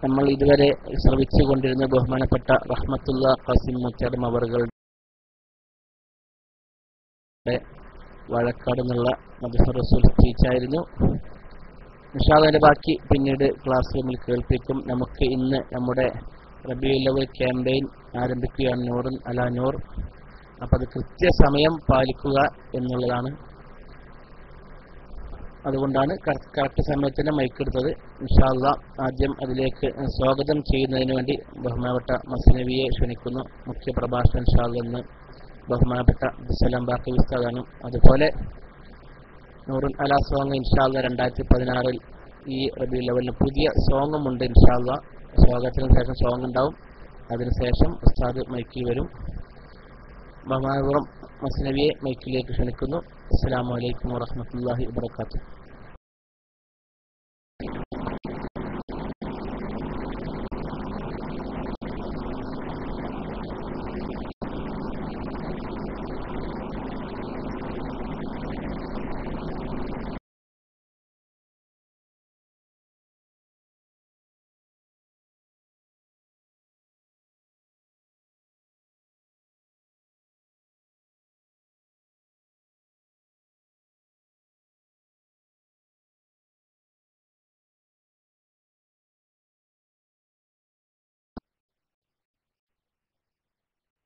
നമ്മൾ ഇതുവരെ ശ്രവിച്ചുകൊണ്ടിരുന്ന ബഹുമാനപ്പെട്ട റഹ്മത്തുള്ള ഖാസിം മുച്ചടം അവറുകളുടെ വാഴക്കാട് നിന്നുള്ള മദ്ഹർ റസൂൽ സ്പീച്ചായിരുന്നു. ഇൻഷാ അല്ലാഹ് അതിന്റെ ബാക്കി പിന്നീട് ക്ലാസ് റൂമിൽ കേൾപ്പിക്കും. നമുക്ക് ഇന്ന് നമ്മുടെ റബീഉൽ അവ്വൽ ക്യാമ്പയിൻ ആരംഭിക്കുകയാണ്, നൂറുൻ അലാ നൂർ. അപ്പോൾ അത് കൃത്യസമയം പാലിക്കുക എന്നുള്ളതാണ്. അതുകൊണ്ടാണ് കറക്റ്റ് സമയത്തിന് മൈക്കെടുത്തത്. ഇൻഷാ അല്ലാഹ് ആദ്യം അതിലേക്ക് സ്വാഗതം ചെയ്യുന്നതിന് വേണ്ടി ബഹുമാനപ്പെട്ട മസ്നവിയെ ക്ഷണിക്കുന്നു. മുഖ്യ പ്രഭാഷണം ഇൻഷാ അല്ലാഹ് ഇന്ന് ബഹുമാനപ്പെട്ട അബ്ദുസ്സലാം ബാക്കി ഉസ്താദാണ്. അതുപോലെ നൂറുൻ അലാ സോങ് ഇൻഷാ അല്ലാഹ് 2016 ഈ റബീഉൽ അവ്വലിന് പുതിയ സോങ്ങും ഉണ്ട്. ഇൻഷാ അല്ലാഹ് സ്വാഗതത്തിന് ശേഷം സോങ് ഉണ്ടാവും. അതിനുശേഷം ഉസ്താദ് മൈക്കിൽ വരും. ബഹുമാനപൂർവ്വം മസ്നവിയെ മൈക്കിലേക്ക് ക്ഷണിക്കുന്നു. അസ്സലാമു അലൈക്കും വറഹ്മത്തുള്ളാഹി വബറകാതുഹു.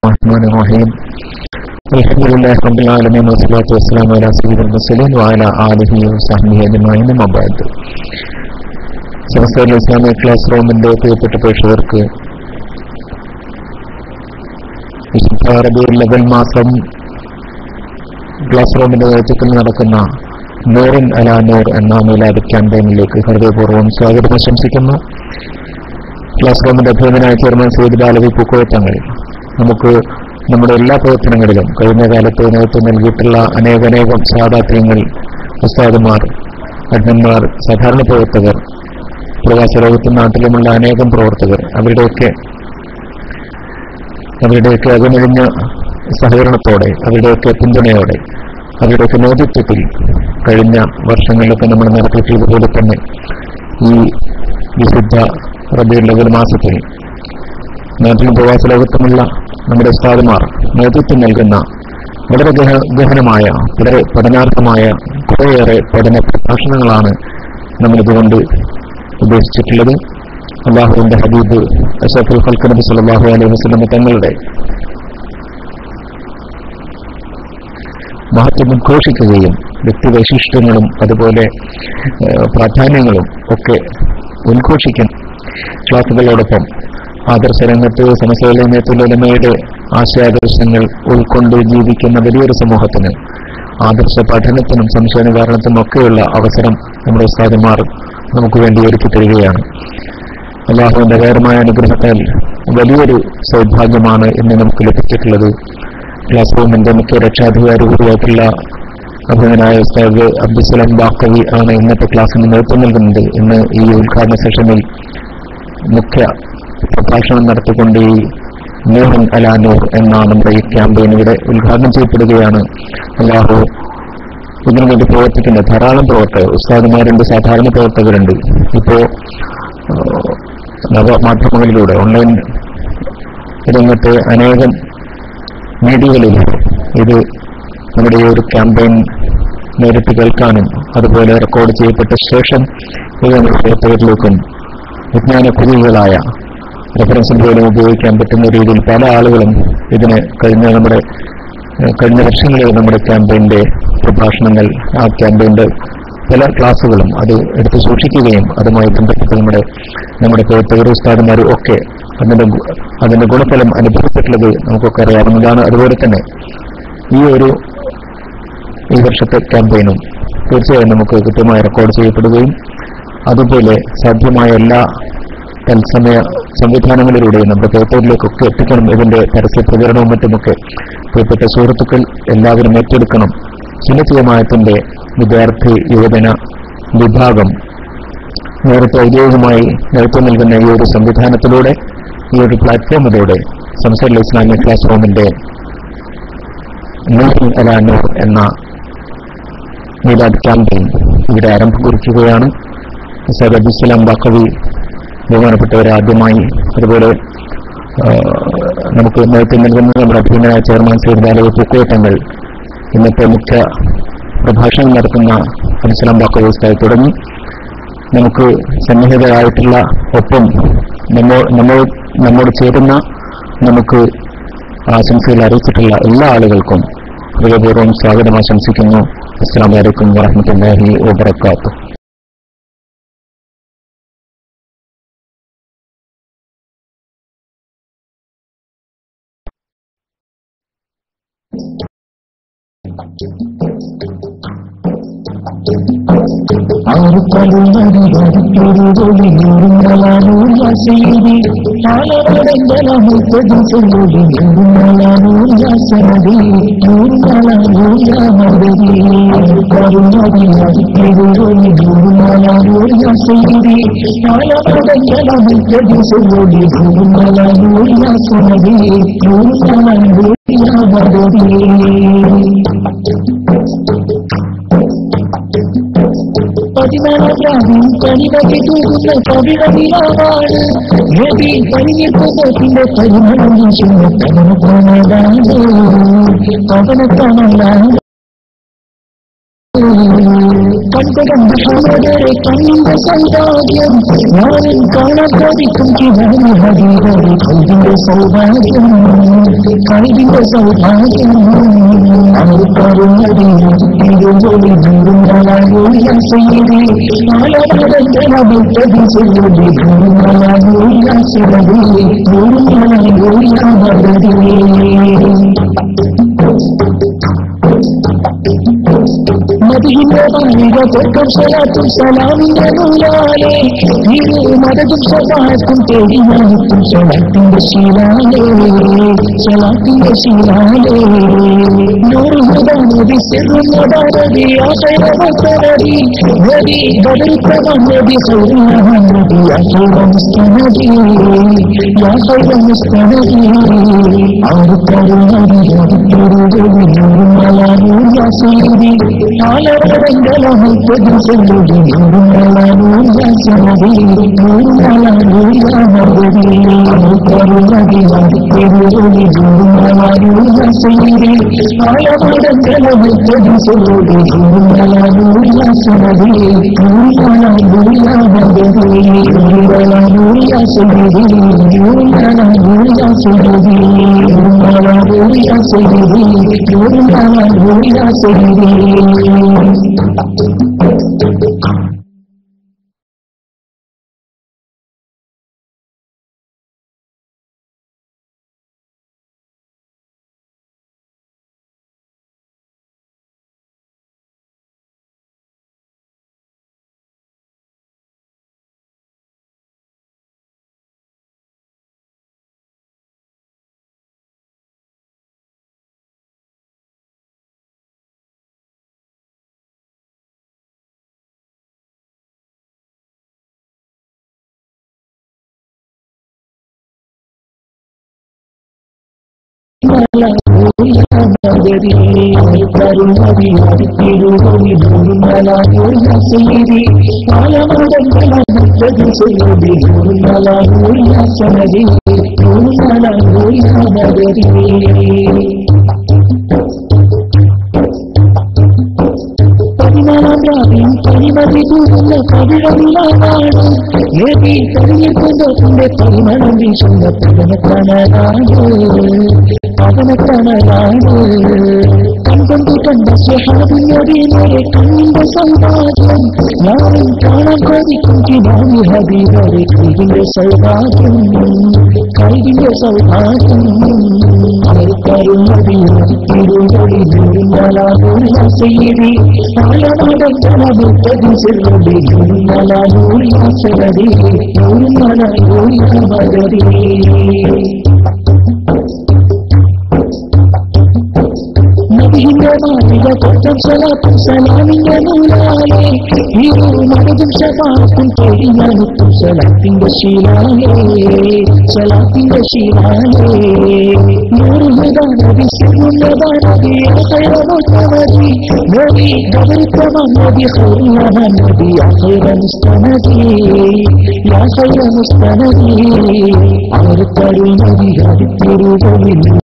الرحمن الرحيم الحمد لله رب العالمين والصلاة والسلام على سيد المرسلين وعلى آله وصحبه أجمعين أما بعد. സമസ്ത ഇസ്ലാമിക് ക്ലാസ് റൂമിന്റെ പ്രിയപ്പെട്ട പ്രേക്ഷകർക്ക് വിശുദ്ധ റബീഉൽ അവ്വൽ മാസം ക്ലാസ് റൂമിന്റെ നേതൃത്വത്തിൽ നടക്കുന്ന നൂറുൻ അലാ നൂർ എന്ന മീലാദ് ക്യാമ്പയിനിലേക്ക് ഹൃദയപൂർവ്വം സ്വാഗതം ആശംസിക്കുന്നു. ക്ലാസ് റൂമിന്റെ അധ്യക്ഷനായ ചെയർമാൻ സയ്യിദ് ബാലവി പൂക്കോട്ടങ്ങൾ നമുക്ക് നമ്മുടെ എല്ലാ പ്രവർത്തനങ്ങളിലും കഴിഞ്ഞ കാലത്ത് നേതൃത്വം നൽകിയിട്ടുള്ള അനേകം സാദാത്യങ്ങൾ, ഉസ്താദുമാർ, അഡ്മിന്മാർ, സാധാരണ പ്രവർത്തകർ, പ്രവാസ ലോകത്തും നാട്ടിലുമുള്ള അനേകം പ്രവർത്തകർ, അവരുടെയൊക്കെ അകമഴിഞ്ഞ സഹകരണത്തോടെ, അവരുടെയൊക്കെ പിന്തുണയോടെ, അവരുടെയൊക്കെ നേതൃത്വത്തിൽ കഴിഞ്ഞ വർഷങ്ങളിലൊക്കെ നമ്മൾ നടത്തിയിട്ടുള്ളതുപോലെ തന്നെ ഈ വിശുദ്ധ റബീഉൽ അവ്വൽ മാസത്തിൽ നാട്ടിലും പ്രവാസ ലോകത്തുമുള്ള നമ്മുടെ ഉസ്താദുമാർ നേതൃത്വം നൽകുന്ന വളരെ ഗഹനമായ, വളരെ പഠനാർത്ഥമായ കുറേയേറെ പഠന പ്രഭാഷണങ്ങളാണ് നമ്മളിതുകൊണ്ട് ഉദ്ദേശിച്ചിട്ടുള്ളത്. അല്ലാഹുവിന്റെ ഹബീബ് അഷ്റഫുൽ ഖൽഖ് നബി സല്ലല്ലാഹു അലൈഹി വസല്ലം തങ്ങളുടെ മഹത്വം ഉദ്ഘോഷിക്കുകയും വ്യക്തിവൈശിഷ്ട്യങ്ങളും അതുപോലെ പ്രാധാന്യങ്ങളും ഒക്കെ ഉദ്ഘോഷിക്കുന്ന ക്ലാസുകളോടൊപ്പം ആദർശരംഗത്ത് സമസ്തയുടെ ആശയാദർശങ്ങൾ ഉൾക്കൊണ്ട് ജീവിക്കുന്ന വലിയൊരു സമൂഹത്തിന് ആദർശ പഠനത്തിനും സംശയ നിവാരണത്തിനും ഒക്കെയുള്ള അവസരം നമ്മുടെ ഉസ്താദുമാർ നമുക്ക് വേണ്ടി ഒരുക്കി തരികയാണ്. അല്ലാഹുവിന്റെ ഖൈറായ അനുഗ്രഹത്താൽ വലിയൊരു സൗഭാഗ്യമാണ് ഇന്ന് നമുക്ക് ലഭിച്ചിട്ടുള്ളത്. ക്ലാസ് റൂമിന്റെ മുഖ്യ രക്ഷാധികാരി കൂടിയായിട്ടുള്ള അഭിനനായ ഉസ്താദ് അബ്ദുസ്സലാം ബാക്കവി ആണ് ഇന്നത്തെ ക്ലാസ്സിന് നേതൃത്വം നൽകുന്നത്. ഇന്ന് ഈ ഉദ്ഘാടന സെഷനിൽ മുഖ്യ പ്രഭാഷണം നടത്തിക്കൊണ്ട് ഈ നൂറുൻ അലാ നൂർ എന്ന നമ്മുടെ ഈ ക്യാമ്പയിൻ ഇവിടെ ഉദ്ഘാടനം ചെയ്യപ്പെടുകയാണ്. അല്ലാഹു ഇതിനുവേണ്ടി പ്രവർത്തിക്കുന്ന ധാരാളം പ്രവർത്തകർ, ഉസ്താദുമാരുണ്ട്, സാധാരണ പ്രവർത്തകരുണ്ട്. ഇപ്പോൾ നവമാധ്യമങ്ങളിലൂടെ ഓൺലൈൻ രംഗത്ത് അനേകം മീഡിയകളിലൂടെ ഇത് നമ്മുടെ ഈ ഒരു ക്യാമ്പയിൻ നേരിട്ട് കേൾക്കാനും അതുപോലെ റെക്കോർഡ് ചെയ്യപ്പെട്ട ശേഷം ഇത് നമ്മുടെ പ്രവർത്തകരിലേക്കും വിജ്ഞാന കുതികളായ റെഫറൻസിൽ പോലും ഉപയോഗിക്കാൻ പറ്റുന്ന രീതിയിൽ പല ആളുകളും ഇതിന് കഴിഞ്ഞ വർഷങ്ങളിൽ നമ്മുടെ ക്യാമ്പയിന്റെ പ്രഭാഷണങ്ങൾ, ആ ക്യാമ്പയിന്റെ പല ക്ലാസുകളും അത് എടുത്ത് സൂക്ഷിക്കുകയും അതുമായി ബന്ധപ്പെട്ട് നമ്മുടെ പ്രവർത്തകർ, ഉസ്താദുമാരും ഒക്കെ അതിന്റെ ഗുണഫലം അനുഭവപ്പെട്ടുള്ളത് നമുക്കൊക്കെ അറിയാവുന്നതാണ്. അതുപോലെ തന്നെ ഈ വർഷത്തെ ക്യാമ്പയിനും തീർച്ചയായും നമുക്ക് കൃത്യമായി റെക്കോർഡ് ചെയ്യപ്പെടുകയും അതുപോലെ സാധ്യമായ എല്ലാ തത്സമയ സംവിധാനങ്ങളിലൂടെയും നമ്മുടെ പ്രവർത്തകരിലേക്കൊക്കെ എത്തിക്കണം. ഇതിന്റെ പരസ്യ പ്രചരണവും മറ്റുമൊക്കെ പ്രിയപ്പെട്ട സുഹൃത്തുക്കൾ എല്ലാവരും ഏറ്റെടുക്കണം. സുന്നത്ത് ജമാഅത്തിന്റെ വിദ്യാർത്ഥി യുവജന വിഭാഗം നേരത്തെ ഔദ്യോഗികമായി നേതൃത്വം നൽകുന്ന ഈ ഒരു സംവിധാനത്തിലൂടെ, ഈ ഒരു പ്ലാറ്റ്ഫോമിലൂടെ സമസ്ത ഇസ്ലാമിക് ക്ലാസ് റൂമിന്റെ നൂറുൻ അലാ നൂർ എന്ന മീലാദ് ക്യാമ്പയിൻ ഇവിടെ ആരംഭം കുറിക്കുകയാണ്. ഉസ്താദ് അബ്ദുസ്സലാം ബാക്കവി ബഹുമാനപ്പെട്ടവരെ ആദ്യമായി അതുപോലെ നമുക്ക് നേതൃത്വം നൽകുന്നത് നമ്മുടെ അഭിനയ ചെയർമാൻ ശ്രീ ബാലവ് പൂക്കോട്ടങ്ങൾ, ഇന്നത്തെ മുഖ്യ പ്രഭാഷണം നടത്തുന്ന അബ്ദുസ്സലാം ബാക്കോസ്തായി തുടങ്ങി നമുക്ക് സന്നിഹിതരായിട്ടുള്ള ഒപ്പം നമ്മോട് ചേരുന്ന നമുക്ക് ആശംസകൾ അറിയിച്ചിട്ടുള്ള എല്ലാ ആളുകൾക്കും ഹൃദയപൂർവ്വം സ്വാഗതം ആശംസിക്കുന്നു. അസ്സലാമു അലൈക്കും വറഹ്മത്തുള്ളാഹി വബറകാതുഹു. പതിനാലാം കണിവകി തൂകുന്ന കവികളിലാണ് നബി പണിഞ്ഞിട്ടുപോത്തിന്റെ പരിമളം വീശുന്ന പവനത്താണല്ലാണ് കണ്ടകണ്ട ഹമദരെ കണ്ണിന്റെ സൗഭാഗ്യം ഞാനും കാണാൻ സാധിക്കും കിരാനി ഹബീബരെ കൈവിന്റെ സൗഭാഗ്യം കൈവിന്റെ സൗഭാഗ്യം തിരുമൊഴി ദൂരുമലൂരിയ ചെയ്തി ആലമടങ്കലമുത്തതി ചെയ്തി ദൂരുമലൂരിയ ശിവതി ദൂരുമലൂരിയ മദതി മദീന ബാലിക പൊക്കം സലാത്തും സലാമിന്റെ നൂലാലേ നീ മദതും സദാത്തും തേടി ഞാനും സലാത്തിന്റെ ശീലാലേ സലാത്തിന്റെ ശീലാലേ നൂറ് നബി സിറും നബി ആഖിറ വസനബി നബി ബദർ നബി ഖൈറുൽ നബി ആഖിറ മുസ്തനബി യാ ഖൈറ മുസ്തനബി ആറുകരു നബി തിരുവി നൂറുമലൂരിയ സയ്യിദി ആലവരങ്കലമുത്തതി ചെയ്തി നൂറുമലൂരിയ സനബി നൂറുമലൂരിയ മദതി ആറുകരു നബി തിരുവി നൂറുമലൂരിയ സയ്യിദി ആലവരങ്കലമുത്തതി ചെയ്തി നൂറുമലൂരിയ സനബി നൂറുമലൂരിയ മദതി നൂറുമലൂരിയ സയ്യിദി നൂറുമലൂരിയ സയ്യിദി നൂറുമലൂരിയ സയ്യിദി നൂറുമലൂരിയ സയ്യിദി കരുണവി തിരുവി നൂറുമലൂരിയ സയ്യിദി ആലമടങ്കലമുത്തതി ചെയ്തി നൂറുമലൂരിയ സനബി നൂറുമലൂരിയ മദതി പതിനാലാം രാവിൽ പരിമതി തൂകുന്ന കവികളിലാണ് നബി പണിഞ്ഞിട്ടുപോത്തിന്റെ പരിമളം വീശുന്ന പവനത്തണലാണ് കൺകൊണ്ടു കണ്ട സ്വഹാബിനോടിനെ കണ്ണിന്റെ സൗഭാഗ്യം ഞാനും കാണാൻ സാധിക്കും കിരാനി ഹബീബരെ കൈവിന്റെ സൗഭാഗ്യം കൈവിന്റെ സൗഭാഗ്യം കരുണവി തിരുവഴി നൂറുമലൂരിയ സയ്യിദി ആലമടങ്കലമുത്തതി ചെയ്തി നൂറുമലൂരിയ സനബി നൂറുമലൂരിയ മദതി മദീന ബാലിക പൊക്കം സലാത്തും സലാമിന്റെ നൂലാലേ നീ മദതും സദാത്തും തേടി ഞാനും സലാത്തിന്റെ ശീലാലേ സലാത്തിന്റെ ശീലാലേ നൂറ് നബി സിറും നബി ആഖിറ മുസ്തനബി നബി ബദർ നബി ഖൈറുൽ നബി ആഖിറ മുസ്തനബി യാ خير مستند أرتر مديها بالتربين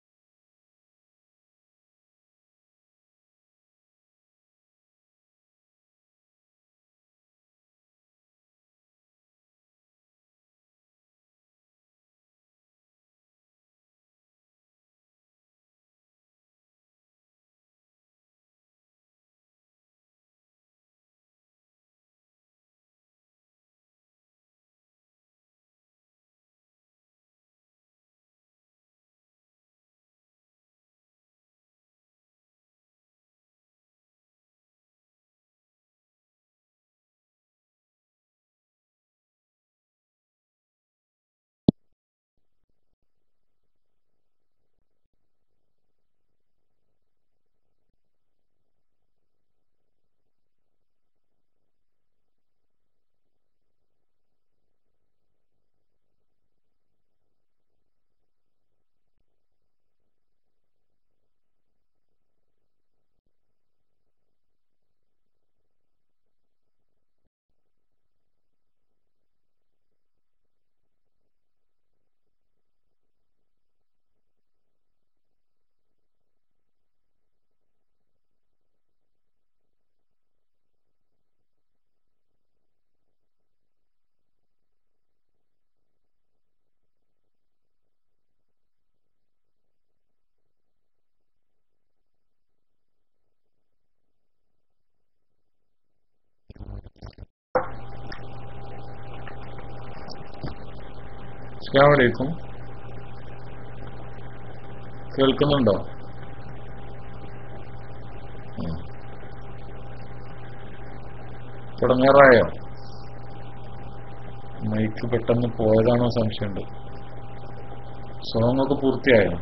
അസ്സലാമു അലൈക്കും. കേൾക്കുന്നുണ്ടോ? തുടങ്ങാറായോ? മൈക്ക് പെട്ടെന്ന് പോയതാണോ സംശയമുണ്ട്. സോങ് ഒക്കെ പൂർത്തിയായോ?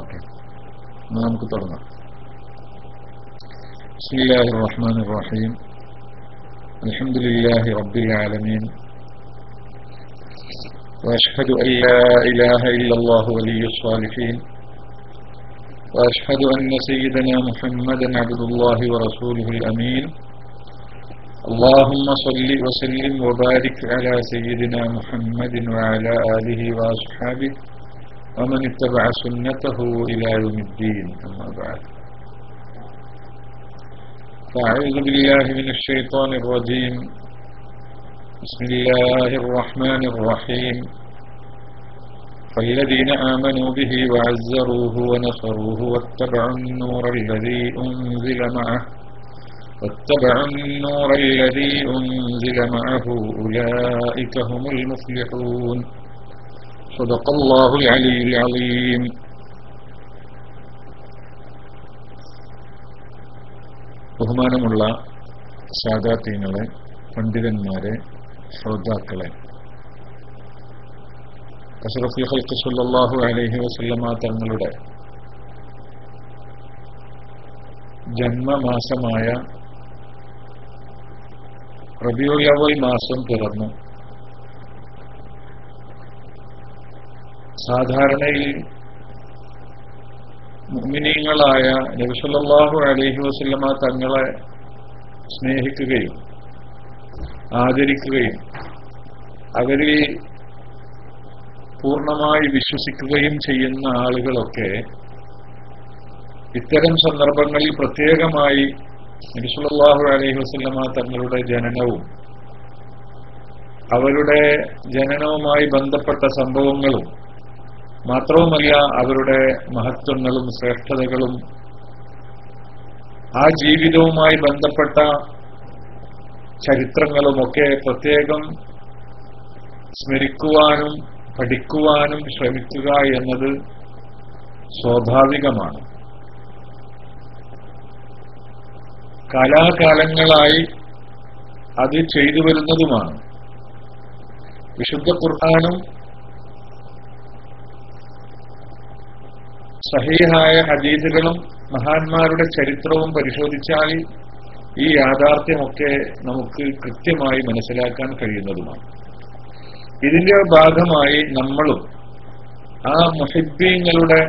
ഓക്കെ, എന്നാൽ നമുക്ക് തുടങ്ങാം. ബിസ്മില്ലാഹിർ റഹ്മാനിർ റഹീം. അൽഹംദുലില്ലാഹി റബ്ബിൽ ആലമീൻ. وأشهد أن لا إله إلا الله ولي الصالحين. وأشهد أن سيدنا محمدا عبد الله ورسوله الأمين. اللهم صل وسلم وبارك على سيدنا محمد وعلى آله وأصحابه ومن اتبع سنته إلى يوم الدين. أما بعد، فأعوذ بالله من الشيطان الرجيم. بسم الله الرحمن الرحيم. فالذين آمنوا به وعزروه ونصروه واتبعوا النور الذي أنزل معه أولئك هم المفلحون. صدق الله العلي العظيم. ബഹുമാനമുള്ള സാദാത്യങ്ങളെ, പണ്ഡിതന്മാരെ, ശ്രോതാക്കളെ, അഷ്റഫുൽ ഖൽഖ് സല്ലല്ലാഹു അലൈഹി വസല്ലമ തങ്ങളുടെ ജന്മമാസമായ റബീഉൽ അവ്വൽ മാസം പിറന്നു. സാധാരണയിൽ മുഅ്മിനീങ്ങളായ നബി സല്ലല്ലാഹു അലൈഹി വസല്ലമ തങ്ങളെ സ്നേഹിക്കുകയും ആദരിക്കുകയും അവരിൽ പൂർണ്ണമായി വിശ്വസിക്കുകയും ചെയ്യുന്ന ആളുകളൊക്കെ ഇത്തരം സന്ദർഭങ്ങളിൽ പ്രത്യേകമായി നബി സല്ലല്ലാഹു അലൈഹി വസല്ലമ തങ്ങളുടെ ജനനവും അവരുടെ ജനനവുമായി ബന്ധപ്പെട്ട സംഭവങ്ങളും മാത്രവുമല്ല അവരുടെ മഹത്വങ്ങളും ശ്രേഷ്ഠതകളും ആ ജീവിതവുമായി ബന്ധപ്പെട്ട ചരിത്രങ്ങളുമൊക്കെ പ്രത്യേകം സ്മരിക്കുവാനും പഠിക്കുവാനും ശ്രമിക്കുക എന്നത് സ്വാഭാവികമാണ്. കാലാകാലങ്ങളായി അത് ചെയ്തു വരുന്നതുമാണ്. വിശുദ്ധ ഖുർആനും സഹീഹായ ഹദീസുകളും മഹാന്മാരുടെ ചരിത്രവും പരിശോധിച്ചാൽ ഈ യാഥാർത്ഥ്യമൊക്കെ നമുക്ക് കൃത്യമായി മനസ്സിലാക്കാൻ കഴിയുന്നതുമാണ്. ഇതിന്റെ ഭാഗമായി നമ്മളും ആ മുഹിബ്ബീങ്ങളുടെ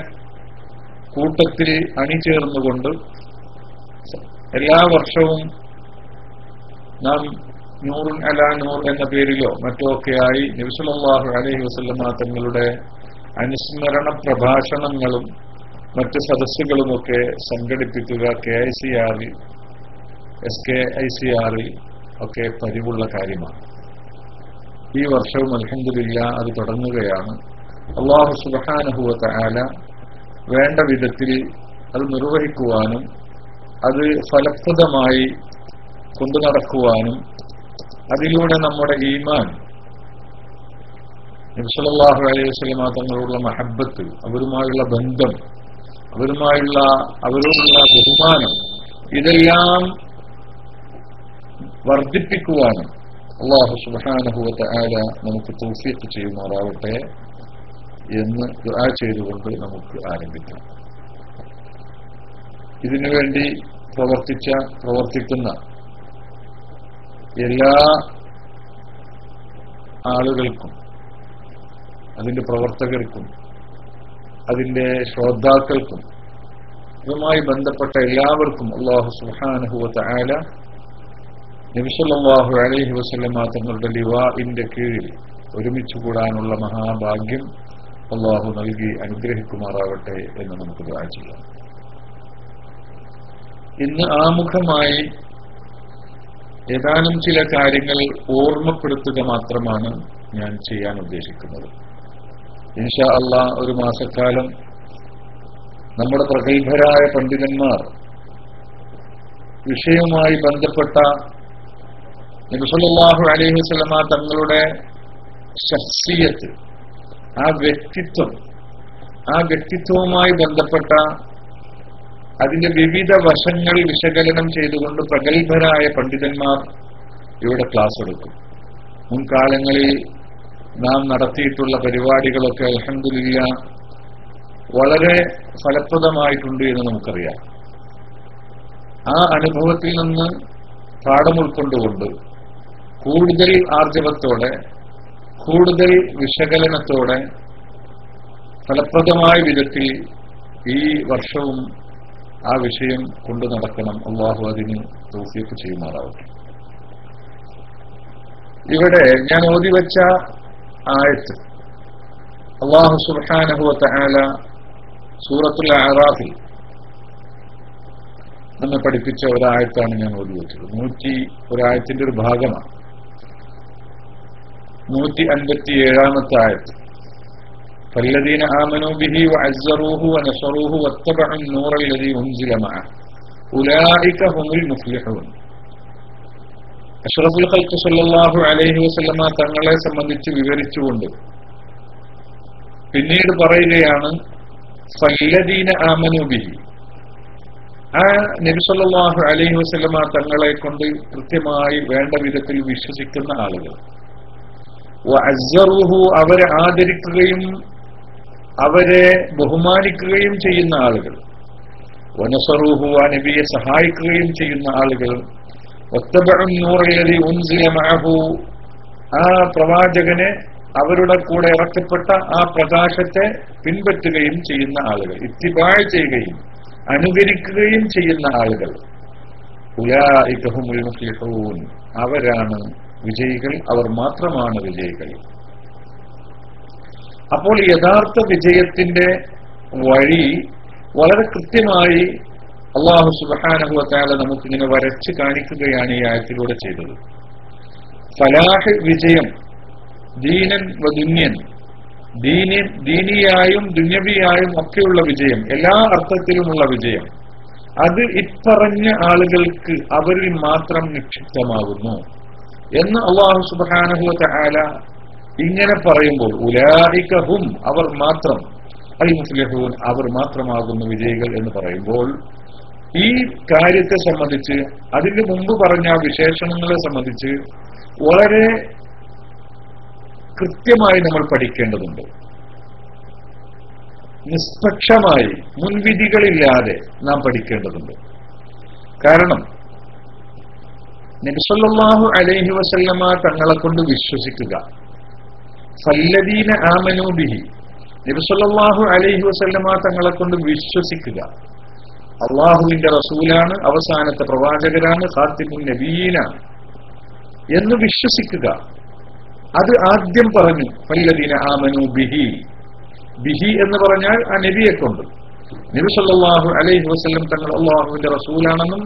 കൂട്ടത്തിൽ അണിചേർന്നുകൊണ്ട് എല്ലാ വർഷവും നാം നൂറുൻ അലാ നൂർ എന്ന പേരിലോ മറ്റോ ഒക്കെയായി നബി സല്ലല്ലാഹു അലൈഹി വസല്ലമ തങ്ങളുടെ അനുസ്മരണ പ്രഭാഷണങ്ങളും മറ്റ് സദസ്സുകളുമൊക്കെ സംഘടിപ്പിക്കുക KICR SKICR ഒക്കെ പതിവുള്ള കാര്യമാണ്. ഈ വർഷവും അൽഹംദുലില്ലാഹ് അത് തുടങ്ങുകയാണ്. അല്ലാഹു സുബ്ഹാനഹു വ തആല വേണ്ട വിധത്തിൽ അത് നിർവഹിക്കുവാനും അത് ഫലപ്രദമായി കൊണ്ടു നടക്കുവാനും അതിലൂടെ നമ്മുടെ ഈമാൻ, നബി സല്ലല്ലാഹു അലൈഹി വസല്ലമ തങ്ങളോടുള്ള മഹബ്ബത്ത്, അവരുമായുള്ള ബന്ധം, അവരോടുള്ള ബഹുമാനം, ഇതെല്ലാം വർദ്ധിപ്പിക്കുവാനും അല്ലാഹു സുബ്ഹാനഹു വ തആല നമുക്ക് തൗഫീഖ് ചെയ്യുമാറാവട്ടെ എന്ന് ദുആ ചെയ്തുകൊണ്ട് നമുക്ക് ആരംഭിക്കാം. ഇതിനുവേണ്ടി പ്രവർത്തിക്കുന്ന എല്ലാ ആളുകൾക്കും, അതിന്റെ പ്രവർത്തകർക്കും, അതിന്റെ ശ്രോതാക്കൾക്കും, ഇതുമായി ബന്ധപ്പെട്ട എല്ലാവർക്കും അല്ലാഹു സുബ്ഹാനഹു വ തആല നബി സല്ലല്ലാഹു അലൈഹി വസല്ലമ തങ്ങളുടെ ലിവാഇന്റെ കീഴിൽ ഒരുമിച്ച് കൂടാനുള്ള മഹാഭാഗ്യം അല്ലാഹു നൽകി അനുഗ്രഹിക്കുമാറാവട്ടെ എന്ന് നമുക്ക് ദുആ ചെയ്യാം. ഇന്ന് ആമുഖമായി ഏതാനും ചില കാര്യങ്ങൾ ഓർമ്മപ്പെടുത്തുക മാത്രമാണ് ഞാൻ ചെയ്യാൻ ഉദ്ദേശിക്കുന്നത്. ഇൻഷാ അല്ലാഹ് ഒരു മാസക്കാലം നമ്മുടെ പ്രഗത്ഭരായ പണ്ഡിതന്മാർ വിഷയവുമായി ബന്ധപ്പെട്ട നബി സല്ലല്ലാഹു അലൈഹി വസല്ലമ തങ്ങളുടെ ശഖ്സിയത്ത്, ആ വ്യക്തിത്വവുമായി ബന്ധപ്പെട്ട അതിന്റെ വിവിധ വശങ്ങൾ വിശകലനം ചെയ്തുകൊണ്ട് പ്രഗത്ഭരായ പണ്ഡിതന്മാർ ഇവിടെ ക്ലാസ് എടുക്കും. മുൻകാലങ്ങളിൽ നാം നടത്തിയിട്ടുള്ള പരിപാടികളൊക്കെ അൽഹംദുലില്ലാഹ് വളരെ ഫലപ്രദമായിട്ടുണ്ട് എന്ന് നമുക്കറിയാം. ആ അനുഭവത്തിൽ നിന്ന് പാഠം ഉൾക്കൊണ്ടുകൊണ്ട് കൂടുതൽ ആർജവത്തോടെ, കൂടുതൽ വിശകലനത്തോടെ, ഫലപ്രദമായ വിധത്തിൽ ഈ വർഷവും ആ വിഷയം കൊണ്ടു നടക്കണം. അല്ലാഹു അതിന് തൗഫീഖ് ചെയ്യുമാറാവട്ടെ. ഇവിടെ ഞാൻ ഓതിവെച്ച ആയത്ത് അല്ലാഹു സുബ്ഹാനഹു വ തആല സൂറത്തുൽ അഅറാഫിൽ നമ്മെ പഠിപ്പിച്ച ഒരായത്താണ് ഞാൻ ഓതിവെച്ചത്. 101 ഒരു ഭാഗമാണ്. 157 ആയത്ത്. فالذين آمنوا به وعزروه ونصروه واتبعوا النور الذي أنزل معه أولئك هم المفلحون. അഷ്റഫുൽ ഖൽഖ് സല്ലല്ലാഹു അലൈഹി വസല്ലമ തങ്ങളെ സംബന്ധിച്ച് വിവരിച്ചുകൊണ്ട് പിന്നീട് പറയുകയാണ് ഫല്ലദീന ആമനു ബിഹി, ആ നബി സല്ലല്ലാഹു അലൈഹി വസല്ലമ തങ്ങളെ കൊണ്ട് കൃത്യമായി വേണ്ട വിധത്തിൽ വിശ്വസിക്കുന്ന ആളുകൾ, വഅസ്സറുഹു അവരെ ആദരിക്കുകയും അവരെ ബഹുമാനിക്കുകയും ചെയ്യുന്ന ആളുകൾ, വനസറുഹു ആ നബിയെ സഹായിക്കുകയും ചെയ്യുന്ന ആളുകൾ, വത്തബഉ നൂറല്ലദീ ഉൻസില മഅഹു ആ പ്രവാചകനെ അവരുടെ കൂടെ ഇറക്കപ്പെട്ട ആ പ്രകാശത്തെ പിൻപറ്റുകയും ചെയ്യുന്ന ആളുകൾ, ഇത്തിബാഅ് ചെയ്യുകയും അനുകരിക്കുകയും ചെയ്യുന്ന ആളുകൾ, ഉലൈക ഹുമുൽ മുഫ്ലിഹൂൻ അവരാണ് വിജയികൾ, അവർ മാത്രമാണ് വിജയികൾ. അപ്പോൾ യഥാർത്ഥ വിജയത്തിന്റെ വഴി വളരെ കൃത്യമായി അല്ലാഹു സുബ്ഹാനഹു വ തആല നമുക്കിങ്ങനെ വരച്ച് കാണിക്കുകയാണ് ഈ ആയത്തിലൂടെ ചെയ്തത്. ഫലാഹ് വിജയം, ദീനൻ വ ദുന്യൻ, ദീനിയായും ദുന്യവിയായും ഒക്കെയുള്ള വിജയം, എല്ലാ അർത്ഥത്തിലുമുള്ള വിജയം, അത് ഇപ്പറഞ്ഞ ആളുകൾക്ക് അവരിൽ മാത്രം നിക്ഷിപ്തമാകുന്നു എന്ന് അല്ലാഹു സുബ്ഹാനഹു വ തആല ഇങ്ങനെ പറയുമ്പോൾ ഉലൈക ഹും അവർ മാത്രം, അൽ മുഫ്ലിഹൂൻ അവർ മാത്രമാകുന്നു വിജയികൾ എന്ന് പറയുമ്പോൾ ഈ കാര്യത്തെ സംബന്ധിച്ച്, അതിന് മുമ്പ് പറഞ്ഞ വിശേഷണങ്ങളെ സംബന്ധിച്ച് വളരെ കൃത്യമായി നമ്മൾ പഠിക്കേണ്ടതുണ്ട്. നിഷ്പക്ഷമായി മുൻവിധികളില്ലാതെ നാം പഠിക്കേണ്ടതുണ്ട്. കാരണം നബി സല്ലല്ലാഹു അലൈഹി വസല്ലമ തങ്ങളെ കൊണ്ട് വിശ്വസിക്കുക, ഫല്ലദീന ആമനൂ ബിഹി നബി സല്ലല്ലാഹു അലൈഹി വസല്ലമ തങ്ങളെ കൊണ്ട് വിശ്വസിക്കുക, അള്ളാഹുവിന്റെ റസൂലാണ്, അവസാനത്തെ പ്രവാചകരാണ്, ഖാത്തിമുൻ നബിയീനാണ്. എന്ന് വിശ്വസിക്കുക. അത് ആദ്യം പറഞ്ഞു. വല്ലദീന ആമനു ബിഹി, ബിഹി എന്ന് പറഞ്ഞാൽ ആ നബിയെ കൊണ്ട്. നബി സല്ലല്ലാഹു അലൈഹി വസല്ലം തങ്ങൾ അല്ലാഹുവിന്റെ റസൂലാണെന്നും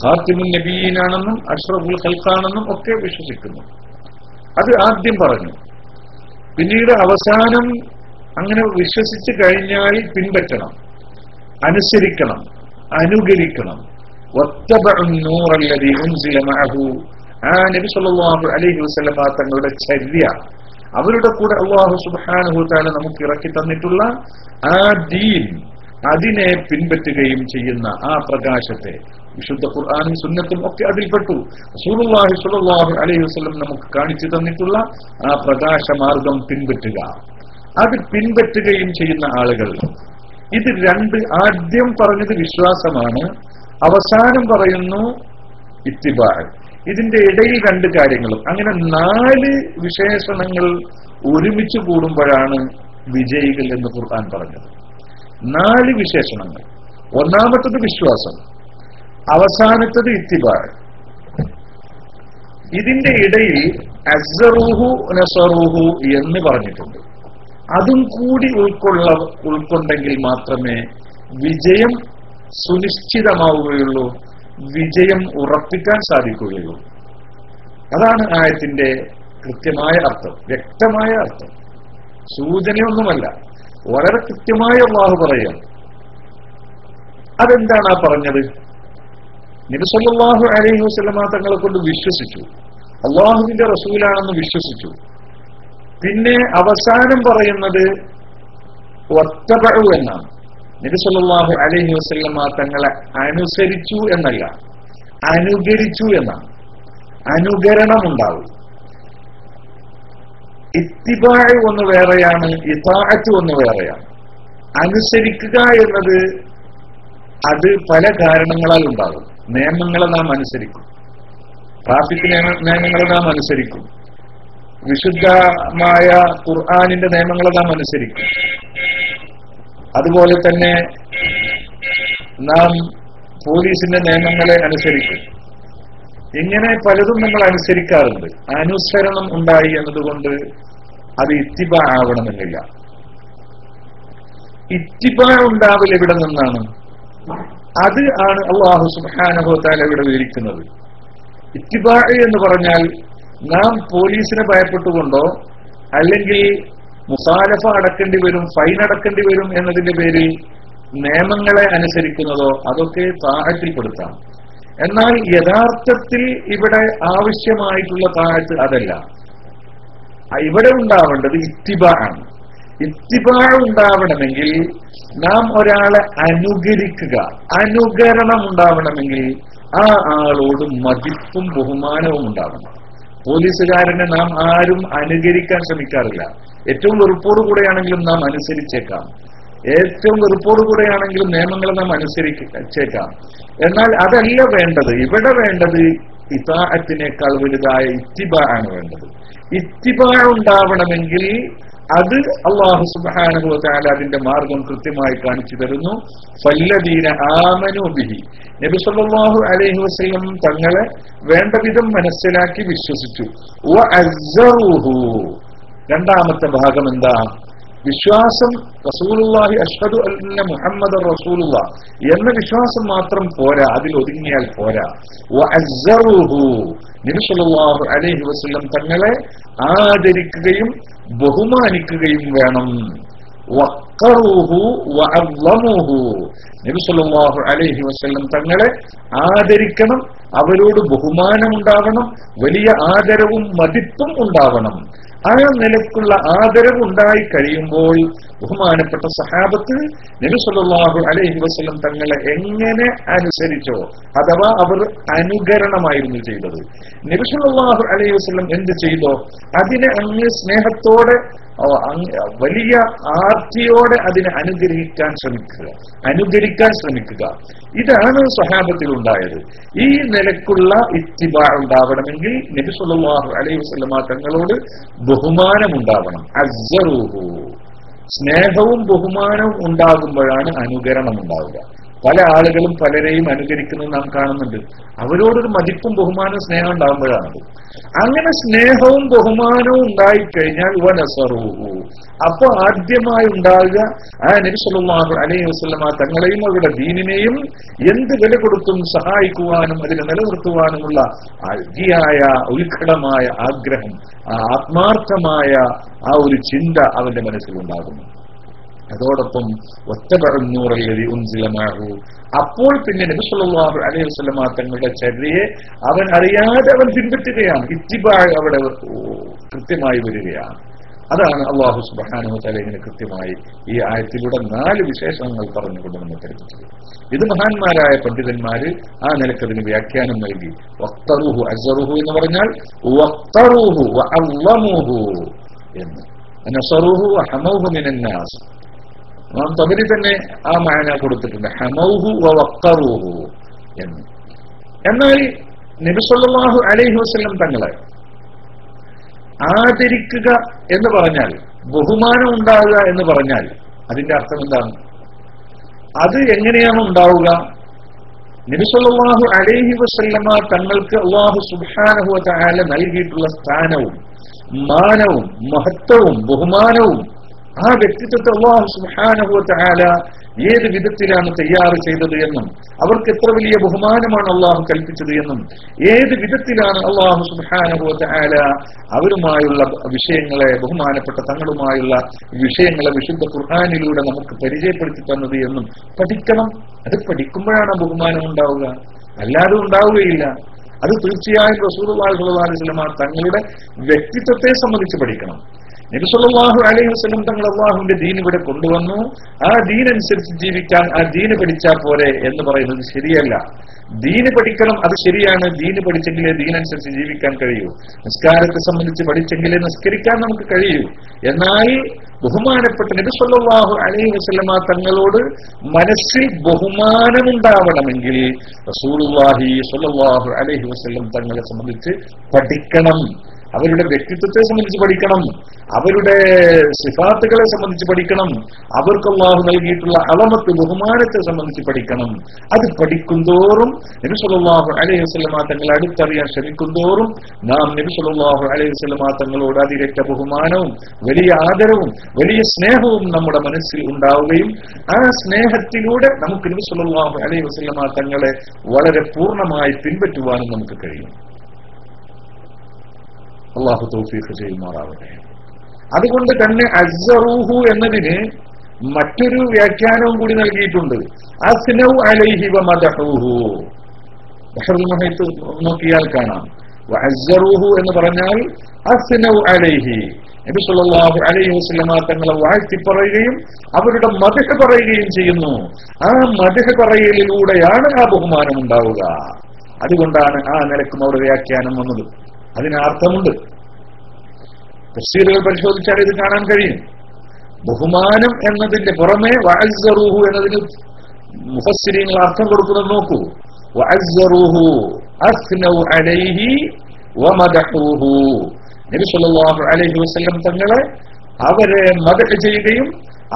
ഖാതിമുൻ നബിയീനാണെന്നും അഷ്റഫുൽ ഖൽഖാണെന്നും ഒക്കെ വിശ്വസിക്കുന്നു. അത് ആദ്യം പറഞ്ഞു. പിന്നീട് അവസാനം അങ്ങനെ വിശ്വസിച്ചു കഴിഞ്ഞാൽ പിൻപറ്റണം, അനുസരിക്കണം, അനുകരിക്കണം. വത്തബഉൻ നൂറല്ലദീ ഉൻസില മഅഹു, ആ നബി സല്ലല്ലാഹു അലൈഹി വസല്ലം തങ്ങളുടെ ചര്യ, അവരുടെ കൂടെ അല്ലാഹു സുബ്ഹാനഹു വ തആല നമുക്ക് ഇറക്കി തന്നിട്ടുള്ള ആ ദീൻ, അതിനെ പിൻപറ്റുകയും ചെയ്യുന്ന ആ പ്രകാശത്തെ, വിശുദ്ധ ഖുർആനും സുന്നത്തും ഒക്കെ അതിൽപ്പെട്ടു. റസൂലുള്ളാഹി സ്വല്ലല്ലാഹു അലൈഹി വസല്ലം നമുക്ക് കാണിച്ചു തന്നിട്ടുള്ള ആ പ്രകാശമാർഗം പിൻപറ്റുക, അത് പിൻപറ്റുകയും ചെയ്യുന്ന ആളുകൾ. ഇത് രണ്ട്, ആദ്യം പറഞ്ഞത് വിശ്വാസമാണ്, അവസാനം പറയുന്നു ഇത്തിബാ. ഇതിന്റെ ഇടയിൽ രണ്ട് കാര്യങ്ങളും, അങ്ങനെ 4 വിശേഷണങ്ങൾ ഒരുമിച്ച് കൂടുമ്പോഴാണ് വിജയികൾ എന്ന് ഖുർആൻ പറഞ്ഞത്. 4 വിശേഷണങ്ങൾ. ഒന്നാമത്തത് വിശ്വാസം, അവസാനത്തത് ഇത്തിബാ. ഇതിന്റെ ഇടയിൽ അസ്സറൂഹു നസറൂഹു എന്ന് പറഞ്ഞിട്ടുണ്ട്. അതും കൂടി ഉൾക്കൊണ്ടെങ്കിൽ മാത്രമേ വിജയം സുനിശ്ചിതമാവുകയുള്ളൂ, വിജയം ഉറപ്പിക്കാൻ സാധിക്കുകയുള്ളൂ. അതാണ് ആയത്തിന്റെ കൃത്യമായ അർത്ഥം, വ്യക്തമായ അർത്ഥം, സൂചനയൊന്നുമല്ല, വളരെ കൃത്യമായി അല്ലാഹു പറയാം. അതെന്താണ് ആ പറഞ്ഞത്? നബി സല്ലല്ലാഹു അലൈഹി വസല്ലം തങ്ങളെ കൊണ്ട് വിശ്വസിച്ചു, അല്ലാഹുവിന്റെ റസൂലാണെന്ന് വിശ്വസിച്ചു. പിന്നെ അവസാനം പറയുന്നത് വത്തബഉ എന്നാണ്. നബി സല്ലല്ലാഹു അലൈഹി വസല്ലം തങ്ങളെ അനുസരിച്ചു എന്നല്ല, അനുകരിച്ചു എന്നാണ്. അനുകരണം ഉണ്ടാവും. ഇത്തിബാ ഒന്ന് വേറെയാണ്, ഇതാഅത്ത് ഒന്ന് വേറെയാണ്. അനുസരിക്കുക എന്നത് അത് പല കാരണങ്ങളാൽ ഉണ്ടാകും. നിയമങ്ങളെ നാം അനുസരിക്കും, ട്രാഫിക് നിയമങ്ങളെ നാം അനുസരിക്കും, വിശുദ്ധമായ ഖുർആനിന്റെ നിയമങ്ങളെ നാം അനുസരിക്കും. അതുപോലെ തന്നെ നാം പോലീസിന്റെ നിയമങ്ങളെ അനുസരിക്കും. ഇങ്ങനെ പലതും നമ്മൾ അനുസരിക്കാറുണ്ട്. അനുസരണം ഉണ്ടായി എന്നതുകൊണ്ട് അത് ഇത്തിബാ ആവണമെന്നില്ല. ഇത്തിബാ ഉണ്ടാവൽ എവിടെ നിന്നാണ്? അത് ആണ് അല്ലാഹു സുബ്ഹാനഹു വ തആല ഇവിടെ വിവരിക്കുന്നത്. ഇത്തിബാ എന്ന് പറഞ്ഞാൽ നാം പോലീസിനെ ഭയപ്പെട്ടുകൊണ്ടോ അല്ലെങ്കിൽ മുസാലഫ അടക്കേണ്ടി വരും, ഫൈൻ അടക്കേണ്ടി വരും എന്നതിന്റെ പേരിൽ നിയമങ്ങളെ അനുസരിക്കുന്നതോ അതൊക്കെ താഅത്തിൽപ്പെടുത്താം. എന്നാൽ യഥാർത്ഥത്തിൽ ഇവിടെ ആവശ്യമായിട്ടുള്ള താഅത്ത് അതല്ല. ഇവിടെ ഉണ്ടാവേണ്ടത് ഇത്തിബാ ആണ്. ഇത്തിബാ ഉണ്ടാവണമെങ്കിൽ നാം ഒരാളെ അനുകരിക്കുക, അനുകരണം ഉണ്ടാവണമെങ്കിൽ ആ ആളോട് മതിപ്പും ബഹുമാനവും ഉണ്ടാവണം. പോലീസുകാരനെ നാം ആരും അനുകരിക്കാൻ ശ്രമിക്കാറില്ല. ഏറ്റവും വെറുപ്പോടുകൂടെയാണെങ്കിലും നാം അനുസരിച്ചേക്കാം, ഏറ്റവും വെറുപ്പോടുകൂടെയാണെങ്കിലും നിയമങ്ങളെ നാം അനുസരിച്ചേക്കാം. എന്നാൽ അതല്ല വേണ്ടത്. ഇവിടെ വേണ്ടത് ഇതാഅത്തിനേക്കാൾ വലുതായ ഇത്തിബാ ആണ് വേണ്ടത്. ഇത്തിബാ ഉണ്ടാവണമെങ്കിൽ അത് അല്ലാഹു സുബ്ഹാനഹു വ തആല അതിന്റെ മാർഗം കൃത്യമായി കാണിച്ചു തരുന്നു. ഫല്ലദീന ആമനു ബിഹി, നബി സല്ലല്ലാഹു അലൈഹി വസല്ലം തങ്ങളെ വേണ്ട വിധം മനസ്സിലാക്കി വിശ്വസിച്ചു. വഅസ്സറൂഹു, രണ്ടാമത്തെ ഭാഗം എന്താ? വിശ്വാസം. റസൂലുള്ളാഹി അഷ്ഹദു അന്ന മുഹമ്മദൻ റസൂലുള്ളാഹ് എന്ന വിശ്വാസം മാത്രം പോരാ, അതിൽ ഒതുങ്ങിയാൽ പോരാ. വഅസ്സറൂഹു, നബി സല്ലല്ലാഹു അലൈഹി വസല്ലം തങ്ങളെ ആദരിക്കുകയും ബഹുമാനിക്കുകയും വേണം. വഖറൂഹു വഅള്ളമുഹു, നബി സല്ലല്ലാഹു അലൈഹി വസല്ലം തങ്ങളെ ആദരിക്കണം, അവരോട് ബഹുമാനം ഉണ്ടാവണം, വലിയ ആദരവും മതിപ്പും ഉണ്ടാവണം. ആ നിലക്കുള്ള ആദരവ് ഉണ്ടായി കഴിയുമ്പോൾ ബഹുമാനപ്പെട്ട സഹാബത്ത് നബി സല്ലല്ലാഹു അലൈഹി വസല്ലം തങ്ങളെ എങ്ങനെ അനുസരിച്ചോ, അഥവാ അവർ അനുകരണമായിരുന്നു ചെയ്തത്. നബി സല്ലല്ലാഹു അലൈഹി വസല്ലം എന്ത് ചെയ്തോ അതിനെ അങ്ങ് സ്നേഹത്തോടെ, വലിയ ആർത്തിയോടെ അതിനെ അനുകരിക്കാൻ ശ്രമിക്കുക. ഇതാണ് സ്വഹാബത്തിൽ ഉണ്ടായത്. ഈ നിലക്കുള്ള ഇത്തിബാ ഉണ്ടാവണമെങ്കിൽ നബി സല്ലല്ലാഹു അലൈഹി വസല്ലം തങ്ങളോട് ബഹുമാനം ഉണ്ടാവണം. അസ്സറൂഹു, സ്നേഹവും ബഹുമാനവും ഉണ്ടാകുമ്പോഴാണ് അനുകരണം ഉണ്ടാവുക. പല ആളുകളും പലരെയും അനുകരിക്കുന്നത് നാം കാണുന്നുണ്ട്. അവരോടൊരു മതിപ്പും ബഹുമാനവും സ്നേഹം ഉണ്ടാകുമ്പോഴാണത്. അങ്ങനെ സ്നേഹവും ബഹുമാനവും ഉണ്ടായിക്കഴിഞ്ഞാൽ വനസറൂഹു, അപ്പൊ ആദ്യമായി ഉണ്ടാകുക ആ നബി സല്ലല്ലാഹു അലൈഹി വസല്ലമ തങ്ങളെയും അവരുടെ ദീനിനെയും എന്ത് വില കൊടുത്തും സഹായിക്കുവാനും അതിനെ നിലനിർത്തുവാനുമുള്ള അതിയായ ഉത്കടമായ ആഗ്രഹം, ആത്മാർത്ഥമായ ആ ഒരു ചിന്ത അവന്റെ മനസ്സിലുണ്ടാകുന്നു. അതോടൊപ്പം ഒറ്റപറന്നൂറല്ലതി ഉൻസിലമാഹു, അപ്പോൾ പിന്നെ നബി സല്ലല്ലാഹു അലൈഹി വസല്ലമ തങ്ങളുടെ ചര്യയെ അവൻ അറിയാതെ അവൻ പിൻപറ്റുകയാണ്. ഇത്തിബാ അവിടെ കൃത്യമായി വരികയാണ്. അതാണ് അല്ലാഹു സുബ്ഹാനഹു വ തആല ഇങ്ങനെ കൃത്യമായി ഈ ആയത്തിലൂടെ 4 വിശേഷണങ്ങൾ പറഞ്ഞുകൊണ്ട് നമ്മെ പഠിപ്പിച്ചത്. ഇത് മഹാന്മാരായ പണ്ഡിതന്മാര് ആ നിലക്കതിന് വ്യാഖ്യാനം നൽകി. വഖ്തറുഹു അസ്റുഹു എന്ന് പറഞ്ഞാൽ വഖ്തറുഹു വഅല്ലമുഹു എന്ന്, നസറുഹു വഹമൗഹു മിനന്നാസ്. നാം തബരി തന്നെ ആ മാന കൊടുത്തിട്ടുണ്ട്, ഹമൗഹു വഖ്തറുഹു എന്ന്. എന്നാൽ നബി സല്ലല്ലാഹു അലൈഹി വസല്ലം തങ്ങളെ ആദരിക്കുക എന്ന് പറഞ്ഞാൽ, ബഹുമാനം ഉണ്ടാവുക എന്ന് പറഞ്ഞാൽ അതിന്റെ അർത്ഥം എന്താണ്? അത് എങ്ങനെയാണ് ഉണ്ടാവുക? നബി സല്ലല്ലാഹു അലൈഹി വസല്ലമ തങ്ങൾക്ക് അല്ലാഹു സുബ്ഹാനഹു വ തആല നൽകിയിട്ടുള്ള സ്ഥാനവും മാനവും മഹത്വവും ബഹുമാനവും ആ വ്യക്തിത്വത്തെ അല്ലാഹു സുബ്ഹാനഹു വ തആല ഏത് വിധത്തിലാണ് തയ്യാർ ചെയ്തത് എന്നും അവർക്ക് എത്ര വലിയ ബഹുമാനമാണ് അള്ളാഹു കൽപ്പിച്ചത് എന്നും ഏത് വിധത്തിലാണ് അള്ളാഹു സുബ്ഹാനഹു വ തആല അവരുമായുള്ള വിഷയങ്ങളെ, ബഹുമാനപ്പെട്ട തങ്ങളുമായുള്ള വിഷയങ്ങളെ വിശുദ്ധ ഖുർആനിലൂടെ നമുക്ക് പരിചയപ്പെടുത്തി തന്നത് എന്നും പഠിക്കണം. അത് പഠിക്കുമ്പോഴാണ് ബഹുമാനം ഉണ്ടാവുക, അല്ലാതെ ഉണ്ടാവുകയില്ല. അത് തീർച്ചയായും റസൂലുള്ളാഹി സ്വല്ലല്ലാഹു അലൈഹി വസല്ലം തങ്ങളുടെ വ്യക്തിത്വത്തെ സംബന്ധിച്ച് പഠിക്കണം. നബി സല്ലല്ലാഹു അലൈഹി വസല്ലം തങ്ങൾ അല്ലാഹുവിന്റെ ദീൻ ഇവിടെ കൊണ്ടുവന്നു, ആ ദീൻ അനുസരിച്ച് ജീവിക്കാൻ ആ ദീന് പഠിച്ചാൽ പോരെ എന്ന് പറയുന്നത് ശരിയല്ല. ദീന് പഠിക്കണം, അത് ശരിയാണ്. ദീന് പഠിച്ചെങ്കിലേ ദീനനുസരിച്ച് ജീവിക്കാൻ കഴിയൂ. നിസ്കാരത്തെ സംബന്ധിച്ച് പഠിച്ചെങ്കിലേ നിസ്കരിക്കാൻ നമുക്ക് കഴിയൂ. എന്നാൽ ബഹുമാനപ്പെട്ട നബി സല്ലല്ലാഹു അലൈഹി വസല്ലമ തങ്ങളോട് മനസ്സിൽ ബഹുമാനമുണ്ടാവണമെങ്കിൽ റസൂലുള്ളാഹി സ്വല്ലല്ലാഹു അലൈഹി വസല്ലം തങ്ങളെ സംബന്ധിച്ച് പഠിക്കണം. അവരുടെ വ്യക്തിത്വത്തെ സംബന്ധിച്ച് പഠിക്കണം, അവരുടെ സിഫാത്തുകളെ സംബന്ധിച്ച് പഠിക്കണം, അവർക്ക് അല്ലാഹു നൽകിയിട്ടുള്ള അളമത്ത് ബഹുമാനത്തെ സംബന്ധിച്ച് പഠിക്കണം. അത് പഠിക്കും തോറും നബി സല്ലല്ലാഹു അലൈഹി വസല്ലമ തങ്ങളെ അടുത്തറിയാൻ ശ്രമിക്കും തോറും നാം നബി സല്ലല്ലാഹു അലൈഹി വസല്ലമ തങ്ങളോട് അതിരറ്റ ബഹുമാനവും വലിയ ആദരവും വലിയ സ്നേഹവും നമ്മുടെ മനസ്സിൽ ഉണ്ടാവുകയും ആ സ്നേഹത്തിലൂടെ നമുക്ക് നബി സല്ലല്ലാഹു അലൈഹി വസല്ലമ തങ്ങളെ വളരെ പൂർണ്ണമായി പിൻപറ്റുവാനും നമുക്ക് കഴിയും. അല്ലാഹു തൗഫീഖ് ചെയ്യുമാറാവട്ടെ. അതുകൊണ്ട് തന്നെ അസ്സറൂഹു എന്നതിന് മറ്റൊരു വ്യാഖ്യാനവും കൂടി നൽകിയിട്ടുണ്ട്. അസ്നൗ അലൈഹി വമദഹൂഹു. ബഹറുൽ മുഹീത്ത് നോക്കിയാൽ കാണാം. വഅസ്സറൂഹു എന്ന് പറഞ്ഞാൽ അസ്നൗ അലൈഹി, നബി സല്ലല്ലാഹു അലൈഹി വസല്ലമ തങ്ങളെ വാഴ്ത്തി പറയുകയും അവരുടെ മദ്ഹ് പറയുകയും ചെയ്യുന്നു. ആ മദ്ഹ് പറയലിലൂടെയാണ് ആ ബഹുമാനം ഉണ്ടാവുക. അതുകൊണ്ടാണ് ആ നിലക്കും അവിടെ വ്യാഖ്യാനം വന്നത്. അതിന് അർത്ഥമുണ്ട്. തഫ്സീറുകൾ പരിശോധിച്ചാൽ ഇത് കാണാൻ കഴിയും. ബഹുമാനം എന്നതിന്റെ പുറമെ വഅസ്സറൂഹു എന്നതിന് മുഫസ്സിരീങ്ങൾ അർത്ഥം കൊടുക്കുന്നത് നോക്കൂ. വഅസ്സറൂഹു അസ്നൗ അലൈഹി വമദഹൂഹു. നബി സല്ലല്ലാഹു അലൈഹി വസല്ലം തങ്ങളെ അവരെ മദ്ഹ് ചെയ്യുകയും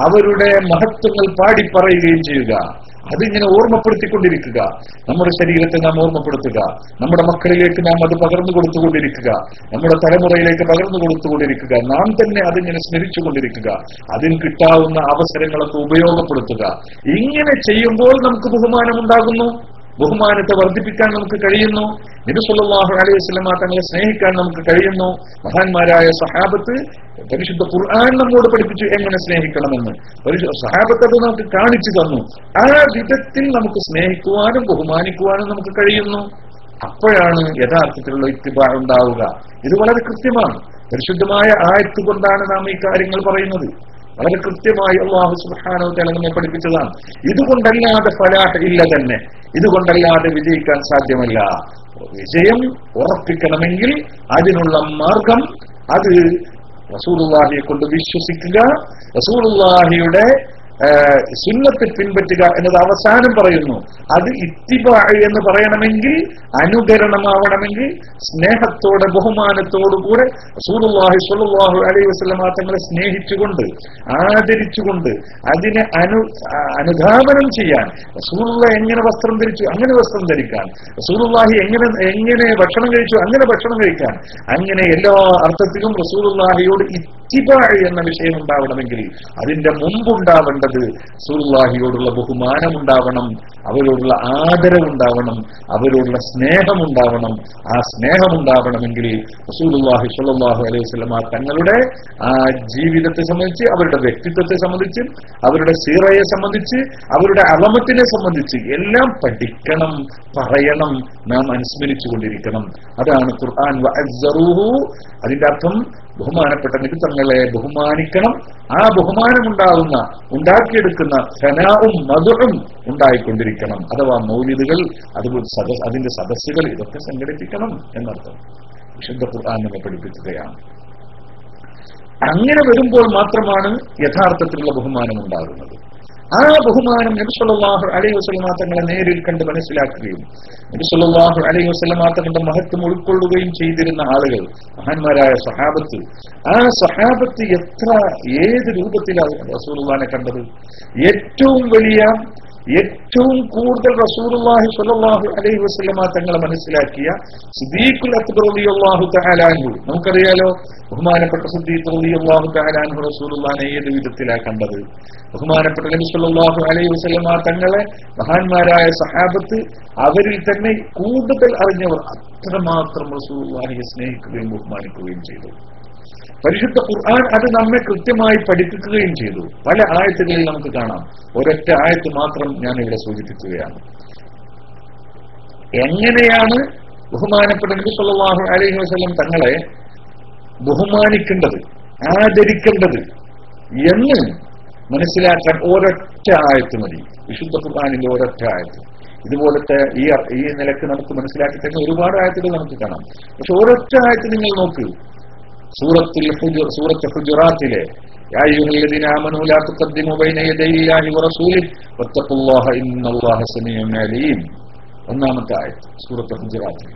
അവരുടെ മഹത്വങ്ങൾ പാടി പറയുകയും ചെയ്യുക. അതിങ്ങനെ ഓർമ്മപ്പെടുത്തിക്കൊണ്ടിരിക്കുക. നമ്മുടെ ശരീരത്തെ നാം ഓർമ്മപ്പെടുത്തുക, നമ്മുടെ മക്കളിലേക്ക് നാം അത് പകർന്നു കൊടുത്തുകൊണ്ടിരിക്കുക, നമ്മുടെ തലമുറയിലേക്ക് പകർന്നു കൊടുത്തുകൊണ്ടിരിക്കുക. നാം തന്നെ അതിങ്ങനെ സ്മരിച്ചുകൊണ്ടിരിക്കുക, അതിന് കിട്ടാവുന്ന അവസരങ്ങളൊക്കെ ഉപയോഗപ്പെടുത്തുക. ഇങ്ങനെ ചെയ്യുമ്പോൾ നമുക്ക് ബഹുമാനം ഉണ്ടാകുന്നു, ബഹുമാനത്തെ വർദ്ധിപ്പിക്കാൻ നമുക്ക് കഴിയുന്നു, നബി സല്ലല്ലാഹു അലൈഹി വസല്ലം തങ്ങളെ സ്നേഹിക്കാൻ നമുക്ക് കഴിയുന്നു. മഹാന്മാരായ സഹാബത്ത് പരിശുദ്ധ ഖുർആൻ നമ്മോട് പഠിപ്പിച്ചു എങ്ങനെ സ്നേഹിക്കണമെന്ന്. സഹാബത്ത് അത് നമുക്ക് കാണിച്ചു തന്നു. ആ വിധത്തിൽ നമുക്ക് സ്നേഹിക്കുവാനും ബഹുമാനിക്കുവാനും നമുക്ക് കഴിയുന്നു. അപ്പോഴാണ് യഥാർത്ഥത്തിലുള്ള ഇത്തിബാ ഉണ്ടാവുക. ഇത് വളരെ കൃത്യമാണ്. പരിശുദ്ധമായ ആയത്ത് കൊണ്ടാണ് നാം ഈ കാര്യങ്ങൾ പറയുന്നത്. വളരെ കൃത്യമായി അല്ലാഹു സുബ്ഹാനഹു വ തആല നമ്മെ പഠിപ്പിച്ചതാണ്. ഇതുകൊണ്ടല്ലാതെ ഫലാഹ് ഇല്ല തന്നെ, ഇതുകൊണ്ടല്ലാതെ വിജയിക്കാൻ സാധ്യമല്ല. വിജയം ഉറപ്പിക്കണമെങ്കിൽ അതിനുള്ള മാർഗം അത് റസൂലുള്ളാഹിയെ കൊണ്ട് വിശ്വസിക്കുക, റസൂലുള്ളാഹിയുടെ സുന്നത്ത് പിൻപറ്റുക എന്നത് അവസാനം പറയുന്നു. അത് ഇത്തിബാ എന്ന് പറയണമെങ്കിൽ, അനുകരണമാവണമെങ്കിൽ സ്നേഹത്തോടെ ബഹുമാനത്തോടുകൂടെ റസൂലുള്ളാഹി സ്വല്ലല്ലാഹു അലൈഹി വസല്ലമ തങ്ങളെ സ്നേഹിച്ചുകൊണ്ട് ആദരിച്ചുകൊണ്ട് അതിനെ അനുധാവനം ചെയ്യാൻ, റസൂലുള്ളാഹി എങ്ങനെ വസ്ത്രം ധരിച്ചു അങ്ങനെ വസ്ത്രം ധരിക്കാൻ, റസൂലുള്ളാഹി എങ്ങനെ ഭക്ഷണം കഴിച്ചു അങ്ങനെ ഭക്ഷണം കഴിക്കാൻ, അങ്ങനെ എല്ലാ അർത്ഥത്തിലും റസൂലുള്ളാഹിയോട് ഇത്തിബാ എന്ന വിഷയം ഉണ്ടാവണമെങ്കിൽ അതിന്റെ മുമ്പുണ്ടാവേണ്ടത് റസൂലുള്ളാഹിയോടുള്ള ബഹുമാനം ഉണ്ടാവണം, അവരോടുള്ള ആദരവുണ്ടാവണം, അവരോടുള്ള സ്നേഹമുണ്ടാവണം. ആ സ്നേഹമുണ്ടാവണമെങ്കിൽ റസൂലുള്ളാഹി സ്വല്ലല്ലാഹു അലൈഹി വസല്ലമ തങ്ങളുടെ ആ ജീവിതത്തെ സംബന്ധിച്ച്, അവരുടെ വ്യക്തിത്വത്തെ സംബന്ധിച്ച്, അവരുടെ സീറയെ സംബന്ധിച്ച്, അവരുടെ അളമത്തിനെ സംബന്ധിച്ച് എല്ലാം പഠിക്കണം, പറയണം, നാം അനുസ്മരിച്ചു കൊണ്ടിരിക്കണം. അതാണ് ഖുർആൻ വഅസ്സറൂഹു. അതിന്റെ അർത്ഥം ബഹുമാനപ്പെട്ട നബി തങ്ങളെ ബഹുമാനിക്കണം. ആ ബഹുമാനമുണ്ടാകുന്ന ഉണ്ടാക്കിയെടുക്കുന്ന സനാഉം മദ്ഉം ഉണ്ടായിക്കൊണ്ടിരിക്കണം. അഥവാ മൗലിദുകൾ, അതുപോലെ അതിന്റെ സദസ്സുകൾ, ഇതൊക്കെ സംഘടിപ്പിക്കണം എന്നർത്ഥം വിശുദ്ധ ഖുർആൻ നമ്മെ പഠിപ്പിക്കുകയാണ്. അങ്ങനെ വരുമ്പോൾ മാത്രമാണ് യഥാർത്ഥത്തിലുള്ള ബഹുമാനം ഉണ്ടാകുന്നത്. ആ ബഹുമാനം നബി സല്ലല്ലാഹു അലൈഹി വസല്ലമ തങ്ങളെ നേരിൽ കണ്ട് മനസ്സിലാക്കുകയും നബി സല്ലല്ലാഹു അലൈഹി വസല്ലമ തങ്ങളുടെ മഹത്വം ഉൾക്കൊള്ളുകയും ചെയ്തിരുന്ന ആളുകൾ, മഹാന്മാരായ സഹാബത്ത്. ആ സഹാബത്ത് ഏത് രൂപത്തിലാണ് റസൂലുള്ളാഹിനെ കണ്ടത്? ഏറ്റവും കൂടുതൽ റസൂലുള്ളാഹി സ്വല്ലല്ലാഹു അലൈഹി വസല്ലമ തങ്ങളെ മനസ്സിലാക്കിയ സിദ്ദീഖുൽ അക്ബർ റളിയല്ലാഹു തആല അൻഹു, നമുക്കറിയാലോ, ബഹുമാനപ്പെട്ട സിദ്ദീഖ് റളിയല്ലാഹു തആല അൻഹു റസൂലുള്ളാഹിനെ ഏത് വിധത്തിലാണ് കണ്ടത്? ബഹുമാനപ്പെട്ട നബി സല്ലല്ലാഹു അലൈഹി വസല്ലമ തങ്ങളെ മഹാന്മാരായ സഹാബത്ത് അവരിൽ തന്നെ കൂടുതൽ അറിഞ്ഞവർ അത്രമാത്രം റസൂലുള്ളാഹിയെ സ്നേഹിക്കുകയും ബഹുമാനിക്കുകയും ചെയ്തു. പരിശുദ്ധ ഖുർആൻ അത് നമ്മെ കൃത്യമായി പഠിപ്പിക്കുകയും ചെയ്തു. പല ആയത്തുകളിൽ നമുക്ക് കാണാം. ഒരൊറ്റ ആയത്ത് മാത്രം ഞാൻ ഇവിടെ സൂചിപ്പിക്കുകയാണ്. എങ്ങനെയാണ് ബഹുമാനപ്പെട്ട നബി സല്ലല്ലാഹു അലൈഹി വസല്ലം തങ്ങളെ ബഹുമാനിക്കേണ്ടത്, ആദരിക്കേണ്ടത് എന്ന് മനസ്സിലാക്കാൻ ഒരൊറ്റ ആയത്ത് മതി. വിശുദ്ധ ഖുർആനിലെ ഒരൊറ്റ ആയത്ത്. ഇതുപോലത്തെ ഈ നിലക്ക് നമുക്ക് മനസ്സിലാക്കി തന്നെ ഒരുപാട് ആയത്തുകൾ നമുക്ക് കാണാം. പക്ഷെ ഒരൊറ്റ ആയത്ത് നിങ്ങൾ നോക്കൂ. സൂറത്ത് ഹുജറാത്തിലെ യാ അയ്യുഹല്ലദീന ആമനൂ ലാ തുഖദ്ദിമൂ ബൈന യദൈല്ലാഹി വറസൂലിഹി വത്തഖുല്ലാഹ ഇന്നല്ലാഹ സമീഉൻ അലീം. ഒന്നാമത്തെ ആയത്ത് സൂറത്ത് ഹുജറാത്തിൽ.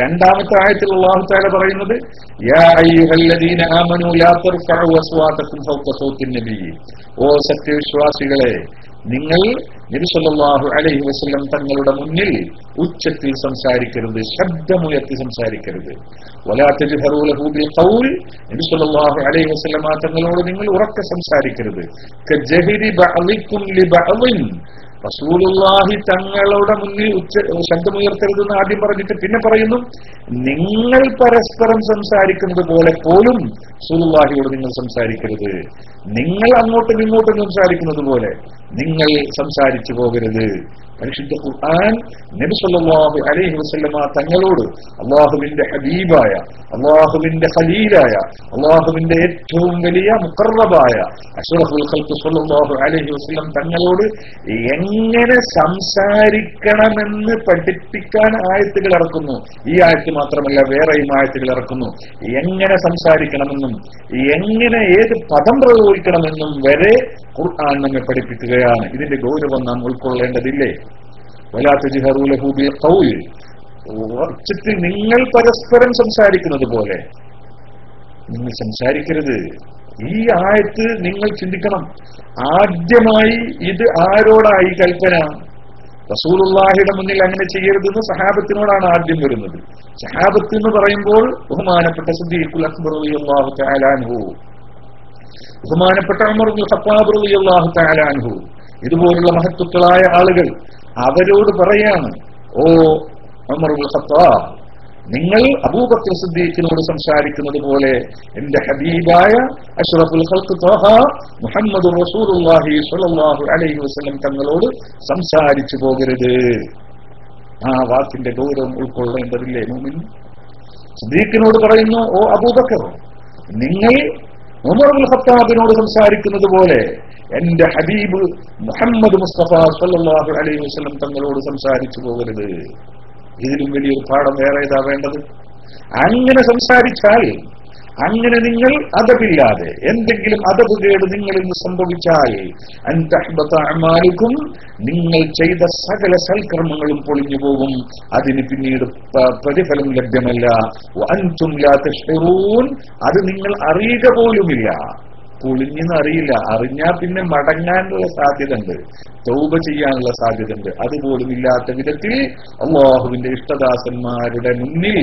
രണ്ടാമത്തെ ആയത്തിൽ അല്ലാഹു തആല പറയുന്നത് യാ അയ്യുഹല്ലദീന ആമനൂ ലാ തർഫഉ അസ്വാതകും ഫൗക സൗത്തിൻ നബി. ഓ സത്യവിശ്വാസികളെ, നിങ്ങൾ നബി സല്ലല്ലാഹു അലൈഹി വസല്ലം തങ്ങളുടെ മുന്നിൽ ഉച്ചത്തിൽ സംസാരിക്കരുത്, ശബ്ദമുയർത്തി സംസാരിക്കരുത്. വലാ തജ്ഹറൂ ലഹു ബിൽ ഖൗൽ, നബി സല്ലല്ലാഹു അലൈഹി വസല്ലം തങ്ങളോട് നിങ്ങൾ ഉറക്കെ സംസാരിക്കരുത്. കജഹരി ബഅദികും ലിബഅദിൻ, റസൂലുള്ളാഹി തങ്ങളുടെ മുന്നിൽ ശബ്ദമുയർത്തരുതെന്ന് ആദ്യം പറഞ്ഞിട്ട് പിന്നെ പറയുന്നു, നിങ്ങൾ പരസ്പരം സംസാരിക്കുന്നത് പോലെ പോലും റസൂലുള്ളാഹിയോട് നിങ്ങൾ സംസാരിക്കരുത്. നിങ്ങൾ അങ്ങോട്ടും ഇങ്ങോട്ടും സംസാരിക്കുന്നത് പോലെ നിങ്ങൾ സംസാരിച്ചു പോകരുത്. പരിശുദ്ധ ഖുർആൻ നബി സല്ലല്ലാഹു അലൈഹി വസല്ലമ തങ്ങളോട് അല്ലാഹുവിന്റെ ഹബീബായ, അല്ലാഹുവിന്റെ ഖലീലായ, അല്ലാഹുവിന്റെ ഏറ്റവും വലിയ മുഖറബായ അഷ്റഫുൽ ഖൽഖ് സല്ലല്ലാഹു അലൈഹി വസല്ലം തങ്ങളോട് എങ്ങനെ സംസാരിക്കണമെന്ന് പഠിപ്പിക്കാൻ ആയത്തുകൾ ഇറക്കുന്നു. ഈ ആയത്ത് മാത്രമല്ല, വേറെയും ആയത്തുകൾ ഇറക്കുന്നു. എങ്ങനെ സംസാരിക്കണമെന്നും എങ്ങനെ ഏത് പദം പ്രയോഗിക്കണമെന്നും വരെ ഖുർആൻ നമ്മെ പഠിപ്പിക്കുകയാണ്. ഇതിന്റെ ഗൗരവം നാം ഉൾക്കൊള്ളേണ്ടതില്ലേ? വലാ തജ്ഹറൂ ലഹു ബിൽ ഖൗൽ, ഉച്ചത്തിൽ നിങ്ങൾ പരസ്പരം സംസാരിക്കുന്നത് പോലെ നിങ്ങൾ സംസാരിക്കരുത്. ഈ ആയത്ത് നിങ്ങൾ ചിന്തിക്കണം. ആദ്യമായി ഇത് ആരോടായി കൽപ്പന? റസൂലുള്ളാഹിയുടെ മുന്നിൽ അങ്ങനെ ചെയ്യരുതെന്ന് സഹാബത്തിനോടാണ് ആദ്യം വരുന്നത്. സഹാബത്ത് എന്ന് പറയുമ്പോൾ ബഹുമാനപ്പെട്ട സിദ്ദീഖുൽ അക്ബർ റളിയല്ലാഹു തആല അൻഹു, ബഹുമാനപ്പെട്ട ഉമർ ഇബ്നുൽ ഖത്താബ് റളിയല്ലാഹു തആല അൻഹു, ഇതുപോലുള്ള മഹത്തുക്കളായ ആളുകൾ അവരോട് പറയാണ്, ഓ ഉമർ ഇബ്നുൽ ഖത്താബ്, നിങ്ങൾ അബൂബക്കർ സിദ്ദീഖിനോട് സംസാരിക്കുന്നത് പോലെ എന്റെ ഹബീബായ അഷ്റഫുൽ ഖൽഖ് ത്വഹ മുഹമ്മദുർ റസൂലുള്ളാഹി സ്വല്ലല്ലാഹു അലൈഹി വസല്ലം തങ്ങളോട് സംസാരിച്ചു പോകരുത്. ആ വാക്കിന്റെ ഗൗരവം ഉൾക്കൊള്ളേണ്ടതില്ലേ മുഅ്മിൻ? സിദ്ദീഖിനോട് പറയുന്നു, ഓ അബൂബക്കർ, നിങ്ങൾ ഉമർ ഇബ്നുൽ ഖത്താബിനോട് സംസാരിക്കുന്നത് പോലെ എന്റെ ഹബീബ് മുഹമ്മദ് മുസ്തഫ സ്വല്ലല്ലാഹു അലൈഹി വസല്ലം തങ്ങളോട് സംസാരിച്ചു പോകരുത്. ഇതിലും വലിയൊരു പാഠം വേറെ ഏതാ വേണ്ടത്? അങ്ങനെ സംസാരിച്ചാൽ അങ്ങനെ നിങ്ങൾ അതബില്ലാതെ എന്തെങ്കിലും അതബ് കേട് നിങ്ങളിൽ നിന്ന് സംഭവിച്ചാൽ അൻതഹ്ബത അഅമാലുക്കും, നിങ്ങൾ ചെയ്ത സകല സൽക്കർമ്മങ്ങളും പൊളിഞ്ഞു പോകും, അതിന് പിന്നീട് പ്രതിഫലം ലഭ്യമല്ല. വഅൻതും ലാ തശ്ഉറൂൻ, അത് നിങ്ങൾ അറിയുക പോലുമില്ല. പൊളിഞ്ഞെന്ന് അറിയില്ല, അറിഞ്ഞാൽ പിന്നെ മടങ്ങാനുള്ള സാധ്യത ഉണ്ട്, തൗബ ചെയ്യാനുള്ള സാധ്യത ഉണ്ട്. അതുപോലും ഇല്ലാത്ത വിധത്തിൽ അല്ലാഹുവിന്റെ ഇഷ്ടദാസന്മാരുടെ മുന്നിൽ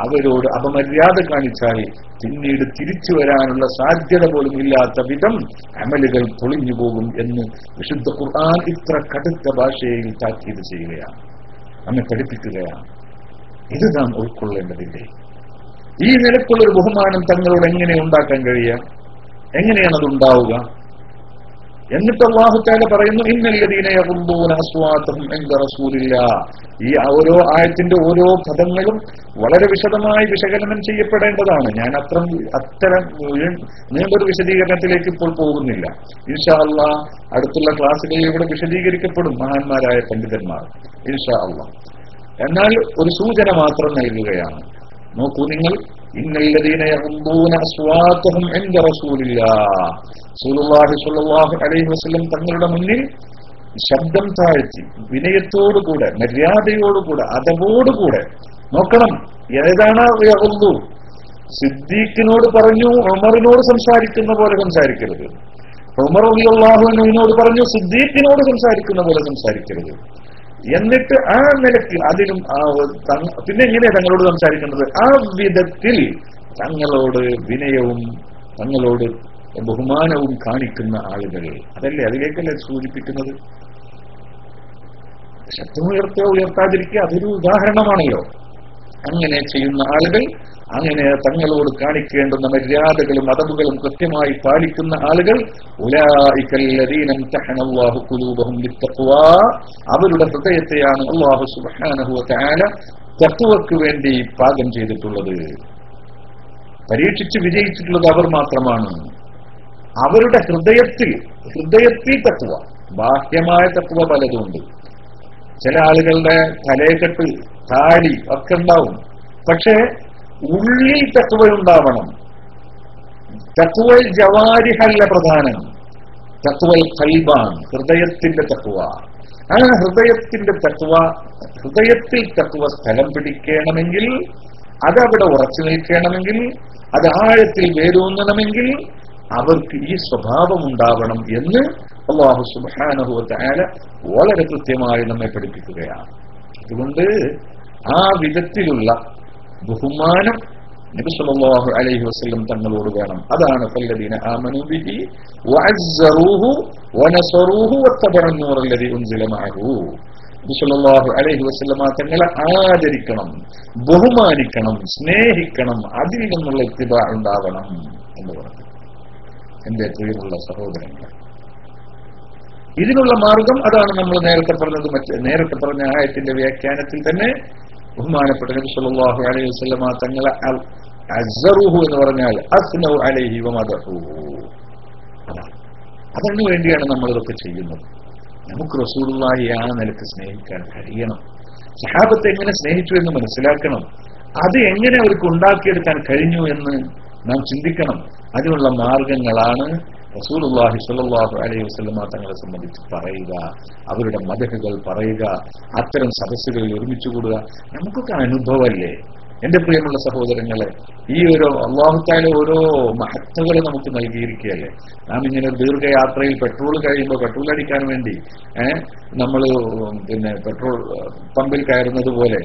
അവരോട് അപമര്യാദ കാണിച്ചാൽ പിന്നീട് തിരിച്ചു വരാനുള്ള സാധ്യത പോലും ഇല്ലാത്ത വിധം അമലുകൾ പൊളിഞ്ഞു പോകും എന്ന് വിശുദ്ധ ഖുർആൻ ഇത്ര കടുത്ത ഭാഷയിൽ താക്കീത് ചെയ്യുകയാണ്, നമ്മെ പഠിപ്പിക്കുകയാണ്. ഇത് നാം ഉൾക്കൊള്ളേണ്ടതില്ലേ? ഈ നിലക്കുള്ളൊരു ബഹുമാനം തങ്ങളോട് എങ്ങനെ ഉണ്ടാക്കാൻ കഴിയുക? എങ്ങനെയാണ് അത് ഉണ്ടാവുക? എന്നിട്ട് അല്ലാഹു തആല പറയുന്നു, ഇന്നല്ലദീന യഖുദ്ദൂന അസ്വാതഹും ഇൻദ റസൂലില്ലാഹ്. ഈ ഓരോ ആയത്തിന്റെ ഓരോ പദങ്ങളും വളരെ വിശദമായി വിശകലനം ചെയ്യപ്പെടേണ്ടതാണ്. ഞാൻ അത്തരം നീണ്ടൊരു വിശദീകരണത്തിലേക്ക് ഇപ്പോൾ പോകുന്നില്ല. ഇൻഷാ അല്ലാഹ് അടുത്തുള്ള ക്ലാസ്സുകളിൽ ഇവിടെ വിശദീകരിക്കപ്പെടും മഹാന്മാരായ പണ്ഡിതന്മാർ ഇൻഷാ അല്ലാഹ്. എന്നാൽ ഒരു സൂചന മാത്രം നൽകുകയാണ്. നോക്കൂ നിങ്ങൾ, ഇന്നല്ലദീന യഖുദ്ദൂന അസ്വാതഹും ഇൻദ റസൂലില്ലാഹ്. റസൂലുള്ളാഹി സ്വല്ലല്ലാഹു അലൈഹി വസല്ലം തങ്ങളുടെ മുന്നിൽ ശബ്ദം താഴ്ത്തി വിനയത്തോടുകൂടെ, മര്യാദയോടുകൂടെ, അതവോടുകൂടെ നോക്കണം. ഏതാണ് യഖുദ്ദു? സിദ്ദീഖിനോട് പറഞ്ഞു ഉമറിനോട് സംസാരിക്കുന്ന പോലെ സംസാരിക്കരുത്. ഉമർ റളിയല്ലാഹു അൻഹുവിനോട് പറഞ്ഞു സിദ്ദീഖിനോട് സംസാരിക്കുന്ന പോലെ സംസാരിക്കരുത്. എന്നിട്ട് ആ നിലയ്ക്ക് അതിലും പിന്നെ എങ്ങനെയാ തങ്ങളോട് സംസാരിക്കേണ്ടത്? ആ വിധത്തിൽ തങ്ങളോട് വിനയവും തങ്ങളോട് ബഹുമാനവും കാണിക്കുന്ന ആളുകൾ, അതല്ലേ, അതിലേക്കല്ലേ സൂചിപ്പിക്കുന്നത്? ശബ്ദമുയർത്തുക ഉയർത്താതിരിക്കുക അതൊരു ഉദാഹരണമാണല്ലോ. അങ്ങനെ ചെയ്യുന്ന ആളുകൾ, അങ്ങനെ തങ്ങളോട് കാണിക്കേണ്ടുന്ന മര്യാദകളും അതബുകളും കൃത്യമായി പാലിക്കുന്ന ആളുകൾ, ഉലൈകല്ലദീന ഇംതഹനല്ലാഹു ഖുലൂബഹും ലിത്തഖ്വാ, അവരുടെ ഹൃദയത്തെയാണ് അല്ലാഹു സുബ്ഹാനഹു വ തആല തഖ്വക്ക് വേണ്ടി പാകം ചെയ്തിട്ടുള്ളത്. പരീക്ഷിച്ച് വിജയിച്ചിട്ടുള്ളത് അവർ മാത്രമാണ്. അവരുടെ ഹൃദയത്തിൽ തഖ്വ, ബാഹ്യമായ തഖ്വ പലതുമുണ്ട്. ചില ആളുകളുടെ തലയെക്കെട്ട്, താടി ഒക്കെ ഉണ്ടാവും, പക്ഷേ ഉള്ളിൽ തഖ്വ ഉണ്ടാവണം. തഖ്വൽ ജവാരിഹല്ല പ്രധാനം, തഖ്വൽ ഖൽബാണ്, ഹൃദയത്തിന്റെ തഖ്വ. ആ ഹൃദയത്തിന്റെ തഖ്വ, ഹൃദയത്തിൽ തഖ്വ സ്ഥലം പിടിക്കണമെങ്കിൽ, അതവിടെ ഉറച്ചു നിൽക്കണമെങ്കിൽ, അത് ആഴത്തിൽ വേരൂന്നണമെങ്കിൽ അവർക്ക് ഈ സ്വഭാവം ഉണ്ടാവണം എന്ന് അല്ലാഹു സുബ്ഹാനഹു വ തആല വളരെ കൃത്യമായി നമ്മെ പഠിപ്പിക്കുകയാണ്. അതുകൊണ്ട് ആ വിധത്തിലുള്ള ബഹുമാനം നബി സല്ലല്ലാഹു അലൈഹി വസല്ലം തങ്ങളോട് വേണം. അതാണ് ഫല്ലദീന ആമനൂ ബിഹി വഅസ്സറൂഹു വനസറൂഹു വത്തബഉ നൂറല്ലദീ ഉൻസില മഅഹു. നബി സല്ലല്ലാഹു അലൈഹി വസല്ലം തങ്ങളെ ആദരിക്കണം, ബഹുമാനിക്കണം, സ്നേഹിക്കണം, അതിൽ നിന്നുള്ള ഇത്തിബാ ഉണ്ടാവണം എന്ന് പറഞ്ഞു. എന്റെ പ്രിയമുള്ള സഹോദരങ്ങൾ, ഇതിനുള്ള മാർഗം അതാണ് നമ്മൾ നേരത്തെ പറഞ്ഞ ആയത്തിന്റെ വ്യാഖ്യാനത്തിൽ തന്നെ ബഹുമാനപ്പെട്ട നബി സല്ലല്ലാഹു അലൈഹി വസല്ലം തങ്ങളെ അസ്സറുഹു എന്ന് പറഞ്ഞാൽ അസ്നൗ അലൈഹി വമദഹുഹു. അതിനു വേണ്ടിയാണ് നമ്മൾ ഇതൊക്കെ ചെയ്യുന്നത്. നമുക്ക് റസൂലുള്ളാഹി ആ നിലക്ക് സ്നേഹിക്കാൻ കഴിയണം. സഹാബത്തെ എങ്ങനെ സ്നേഹിച്ചു എന്ന് മനസ്സിലാക്കണം. അത് എങ്ങനെ അവർക്ക് ഉണ്ടാക്കിയെടുക്കാൻ കഴിഞ്ഞു എന്ന് നാം ചിന്തിക്കണം. അതിനുള്ള മാർഗങ്ങളാണ് റസൂലുള്ളാഹി സ്വല്ലല്ലാഹു അലൈഹി വസല്ലം തങ്ങളെ സംബന്ധിച്ച് പറയുക, അവരുടെ മദഹുകൾ പറയുക, അത്തരം സദസ്സുകളിൽ ഒരുമിച്ച് കൂടുക. നമുക്കൊക്കെ അനുഭവമല്ലേ എന്റെ പ്രിയമുള്ള സഹോദരങ്ങളെ? ഈ ഒരു അല്ലാഹു തആല ഓരോ മഹത്തുകളെ നമുക്ക് നൽകിയിരിക്കുകയല്ലേ. നാം ഇങ്ങനെ ദീർഘയാത്രയിൽ പെട്രോൾ കഴിയുമ്പോൾ പെട്രോൾ അടിക്കാൻ വേണ്ടി നമ്മൾ പെട്രോൾ പമ്പിൽ കയറുന്നത് പോലെ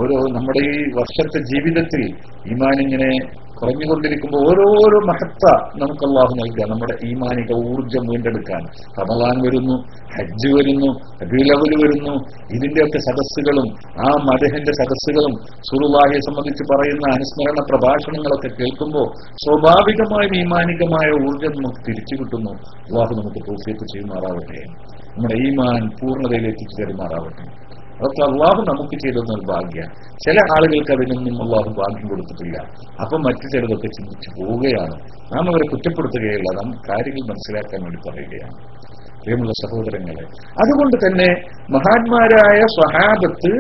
ഓരോ നമ്മുടെ ഈ വർഷത്തെ ജീവിതത്തിൽ ഈമാനിങ്ങനെ കുറഞ്ഞുകൊണ്ടിരിക്കുമ്പോൾ ഓരോരോ മഹത്ത നമുക്ക് അല്ലാഹു നൽകുക, നമ്മുടെ ഈമാനിക ഊർജം വീണ്ടെടുക്കാൻ. റമളാൻ വരുന്നു, ഹജ്ജ് വരുന്നു, റബീഉൽ അവ്വൽ വരുന്നു. ഇതിന്റെയൊക്കെ സദസ്സുകളും ആ മദഹിന്റെ സദസ്സുകളും റസൂലുള്ളാഹിയെ സംബന്ധിച്ച് പറയുന്ന അനുസ്മരണ പ്രഭാഷണങ്ങളൊക്കെ കേൾക്കുമ്പോൾ സ്വാഭാവികമായും ഈമാനികമായ ഊർജം നമുക്ക് തിരിച്ചു കിട്ടുന്നു. അല്ലാഹു നമുക്ക് തൗഫീഖ് ചെയ്യുമാറാവട്ടെ, നമ്മുടെ ഈമാൻ പൂർണ്ണതയിലേക്ക് തരുമാറാവട്ടെ. അതൊക്കെ അള്ളാഹു നമുക്ക് ചെയ്തെന്ന ഒരു ഭാഗ്യം. ചില ആളുകൾക്ക് അതിനൊന്നും അള്ളാഹു ഭാഗ്യം കൊടുത്തിട്ടില്ല. അപ്പം മറ്റു ചിലതൊക്കെ ചിന്തിച്ചു പോവുകയാണ്. നാം അവരെ കുറ്റപ്പെടുത്തുകയല്ല, നാം കാര്യങ്ങൾ മനസ്സിലാക്കാൻ വേണ്ടി പറയുകയാണ്. പ്രിയമുള്ള സഹോദരങ്ങളെ, അതുകൊണ്ട് തന്നെ മഹാന്മാരായ സ്വഹാബത്ത്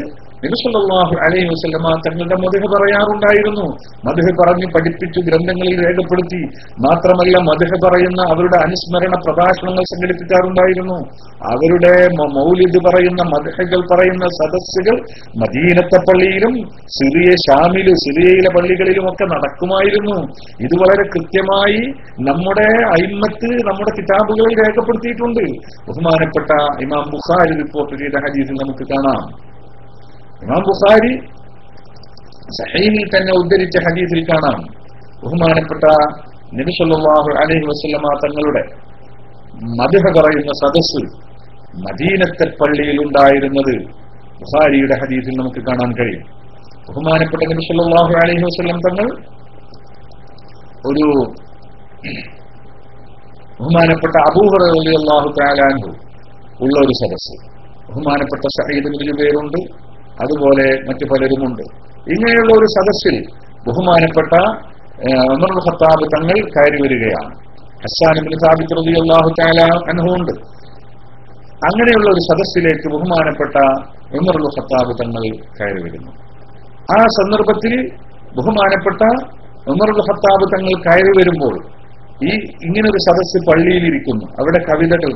നബി സല്ലല്ലാഹു അലൈഹി വസല്ലമ തങ്ങളുടെ മദ്ഹ് പറയാറുണ്ടായിരുന്നു. മദ്ഹ് പറഞ്ഞു പഠിപ്പിച്ചു, ഗ്രന്ഥങ്ങളിൽ രേഖപ്പെടുത്തി. മാത്രമല്ല മദ്ഹ് പറയുന്ന അവരുടെ അനുസ്മരണ പ്രഭാഷണങ്ങൾ സംഘടിപ്പിക്കാറുണ്ടായിരുന്നു. അവരുടെ മൗലിദ് പറയുന്ന മദ്ഹുകൾ പറയുന്ന സദസ്സുകൾ മദീനത്തെ പള്ളിയിലും സിറിയയിലെ പള്ളികളിലുമൊക്കെ നടക്കുമായിരുന്നു. ഇത് വളരെ കൃത്യമായി നമ്മുടെ അയിമ്മത്ത് നമ്മുടെ കിതാബുകളിൽ രേഖപ്പെടുത്തിയിട്ടുണ്ട്. ബഹുമാനപ്പെട്ട ഇമാം ബുഖാരി റിപ്പോർട്ട് ചെയ്ത ഹദീസിൽ നമുക്ക് കാണാം. ഇമാം ബുഖാരി സഹീഹിൽ തന്നെ ഉദ്ധരിച്ച ഹദീസിൽ കാണാം, ബഹുമാനപ്പെട്ട നബി സല്ലല്ലാഹു അലൈഹി വസല്ലമ തങ്ങളുടെ മദ്ഹ് പറയുന്ന സദസ്സ് മദീനത്തെ പള്ളിയിൽ ഉണ്ടായിരുന്നത് ബുഖാരിയുടെ ഹദീസിൽ നമുക്ക് കാണാൻ കഴിയും. ബഹുമാനപ്പെട്ട നബി സല്ലല്ലാഹു അലൈഹി വസല്ലം തങ്ങൾ ഒരു ബഹുമാനപ്പെട്ട അബൂ ഹുറൈറ റളിയല്ലാഹു തആല അൻഹു ഉള്ള ഒരു സദസ്സ്, ബഹുമാനപ്പെട്ട സഈദ് ഇബ്നു ജുബൈറുണ്ട്, അതുപോലെ മറ്റു പലരുമുണ്ട്. ഇങ്ങനെയുള്ള ഒരു സദസ്സിൽ ബഹുമാനപ്പെട്ട ഉമർ ഇബ്നു ഖത്താബ് തങ്ങൾ കയറി വരികയാണ്. ഹസ്സാൻ ഇബ്നു സാബിത്ത് റളിയല്ലാഹു തആല അൻഹു ഉണ്ട്. അങ്ങനെയുള്ള ഒരു സദസ്സിലേക്ക് ബഹുമാനപ്പെട്ട ഉമർ ഇബ്നു ഖത്താബ് തങ്ങൾ കയറി വരുന്നു. ആ സന്ദർഭത്തിൽ ബഹുമാനപ്പെട്ട ഉമർ ഇബ്നു ഖത്താബ് തങ്ങൾ കയറി വരുമ്പോൾ ഇങ്ങനൊരു സദസ്സ് പള്ളിയിലിരിക്കുന്നു. അവിടെ കവിതകൾ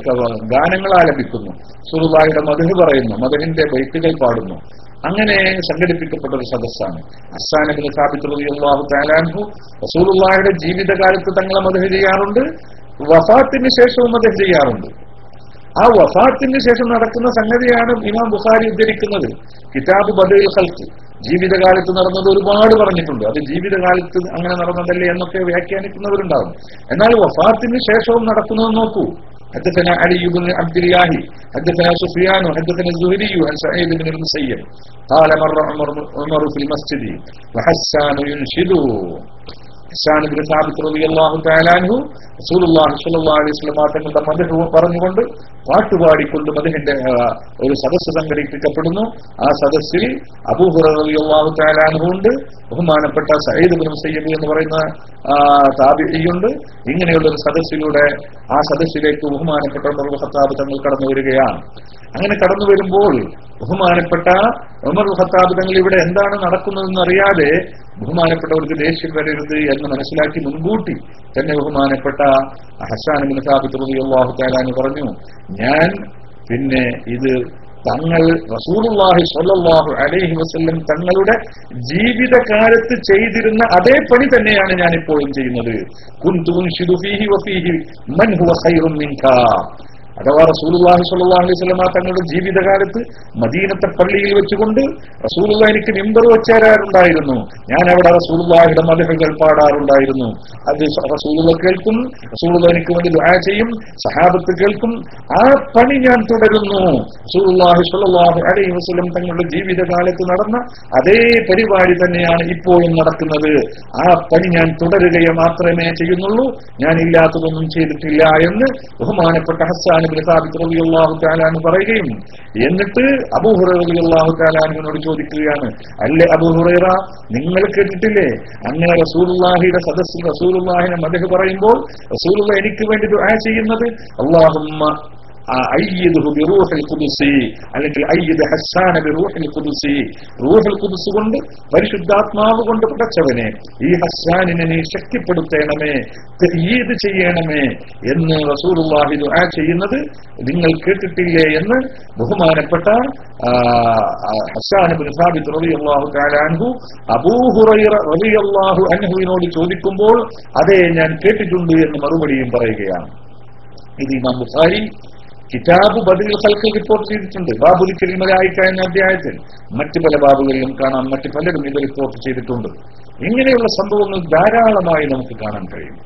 ഗാനങ്ങൾ ആലപിക്കുന്നു, റസൂലുള്ളാഹിയുടെ മദ്ഹ് പറയുന്നു, മദ്ഹിന്റെ ബൈത്തുകൾ പാടുന്നു. അങ്ങനെ സംഘടിപ്പിക്കപ്പെട്ട ഒരു സദസ്സാണ്. ഹസ്സാൻ ഇബ്നു സാബിത്ത് റളിയല്ലാഹു തആല അൻഹു റസൂലുള്ളാഹിയുടെ ജീവിതകാലത്ത് തങ്ങളെ മദ്ഹ് ചെയ്യാറുണ്ട്, വഫാത്തിന് ശേഷവും മദ്ഹ് ചെയ്യാറുണ്ട്. ആ വഫാത്തിന് ശേഷം നടക്കുന്ന സംഗതിയാണ് ഇമാം ബുഖാരി ഉദ്ധരിക്കുന്നത്. കിതാബ് ബദഉൽ ഖൽഖ് ജീവിതകാലത്ത് നടന്നത് ഒരുപാട് പറഞ്ഞിട്ടുണ്ട്. അത് ജീവിതകാലത്ത് അങ്ങനെ നടന്നതല്ലേ എന്നൊക്കെ വ്യാഖ്യാനിക്കുന്നവരുണ്ടാവും. എന്നാൽ വഫാത്തിന് ശേഷവും നടക്കുന്നത് നോക്കൂ. حدثنا علي بن عبد الله حدثنا سفيان حدثنا الزهري عن سعيد بن المسيب قال مر عمر في المسجد وحسان ينشد. ഹസ്സാൻ ഇബ്നു സാബിത്ത് റളിയല്ലാഹു തആല അൻഹു റസൂലുള്ളാഹി സ്വല്ലല്ലാഹു അലൈഹി വസല്ലം തങ്ങളുടെ മദ്ഹ് പറഞ്ഞുകൊണ്ട് പാട്ടുപാടിക്കൊണ്ട് മദ്ഹിന്റെ ഒരു സദസ്സ് സംഘടിപ്പിക്കപ്പെടുന്നു. ആ സദസ്സിൽ അബൂ ഹുറൈറ റളിയല്ലാഹു തആല അൻഹു ഉണ്ട്, ബഹുമാനപ്പെട്ട സഈദ് ഇബ്നു മുസയ്യിബ് എന്ന് പറയുന്ന താബിഈയുണ്ട്. ഇങ്ങനെയുള്ള ഒരു സദസ്സിലൂടെ ആ സദസ്സിലേക്ക് ബഹുമാനപ്പെട്ട ഉമർ ഇബ്നു ഖത്താബ് തങ്ങൾ കടന്നു വരികയാണ്. അങ്ങനെ കടന്നു വരുമ്പോൾ ബഹുമാനപ്പെട്ട ഉമർ ഇബ്നു ഖത്താബ് തങ്ങൾ ഇവിടെ എന്താണ് നടക്കുന്നതെന്ന് അറിയാതെ ബഹുമാനപ്പെട്ടവർക്ക് ദേഷ്യം വരരുത് എന്ന് മനസ്സിലാക്കി മുൻകൂട്ടി തന്നെ ബഹുമാനപ്പെട്ട ഹസ്സാൻ ഇബ്നു സാബിത്ത് റളിയല്ലാഹു തആല അൻഹു പറഞ്ഞു, ഞാൻ പിന്നെ ഇത് തങ്ങൾ റസൂലുള്ളാഹി സ്വല്ലല്ലാഹു അലൈഹി വസല്ലം തങ്ങളുടെ ജീവിതകാലത്ത് ചെയ്തിരുന്ന അതേ പണി തന്നെയാണ് ഞാൻ ഇപ്പോഴും ചെയ്യുന്നത്. കുൻതു ഉൻഷിദു ഫീഹി വഫീഹി മൻ ഹുവ ഖൈറുൻ മിൻകാ. അഥവാ റസൂലുള്ളാഹി സ്വല്ലല്ലാഹു അലൈഹി വസല്ലം തങ്ങളുടെ ജീവിതകാലത്ത് മദീനത്തെ പള്ളിയിൽ വെച്ചുകൊണ്ട് റസൂലുള്ളാഹി എനിക്ക് മിമ്പർ വെച്ചാറുണ്ടായിരുന്നു. ഞാൻ അവിടെ റസൂലുള്ളാഹിയുടെ മദ്ഹുകൾ പാടാറുണ്ടായിരുന്നു. അത് റസൂലുള്ളാഹി കേൾക്കും, റസൂലുള്ളാഹി എനിക്ക് വേണ്ടി ദുആ ചെയ്യും, സഹാബത്ത് കേൾക്കും. ആ പണി ഞാൻ തുടരുന്നു. റസൂലുള്ളാഹി സ്വല്ലല്ലാഹു അലൈഹി വസല്ലം തങ്ങളുടെ ജീവിതകാലത്ത് നടന്ന അതേ പരിപാടി തന്നെയാണ് ഇപ്പോഴും നടക്കുന്നത്. ആ പണി ഞാൻ തുടരുകയെ മാത്രമേ ചെയ്യുന്നുള്ളൂ, ഞാൻ ഇല്ലാത്തതൊന്നും ചെയ്തിട്ടില്ല എന്ന് ബഹുമാനപ്പെട്ട ഹസ്സാൻ ഇബ്നു സാബിത്ത് റളിയല്ലാഹു തആല അൻഹു പറയുകയും എന്നിട്ട് അബൂ ഹുറൈറ റളിയല്ലാഹു തആല അൻഹുവിനോട് ചോദിക്കുകയാണ്, അല്ലേ അബൂ ഹുറൈറ, നിങ്ങൾ കേട്ടിട്ടില്ലേ അങ്ങനെ റസൂലുള്ളാഹിയുടെ സദസ്സിൽ റസൂലുള്ളാഹിനെ മദ്ഹ് പറയുമ്പോൾ റസൂലുള്ളാഹി എനിക്ക് വേണ്ടി ദുആ ചെയ്യുന്നത് അല്ലാഹുമ്മ അയ്യിദ്ഹു ബിറൂഹിൽ ഖുദ്സി, അല്ലെങ്കിൽ അയ്യിദ് ഹസ്സാന ബിറൂഹിൽ ഖുദ്സി, റൂഹുൽ ഖുദ്സ് കൊണ്ട് പരിശുദ്ധാത്മാവ് കൊണ്ട് പടച്ചവനെ ഈ ഹസ്സാനിനെ നീ ശക്തിപ്പെടുത്തണമേ, തഅയ്യീദ് ചെയ്യണമേ എന്ന് റസൂലുള്ളാഹി ദുആ ചെയ്യുന്നത് നിങ്ങൾ കേട്ടിട്ടില്ലേ എന്ന് ബഹുമാനപ്പെട്ട ഹസ്സാൻ ഇബ്നു സാബിത്ത് റളിയല്ലാഹു തആല അൻഹു അബൂ ഹുറൈറ റളിയല്ലാഹു അൻഹുവിനോട് ചോദിക്കുമ്പോൾ അതെ ഞാൻ കേട്ടിട്ടുണ്ട് എന്ന് മറുപടിയും പറയുകയാണ്. ഇത് ഇമാം ബുഖാരി കിതാബ് ബദഉൽ ഖൽഖ് റിപ്പോർട്ട് ചെയ്തിട്ടുണ്ട്. ബാബുൽ കലിമലായിക്ക എന്ന അധ്യായത്തിൽ മറ്റു പല ബാബുകളിലും കാണാം, മറ്റു പലരും ഇത് റിപ്പോർട്ട് ചെയ്തിട്ടുണ്ട്. ഇങ്ങനെയുള്ള സംഭവങ്ങൾ ധാരാളമായി നമുക്ക് കാണാൻ കഴിയും.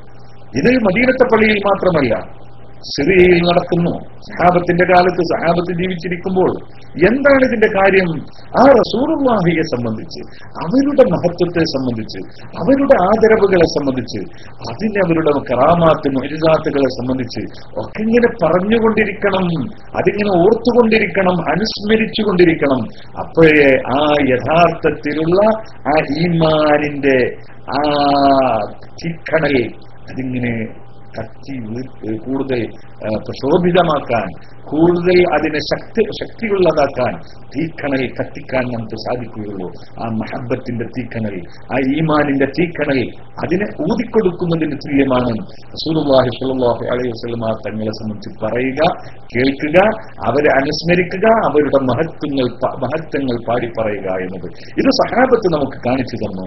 ഇത് മദീനത്തെ പള്ളിയിൽ മാത്രമല്ല, സിറിയയിൽ നടക്കുന്നു. സഹാബത്തിന്റെ കാലത്ത് സഹാബത്ത് ജീവിച്ചിരിക്കുമ്പോൾ എന്താണ് ഇതിന്റെ കാര്യം? ആ റസൂലുള്ളാഹിയെ സംബന്ധിച്ച്, അവരുടെ മഹത്വത്തെ സംബന്ധിച്ച്, അവരുടെ ആദരവുകളെ സംബന്ധിച്ച്, അവരുടെ കറാമാത്ത് മുഅ്ജിസാത്തുകളെ സംബന്ധിച്ച് ഒക്കെ ഇങ്ങനെ പറഞ്ഞുകൊണ്ടിരിക്കണം, അതിങ്ങനെ ഓർത്തുകൊണ്ടിരിക്കണം, അനുസ്മരിച്ചുകൊണ്ടിരിക്കണം. അപ്പോഴേ ആ യഥാർത്ഥത്തിലുള്ള ആ ഈമാനിന്റെ ആ ചിക്കണൽ അതിങ്ങനെ കൂടുതൽ പ്രശോഭിതമാക്കാൻ, കൂടുതൽ അതിനെ ശക്തിയുള്ളതാക്കാൻ, തീക്കണൽ കത്തിക്കാൻ നമുക്ക് സാധിക്കുകയുള്ളൂ. ആ മഹബ്ബത്തിന്റെ തീക്കണൽ, ആ ഈമാനിന്റെ തീക്കണൽ അതിനെ ഊതിക്കൊടുക്കുന്നതിന് തുല്യമാണ് റസൂലുള്ളാഹി സ്വല്ലല്ലാഹു അലൈഹി വസല്ലം തങ്ങളെ സംബന്ധിച്ച് പറയുക, കേൾക്കുക, അവരെ അനുസ്മരിക്കുക, അവരുടെ മഹത്വങ്ങൾ പാടി പറയുക എന്നത്. ഇത് സഹാബത്ത് നമുക്ക് കാണിച്ചു തന്നു.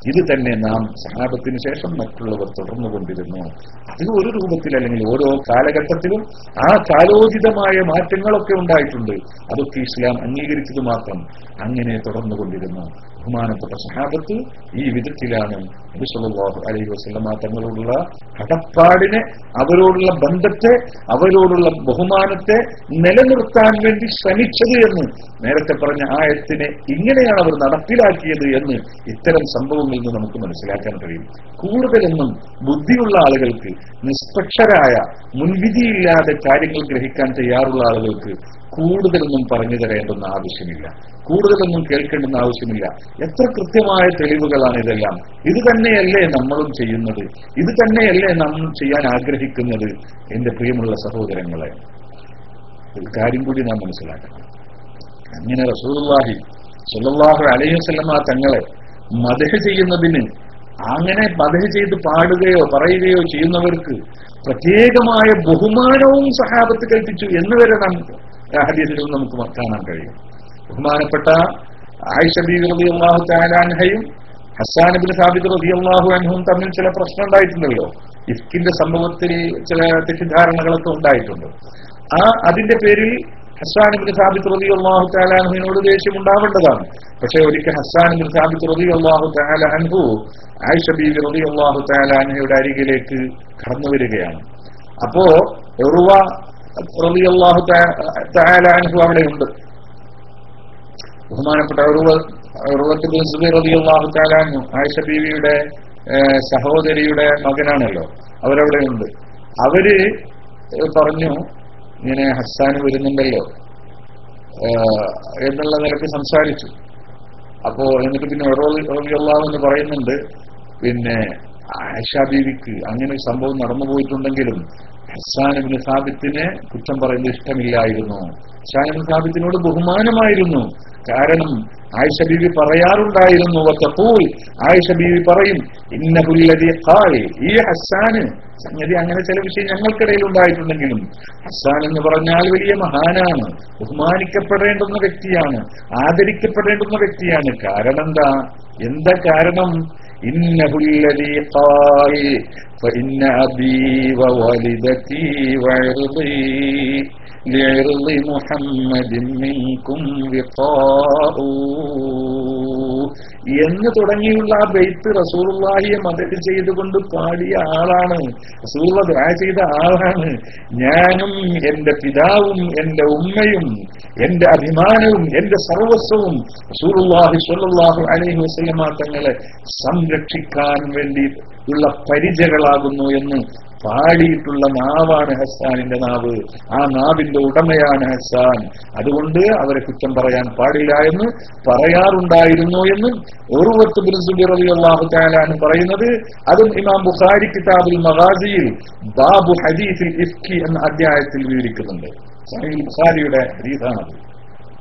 ഇത് തന്നെ നാം സഹാബത്തിന് ശേഷം മറ്റുള്ളവർ തുടർന്നുകൊണ്ടിരുന്നു. അത് ഒരു രൂപത്തിൽ അല്ലെങ്കിൽ ഓരോ കാലഘട്ടത്തിലും ആ കാലോചിതമായ മാറ്റങ്ങളൊക്കെ ഉണ്ടായിട്ടുണ്ട്. അതൊക്കെ ഇസ്ലാം അംഗീകരിച്ചത് മാത്രം അങ്ങനെ തുടർന്നുകൊണ്ടിരുന്നു. ബഹുമാനപ്പെട്ട സഹാബത്ത് ഈ വിധത്തിലാണ് നബി സല്ലല്ലാഹു അലൈഹി വസല്ലം തങ്ങളോടുള്ള കടപ്പാടിനെ, അവരോടുള്ള ബന്ധത്തെ, അവരോടുള്ള ബഹുമാനത്തെ നിലനിർത്താൻ വേണ്ടി ശ്രമിച്ചത് എന്ന് നേരത്തെ പറഞ്ഞ ആയത്തിനെ ഇങ്ങനെയാണ് അവർ നടപ്പിലാക്കിയത് എന്ന് ഇത്തരം സംഭവങ്ങളിൽ നിന്ന് നമുക്ക് മനസ്സിലാക്കാൻ കഴിയും. കൂടുതലൊന്നും ബുദ്ധിയുള്ള ആളുകൾക്ക്, നിഷ്പക്ഷരായ മുൻവിധിയില്ലാതെ കാര്യങ്ങൾ ഗ്രഹിക്കാൻ തയ്യാറുള്ള ആളുകൾക്ക് കൂടുതലൊന്നും പറഞ്ഞു തരേണ്ടെന്ന ആവശ്യമില്ല, കൂടുതലൊന്നും കേൾക്കേണ്ടെന്ന ആവശ്യമില്ല. എത്ര കൃത്യമായ തെളിവുകളാണ് ഇതെല്ലാം. ഇത് തന്നെയല്ലേ നമ്മളും ചെയ്യുന്നത്, ഇത് തന്നെയല്ലേ നമ്മൾ ചെയ്യാൻ ആഗ്രഹിക്കുന്നത്. എന്റെ പ്രിയമുള്ള സഹോദരങ്ങളെ, ഒരു കാര്യം കൂടി നാം മനസ്സിലാക്കണം. അങ്ങനെ റസൂലുള്ളാഹി സ്വല്ലല്ലാഹു അലൈഹി വസല്ലം തങ്ങളെ മദ്ഹ് ചെയ്യുന്നതിന്, അങ്ങനെ മദ്ഹ് ചെയ്ത് പാടുകയോ പറയുകയോ ചെയ്യുന്നവർക്ക് പ്രത്യേകമായ ബഹുമാനവും സഹാബത്ത് കൽപ്പിച്ചു എന്ന് വരെ നമുക്ക് ഹദീസിൽ നമുക്ക് കാണാൻ കഴിയും. ബഹുമാനപ്പെട്ട ആയിഷ ബീവി റളിയല്ലാഹു തആല അൻഹയും ഹസ്സാൻ ഇബ്നു സാബിത് റളിയല്ലാഹു അൻഹും തമ്മിൽ ചില പ്രശ്നം ഉണ്ടായിട്ടുണ്ടല്ലോ. ഇഫ്കിന്റെ സംഭവത്തിൽ ചില തെറ്റിദ്ധാരണകളൊക്കെ ഉണ്ടായിട്ടുണ്ട്. അതിന്റെ പേരിൽ ഹസ്സാൻ ഇബ്നു സാബിത് റളിയല്ലാഹു തആല അൻഹുവിനോട് ദേഷ്യം ഉണ്ടാവേണ്ടതാണ്. പക്ഷെ ഒരിക്കൽ ഹസ്സാൻ ഇബ്നു സാബിത് റളിയല്ലാഹു തആല അൻഹു ആയിഷ ബീവി റളിയല്ലാഹു തആല അൻഹയുടെ അരികിലേക്ക് കടന്നു വരികയാണ്. അപ്പോ ഉർവ റളിയല്ലാഹു തആല അൻഹു അവിടെയുണ്ട്. ബഹുമാനപ്പെട്ട ഉർവത്ത് ബിൻ സുബൈർ റളിയല്ലാഹു തആല അൻഹു ആയിഷ ബീവിയുടെ സഹോദരിയുടെ മകനാണല്ലോ, അവരവിടെയുണ്ട്. അവര് പറഞ്ഞു, ഇങ്ങനെ ഹസ്സാൻ വരുന്നുണ്ടല്ലോ എന്നുള്ള നിലയ്ക്ക് സംസാരിച്ചു. അപ്പോ എന്നിട്ട് പിന്നെ റളിയല്ലാഹു എന്ന് പറയുന്നുണ്ട്, പിന്നെ ആയിഷ ബീവിക്ക് അങ്ങനെ ഒരു സംഭവം നടന്നു പോയിട്ടുണ്ടെങ്കിലും ഹസ്സാൻ ഇബ്നു സാബിത്തിനെ കുറ്റം പറയുന്നത് ഇഷ്ടമില്ലായിരുന്നു. ഹസ്സാൻ ഇബ്നു സാബിത്തിനോട് ബഹുമാനമായിരുന്നു. കാരണം ആയിഷ ബീവി പറയാറുണ്ടായിരുന്നു, വതഖൂൽ, ആയിഷ ബീവി പറയും, ഇന്നഹുല്ലദീ ഖാൽ, ഈ ഹസ്സാന് സംഗതി. അങ്ങനെ ചില വിഷയം ഞങ്ങൾക്കിടയിൽ ഉണ്ടായിട്ടുണ്ടെങ്കിലും ഹസ്സാൻ എന്ന് പറഞ്ഞാൽ വലിയ മഹാനാണ്, ബഹുമാനിക്കപ്പെടേണ്ടുന്ന വ്യക്തിയാണ്, ആദരിക്കപ്പെടേണ്ടുന്ന വ്യക്തിയാണ്. കാരണം എന്താ കാരണം? ഇന്നഹുല്ലദീ ഖാൽ ഫഇന്ന അബീ വവലിദതീ വഇർദീ ലിഇർദി മുഹമ്മദിൻ മിൻകും വിഖാഉ എന്ന് തുടങ്ങിയുള്ള ആ ബൈത്ത് റസൂലുള്ളാഹിയെ മദദ് ചെയ്തുകൊണ്ട് പാടിയ ആളാണ്, റസൂലുള്ള ദുആ ചെയ്ത ആളാണ്. ഞാനും എന്റെ പിതാവും എന്റെ ഉമ്മയും എന്റെ അഭിമാനവും എന്റെ സർവസ്വവും റസൂലുള്ളാഹി സ്വല്ലല്ലാഹു അലൈഹി വസല്ലം തങ്ങളെ സംരക്ഷിക്കാൻ വേണ്ടി ഉള്ള പരിചകളാകുന്നു എന്ന് പാടിയിട്ടുള്ള നാവാണ് ഹസ്സാനിന്റെ നാവ്. ആ നാവിന്റെ ഉടമയാണ് ഹസ്സാൻ. അതുകൊണ്ട് അവരെ കുറ്റം പറയാൻ പാടില്ല എന്ന് പറയാറുണ്ടായിരുന്നു എന്ന് ഉർവത്ത് ബിൻ സുബൈർ റളിയല്ലാഹു തആല അൻഹു പറയുന്നത്. അതും ഇമാം ബുഖാരി കിതാബുൽ മഗാസിയിൽ ബാബു ഹദീസിൽ ഇഫ്കി എന്ന അധ്യായത്തിൽ വിവരിക്കുന്നുണ്ട്. സഹീഹ് ബുഖാരിയുടെ ഹദീസാണത്.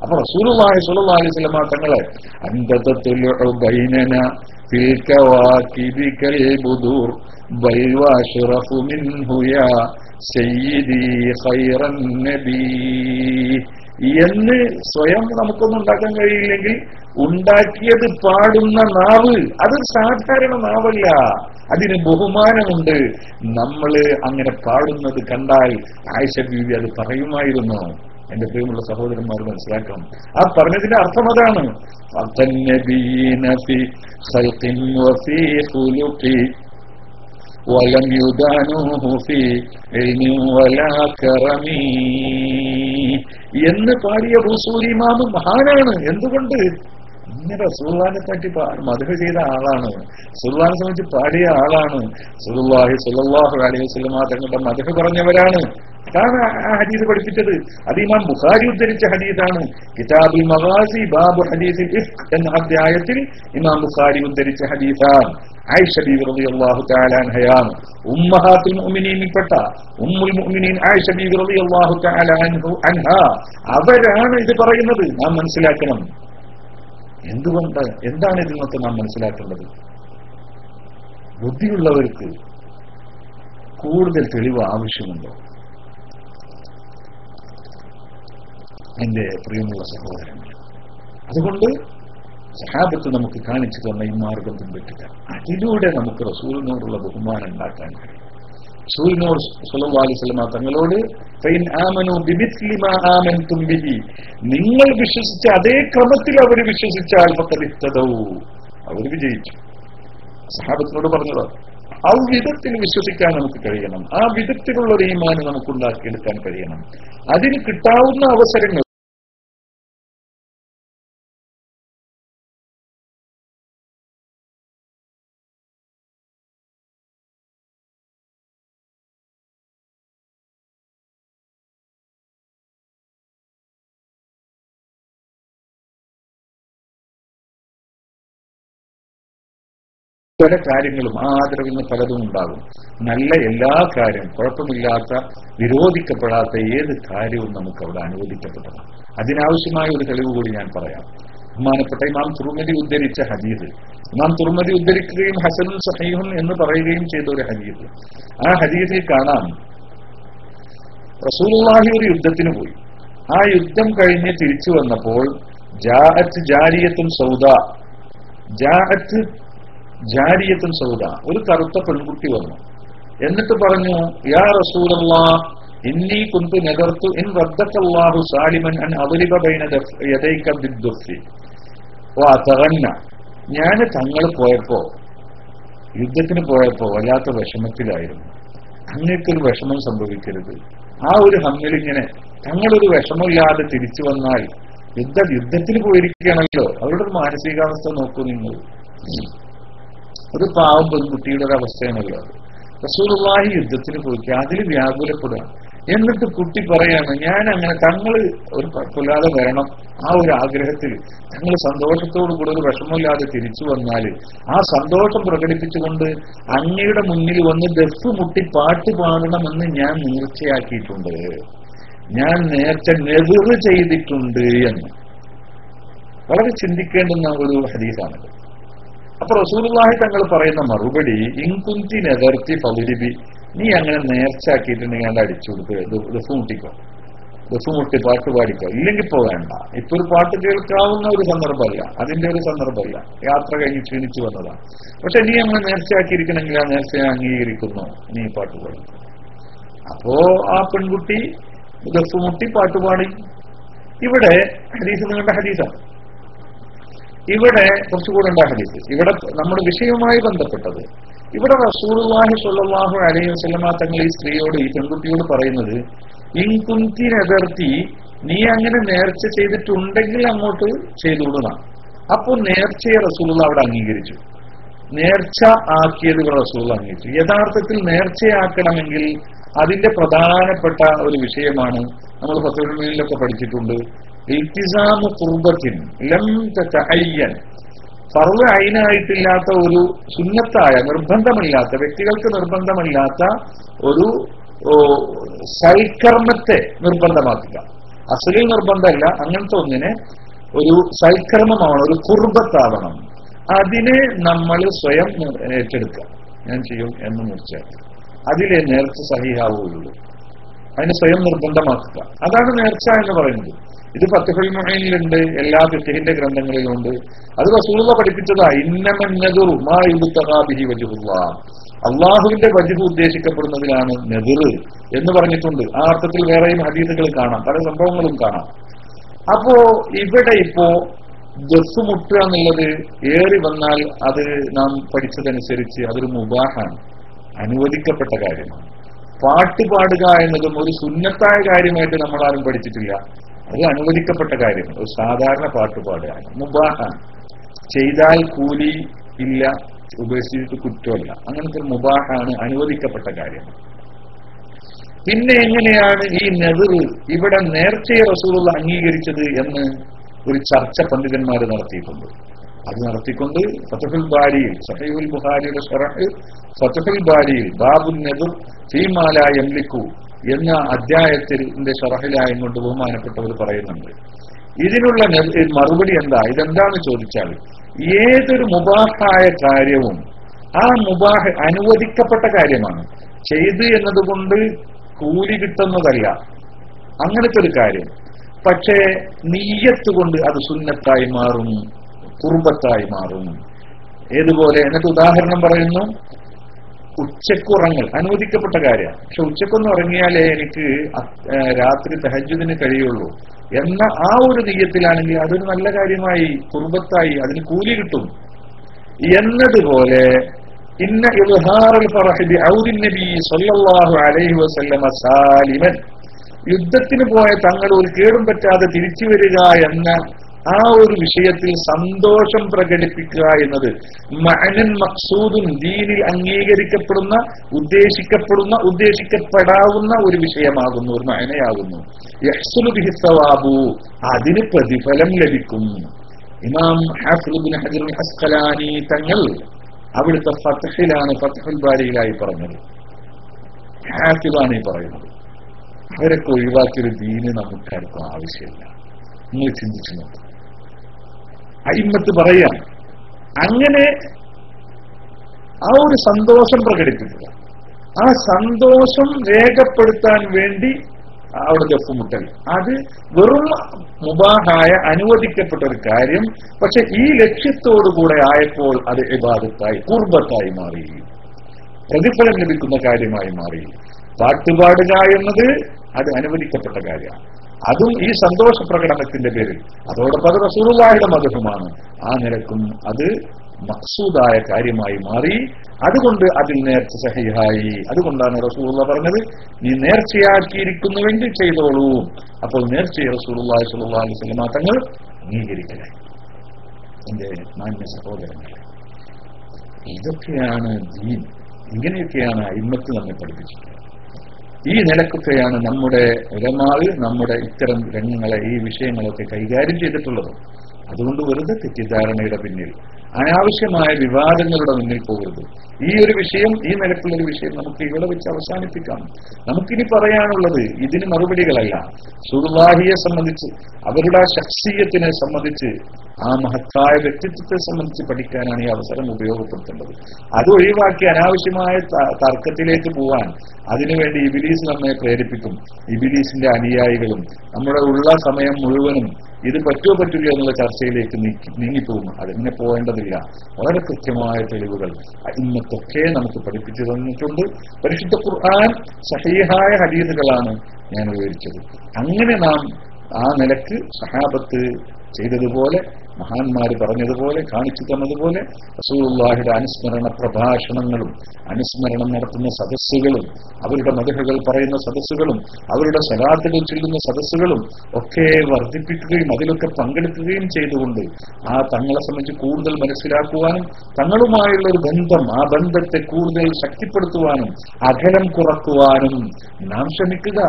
അപ്പൊ റസൂലുള്ളാഹി സ്വല്ലല്ലാഹു അലൈഹി വസല്ലം തങ്ങളെ അന്തതത്തുലു ബൈനനാ ഫിൽ കവാകിബി കൽ ബുദൂർ ബൽ വഅശ്റഫു മിൻഹു യാ സയ്യിദി ഖൈറൻ നബി എന്ന് സ്വയം നമുക്കൊന്നും ഉണ്ടാക്കാൻ കഴിയില്ലെങ്കിൽ ഉണ്ടാക്കിയത് പാടുന്ന നാവ് അത് സാധാരണ നാവല്ല, അതിന് ബഹുമാനമുണ്ട്. നമ്മള് അങ്ങനെ പാടുന്നത് കണ്ടാൽ ആയിഷ ബീവി അത് പറയുമായിരുന്നു. എന്റെ പ്രിയമുള്ള സഹോദരന്മാർ മനസ്സിലാക്കണം, ആ പറഞ്ഞതിന്റെ അർത്ഥം അതാണ്. എന്ന് പാടിയ റസൂലി ഇമാം മഹാനാണ്. എന്തുകൊണ്ട്? ഇങ്ങനെ റസൂലുള്ളാഹിനെ പറ്റി മദ്ഹ് ചെയ്ത ആളാണ്, റസൂലുള്ളാഹിനെ സംബന്ധിച്ച് പാടിയ ആളാണ്, റസൂലുള്ളാഹി സ്വല്ലല്ലാഹു അലൈഹി വസല്ലം തങ്ങളുടെ മദ്ഹ് പറഞ്ഞവരാണ്. അതാണ് ആ ഹദീസ് പഠിപ്പിച്ചത്. അത് ഇമാം ബുഖാരി ഉദ്ധരിച്ച ഹദീസാണ്. കിതാബുൽ മഗാസി ബാബു ഹദീസിൽ ഇഫ്ക് എന്ന അധ്യായത്തിൽ ഇമാം ബുഖാരി ഉദ്ധരിച്ച ഹദീസാണ്. ആയിഷ ബീവി റളിയല്ലാഹു തആല അൻഹയാണ് ഉമ്മഹാത്തുൽ മുഅ്മിനീനിൽപ്പെട്ട ഉമ്മുൽ മുഅ്മിനീൻ ആയിഷ ബീവി റളിയല്ലാഹു തആല അൻഹാ അവരാണ് ഇത് പറയുന്നത്. നാം മനസ്സിലാക്കണം. എന്തുകൊണ്ട്, എന്താണ് ഇതിനൊക്കെ നാം മനസ്സിലാക്കേണ്ടത്? ബുദ്ധിയുള്ളവർക്ക് കൂടുതൽ തെളിവ് ആവശ്യമുണ്ടോ? എന്റെ പ്രിയമുള്ള സഹോദരങ്ങൾ, അതുകൊണ്ട് സഹാബത്ത് നമുക്ക് കാണിച്ചു തന്ന ഈ മാർഗം പിൻപറ്റുക. അതിലൂടെ നമുക്ക് റസൂലിനോടുള്ള ബഹുമാനം ഉണ്ടാക്കാൻ കഴിയും. റസൂലിനോട് സ്വല്ലല്ലാഹു അലൈഹി വസല്ലം തങ്ങളോട് ഫൈൻ ആമനു ബിമിസ്ലി മാ ആമൻതും ബിഹി, നിങ്ങൾ വിശ്വസിച്ച അതേ ക്രമത്തിൽ അവർ വിശ്വസിച്ചാൽ ഫഖദ് ഇഹ്തദൗ, അവർ വിജയിച്ചു. സഹാബത്തിനോട് പറഞ്ഞത് ആ വിധത്തിൽ വിശ്വസിക്കാൻ നമുക്ക് കഴിയണം. ആ വിധത്തിലുള്ള ഒരു ഈമാൻ നമുക്ക് ഉണ്ടാക്കിയെടുക്കാൻ കഴിയണം. അതിന് കിട്ടാവുന്ന അവസരങ്ങൾ പല കാര്യങ്ങളും ആ ആദരവിൽ നിന്ന് പലതും ഉണ്ടാകും. നല്ല എല്ലാ കാര്യവും, കുഴപ്പമില്ലാത്ത വിരോധിക്കപ്പെടാത്ത ഏത് കാര്യവും നമുക്ക് അവിടെ അനുവദിക്കപ്പെട്ടതാണ്. അതിനാവശ്യമായ ഒരു തെളിവ് കൂടി ഞാൻ പറയാം. ബഹുമാനപ്പെട്ട ഇമാം തുർമുദി ഉദ്ധരിച്ച ഹദീസ്, ഇമാം തുർമുദി ഉദ്ധരിക്കുകയും ഹസനുൻ സഹീഹുൻ എന്ന് പറയുകയും ചെയ്ത ഒരു ഹദീസ്. ആ ഹദീസിൽ കാണാം, റസൂലുള്ളാഹി ഒരു യുദ്ധത്തിന് പോയി. ആ യുദ്ധം കഴിഞ്ഞ് തിരിച്ചു വന്നപ്പോൾ ജാഅത്ത് ജാരിയത്തുൻ സൗദ, ഒരു കറുത്ത പെൺകുട്ടി വന്നു. എന്നിട്ട് പറഞ്ഞു, യാ റസൂലല്ലാഹ് ഇന്നി കുന്തു നദർതു ഇൻ റദ്ദക്കല്ലാഹു സാലിമൻ അൻ അദ്രിബ ബൈന യദൈക ബിദ്ദുഫി വഅതഗന്ന. ഞാൻ തങ്ങൾ പോയപ്പോ, യുദ്ധത്തിന് പോയപ്പോ വല്ലാത്ത വിഷമത്തിലായിരുന്നു. അങ്ങേക്കൊരു വിഷമം സംഭവിക്കരുത്. ആ ഒരു ഹമ്മിലിങ്ങനെ തങ്ങളൊരു വിഷമമില്ലാതെ തിരിച്ചു വന്നാൽ, യുദ്ധത്തിന് പോയിരിക്കുകയാണല്ലോ, അവരുടെ ഒരു മാനസികാവസ്ഥ നോക്കൂ നിങ്ങൾ. ഒരു പാവം പെൺകുട്ടിയുടെ ഒരു അവസ്ഥയാണല്ലോ. റസൂലുള്ളാഹി യുദ്ധത്തിന് പോയിക്കുക, അതിൽ വ്യാകുലപ്പെടുക. എന്നിട്ട് കുട്ടി പറയാണ്, ഞാൻ അങ്ങനെ തങ്ങൾ ഒരു കുഴപ്പമില്ലാതെ വരണം, ആ ഒരു ആഗ്രഹത്തിൽ തങ്ങൾ സന്തോഷത്തോടു കൂടെ ഒരു വിഷമമില്ലാതെ തിരിച്ചു വന്നാൽ ആ സന്തോഷം പ്രകടിപ്പിച്ചുകൊണ്ട് അങ്ങയുടെ മുന്നിൽ വന്ന് ദഫ് മുട്ടി പാട്ട് പാടണമെന്ന് ഞാൻ നേർച്ചയാക്കിയിട്ടുണ്ട്, ഞാൻ നേർച്ച നെതിർ ചെയ്തിട്ടുണ്ട് എന്ന്. വളരെ ചിന്തിക്കേണ്ടുന്ന ഒരു ഹദീസാണത്. അപ്പൊ റസൂലുള്ളാഹി തങ്ങൾ പറയുന്ന മറുപടി, ഇൻകുന്തി നെതർത്തി ഫളിബി, നീ അങ്ങനെ നേർച്ചാക്കിയിട്ടുണ്ടെങ്കിൽ അത് അടിച്ചു കൊടുക്കുക, ദഫ് മുട്ടിക്കോ, ദഫ് മുട്ടി പാട്ട് പാടിക്കോ, ഇല്ലെങ്കിൽ പോകേണ്ട. ഇപ്പൊ ഒരു പാട്ട് കേൾക്കാവുന്ന ഒരു സന്ദർഭമല്ല, അതിന്റെ ഒരു സന്ദർഭമല്ല, യാത്ര കഴിഞ്ഞ് ക്ഷീണിച്ചു വന്നതാണ്. പക്ഷെ നീ അങ്ങനെ നേർച്ചയാക്കിയിരിക്കണമെങ്കിൽ ആ നേർച്ചയെ അംഗീകരിക്കുന്നു, നീ പാട്ട് പാടിക്കോ. അപ്പോ ആ പെൺകുട്ടി ദഫ് മുട്ടി പാട്ടുപാടി. ഇവിടെ ഹദീസ് നിങ്ങളുടെ ഹദീസാണ്. ഇവിടെ കുറച്ചുകൂടെ ഉണ്ട് ഹദീസ്. ഇവിടെ നമ്മുടെ വിഷയവുമായി ബന്ധപ്പെട്ടത്. ഇവിടെ റസൂലുള്ളാഹി സ്വല്ലല്ലാഹു അലൈഹി വസല്ലമ തങ്ങൾ ഈ സ്ത്രീയോട്, ഈ പെൺകുട്ടിയോട് പറയുന്നത്, ഇൻകുന്തി നദർത്തി, നീ അങ്ങനെ നേർച്ച ചെയ്തിട്ടുണ്ടെങ്കിൽ അങ്ങോട്ട് ചെയ്തുകൊള്ളുക. അപ്പോൾ നേർച്ചയെ റസൂലുള്ള അവിടെ അംഗീകരിച്ചു. നേർച്ച ആക്കിയത് ഇവിടെ റസൂലുള്ള അംഗീകരിച്ചു. യഥാർത്ഥത്തിൽ നേർച്ചയാക്കണമെങ്കിൽ അതിന്റെ പ്രധാനപ്പെട്ട ഒരു വിഷയമാണ്, നമ്മൾ ഫത്ഹുൽ മുഈനിലൊക്കെ പഠിച്ചിട്ടുണ്ട്, ഇൽത്തിസാമു ഖുർബത്തിൻ ലം തതഅയ്യൻ, ഫർള് ഐനായിട്ടില്ലാത്ത ഒരു സുന്നത്തായ, നിർബന്ധമില്ലാത്ത, വ്യക്തികൾക്ക് നിർബന്ധമില്ലാത്ത ഒരു സൽക്കർമ്മത്തെ നിർബന്ധമാക്കുക. അസലിൽ നിർബന്ധമല്ല, അങ്ങനത്തെ ഒന്നിനെ ഒരു സൽക്കർമ്മമാണ്, ഒരു ഖുർബത്താവണം. അതിനെ നമ്മൾ സ്വയം ഏറ്റെടുക്കുക, ഞാൻ ചെയ്യും എന്ന് നിശ്ചയിക്കുക. അതിലെ നേർച്ച സഹിഹാവുകയുള്ളൂ. അതിനെ സ്വയം നിർബന്ധമാക്കുക, അതാണ് നേർച്ച എന്ന് പറയുന്നത്. ഇത് ഫത്ഹുൽ മുഈനിലുണ്ട്, എല്ലാ ഫിഖ്ഹിന്റെ ഗ്രന്ഥങ്ങളിലുണ്ട്. അത് റസൂലുള്ളാഹി പഠിപ്പിച്ചതാ, ഇന്നമൻ നദറു മാ യുബ്തഗാ ബിഹി വജ്ഹുല്ലാഹ്, അള്ളാഹുവിന്റെ വജ്ഹ് ഉദ്ദേശിക്കപ്പെടുന്നതിലാണ് നെതിർ എന്ന് പറഞ്ഞിട്ടുണ്ട്. ആ അർത്ഥത്തിൽ വേറെയും ഹദീസുകൾ കാണാം, പല സംഭവങ്ങളും കാണാം. അപ്പോ ഇവിടെ ഇപ്പോ ദഫ് മുട്ടുക എന്നുള്ളത് ഏറി വന്നാൽ അത് നാം പഠിച്ചതനുസരിച്ച് അതൊരു മുബാഹാണ്, അനുവദിക്കപ്പെട്ട കാര്യമാണ്. പാട്ട് പാടുക എന്നതും ഒരു സുന്നത്തായ കാര്യമായിട്ട് നമ്മളാരും പഠിച്ചിട്ടില്ല. അത് അനുവദിക്കപ്പെട്ട കാര്യമാണ്. ഒരു സാധാരണ പാട്ട് പാടുക മുബാഹാണ്, ചെയ്താൽ കൂലി ഇല്ല, ഉപേക്ഷിച്ചിട്ട് കുറ്റമല്ല, അങ്ങനത്തെ ഒരു മുബാഹാണ്, അനുവദിക്കപ്പെട്ട കാര്യമാണ്. പിന്നെ എങ്ങനെയാണ് ഈ നെതിർ ഇവിടെ നേർച്ചയെ റസൂലുള്ള അംഗീകരിച്ചത് എന്ന് ഒരു ചർച്ച പണ്ഡിതന്മാർ നടത്തിയിട്ടുണ്ട്. അത് നടത്തിക്കൊണ്ട് ഫത്ഹുൽ ബാരിയിൽ, സഹീഹുൽ ബുഖാരിയുടെ ശറഹ് ഫത്ഹുൽ ബാരിയിൽ ബാബുൻ നെതിർ ഫീമാ ലാ യംലികു എന്ന അധ്യായത്തിന്റെ ശറഹിലായി കൊണ്ട് ബഹുമാനപ്പെട്ടവർ പറയുന്നുണ്ട്. ഇതിനുള്ള മറുപടി എന്താ? ഇതെന്താന്ന് ചോദിച്ചാൽ, ഏതൊരു മുബാഹായ കാര്യവും ആ മുബാഹ് അനുവദിക്കപ്പെട്ട കാര്യമാണ്. ചെയ്ത് എന്നതുകൊണ്ട് കൂലി കിട്ടുന്നതല്ല അങ്ങനത്തെ ഒരു കാര്യം. പക്ഷേ നിയ്യത്ത് കൊണ്ട് അത് സുന്നത്തായി മാറും, കുർബത്തായി മാറും. ഏതുപോലെ? എന്നിട്ട് ഉദാഹരണം പറയുന്നു, ഉച്ചക്കുറങ്ങൽ അനുവദിക്കപ്പെട്ട കാര്യമാണ്. പക്ഷെ ഉച്ചക്കൊന്ന് ഉറങ്ങിയാലേ എനിക്ക് രാത്രി തഹജ്ജുദിന് കഴിയുള്ളൂ എന്ന ആ ഒരു നിയ്യത്തിലാണെങ്കിൽ അതൊരു നല്ല കാര്യമായി, കുർബത്തായി, അതിന് കൂലി കിട്ടും. എന്നതുപോലെ ഇന്ന ഇൽഹാറുൽ ഫറഹി ബിഔദിൻ നബി സല്ലല്ലാഹു അലൈഹി വസല്ലമ സാലിമൻ, യുദ്ധത്തിന് പോയ തങ്ങൾ ഒരു കേടും പറ്റാതെ തിരിച്ചു വരിക എന്ന ആ ഒരു വിഷയത്തിൽ സന്തോഷം പ്രകടിപ്പിക്കുക എന്നത് മഅനൻ മഖ്സൂദുൻ, ദീനിൽ അംഗീകരിക്കപ്പെടുന്ന, ഉദ്ദേശിക്കപ്പെടാവുന്ന ഒരു വിഷയമാകുന്നു, ഒരു മഅനയാകുന്നു. യഹ്സുലു ബിഹി സവാബു, അതിന് പ്രതിഫലം ലഭിക്കും. ഇമാം ഹാഫിദ് ഇബ്നു ഹജർ അസ്ഖലാനി തങ്ങൾ അവിടുത്തെ ഫത്ഹിലാണ്, ഫത്ഹുൽ ബാരിയിലായി പറഞ്ഞത്, ഹാഫിദാണ് ഈ പറയുന്നത്. അവരൊക്കെ ഒഴിവാക്കിയൊരു ദീന് നമുക്കാർക്കും ആവശ്യമില്ല. നിങ്ങൾ ചിന്തിച്ചു നോക്കും. അയിമ്മത്ത് പറയാം, അങ്ങനെ ആ ഒരു സന്തോഷം പ്രകടിപ്പിക്കുക, ആ സന്തോഷം രേഖപ്പെടുത്താൻ വേണ്ടി അവിടെ ദഫ്മുട്ടൽ, അത് വെറും മുബാഹായ അനുവദിക്കപ്പെട്ട ഒരു കാര്യം. പക്ഷെ ഈ ലക്ഷ്യത്തോടുകൂടെ ആയപ്പോൾ അത് ഇബാദത്തായി, ഖുർബത്തായി മാറി, പ്രതിഫലം ലഭിക്കുന്ന കാര്യമായി മാറി. പാട്ടുപാടുക എന്നത് അത് അനുവദിക്കപ്പെട്ട കാര്യമാണ്, അതും ഈ സന്തോഷ പ്രകടനത്തിന്റെ പേരിൽ. അതോടൊപ്പം അത് റസൂലുള്ളാഹിയുടെ മദ്ഹുമാണ്. ആ നിലക്കും അത് മഖ്സൂദായ കാര്യമായി മാറി. അതുകൊണ്ട് അതിൽ നേർച്ച സഹീഹായി. അതുകൊണ്ടാണ് റസൂലുള്ളാഹി പറഞ്ഞത്, നീ നേർച്ചയാക്കിയിരിക്കുന്നുവെങ്കിൽ ചെയ്തോളൂ. അപ്പോൾ നേർച്ചയെ റസൂലുള്ളാഹി സ്വല്ലല്ലാഹു അലൈഹി വസല്ലം തങ്ങൾ അംഗീകരിക്കലായി. എന്റെ മാന്യ സഹോദരങ്ങളെ, ഇതൊക്കെയാണ് ദീൻ. ഇങ്ങനെയൊക്കെയാണ് അയിമ്മത്ത് നമ്മെ പഠിപ്പിച്ചിട്ടുള്ളത്. ഈ നിലക്കൊക്കെയാണ് നമ്മുടെ ഉലമാവ് നമ്മുടെ ഇത്തരം രംഗങ്ങളെ, ഈ വിഷയങ്ങളൊക്കെ കൈകാര്യം ചെയ്തിട്ടുള്ളത്. അതുകൊണ്ട് വെറുതെ തെറ്റിദ്ധാരണയുടെ പിന്നിൽ, അനാവശ്യമായ വിവാദങ്ങളുടെ മുന്നിൽ പോകരുത്. ഈ ഒരു വിഷയം, ഈ നിലക്കുള്ളൊരു വിഷയം നമുക്ക് ഇവിടെ വെച്ച് അവസാനിപ്പിക്കാം. നമുക്കിനി പറയാനുള്ളത് ഇതിന് മറുപടികളല്ല. റസൂലുള്ളാഹിയെ സംബന്ധിച്ച്, അവരുടെ ശഖ്സിയത്തിനെ സംബന്ധിച്ച്, ആ മഹത്തായ വ്യക്തിത്വത്തെ സംബന്ധിച്ച് പഠിക്കാനാണ് ഈ അവസരം ഉപയോഗപ്പെടുത്തേണ്ടത്. അത് ഒഴിവാക്കി അനാവശ്യമായ തർക്കത്തിലേക്ക് പോവാൻ അതിനുവേണ്ടി ഇബ്ലീസ് നമ്മെ പ്രേരിപ്പിക്കും. ഇബ്ലീസിന്റെ അനുയായികളും നമ്മുടെ ഉള്ള സമയം മുഴുവനും ഇത് പറ്റുമോ പറ്റില്ല എന്നുള്ള ചർച്ചയിലേക്ക് നീങ്ങിപ്പോകും. അതിങ്ങനെ പോകേണ്ടതില്ല. വളരെ കൃത്യമായ തെളിവുകൾ ഇന്നത്തൊക്കെ നമുക്ക് പഠിപ്പിച്ചു തന്നിട്ടുണ്ട്. പരിശുദ്ധ ഖുർആൻ, സഹീഹായ ഹദീസുകളാണ് ഞാൻ വിവരിച്ചത്. അങ്ങനെ നാം ആ നിലക്ക് സഹാബത്ത് ചെയ്തതുപോലെ, മഹാന്മാര് പറഞ്ഞതുപോലെ, കാണിച്ചു തന്നതുപോലെ റസൂലുള്ളാഹിയുടെ അനുസ്മരണ പ്രഭാഷണങ്ങളും അനുസ്മരണം നടത്തുന്ന സദസ്സുകളും അവരുടെ മദ്ഹുകൾ പറയുന്ന സദസ്സുകളും അവരുടെ സ്വലാത്തുകൾ ചൊല്ലുന്ന സദസ്സുകളും ഒക്കെ വർദ്ധിപ്പിക്കുകയും അതിലൊക്കെ പങ്കെടുക്കുകയും ചെയ്തുകൊണ്ട് ആ തങ്ങളെ സംബന്ധിച്ച് കൂടുതൽ മനസ്സിലാക്കുവാനും തങ്ങളുമായുള്ള ഒരു ബന്ധം, ആ ബന്ധത്തെ കൂടുതൽ ശക്തിപ്പെടുത്തുവാനും അകലം കുറക്കുവാനും നാം ശ്രമിക്കുക.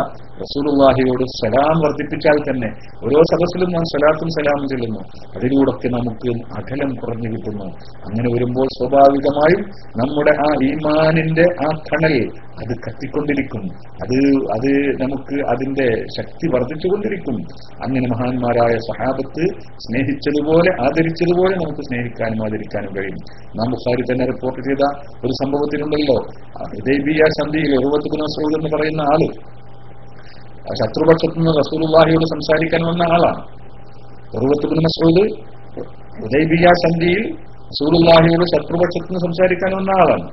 റസൂലുള്ളാഹിയോട് സലാം വർദ്ധിപ്പിച്ചാൽ തന്നെ ഓരോ സദസ്സിലും നാം സലാത്തും സലാമും ചെല്ലുന്നു. അതിലൂടെയൊക്കെ നമുക്ക് അകലം കുറഞ്ഞു കിട്ടുന്നു. അങ്ങനെ വരുമ്പോൾ സ്വാഭാവികമായും നമ്മുടെ ആ ഈമാനിന്റെ ആ കണൽ അത് കത്തിക്കൊണ്ടിരിക്കും. അത് നമുക്ക് അതിന്റെ ശക്തി വർദ്ധിച്ചുകൊണ്ടിരിക്കും. അങ്ങനെ മഹാന്മാരായ സഹാബത്ത് സ്നേഹിച്ചതുപോലെ ആദരിച്ചതുപോലെ നമുക്ക് സ്നേഹിക്കാനും ആദരിക്കാനും കഴിയും. നാം ബുഖാരി തന്നെ റിപ്പോർട്ട് ചെയ്ത ഒരു സംഭവത്തിനുണ്ടല്ലോ, ഹുദൈബിയ സന്ധിയിൽ ഉർവത്ത് ബിൻ മസ്ഊദ് എന്ന് പറയുന്ന ആള് ശത്രുപക്ഷത്തു നിന്ന് റസൂലുള്ളാഹിയോട് സംസാരിക്കാൻ വന്ന ആളാണ്. ഉർവത്ത് ബിൻ മസ്ഊദ് ഹുദൈബിയ സന്ധിയിൽ റസൂലുള്ളാഹിയോട് ശത്രുപക്ഷത്തു നിന്ന് സംസാരിക്കാൻ വന്ന ആളാണ്.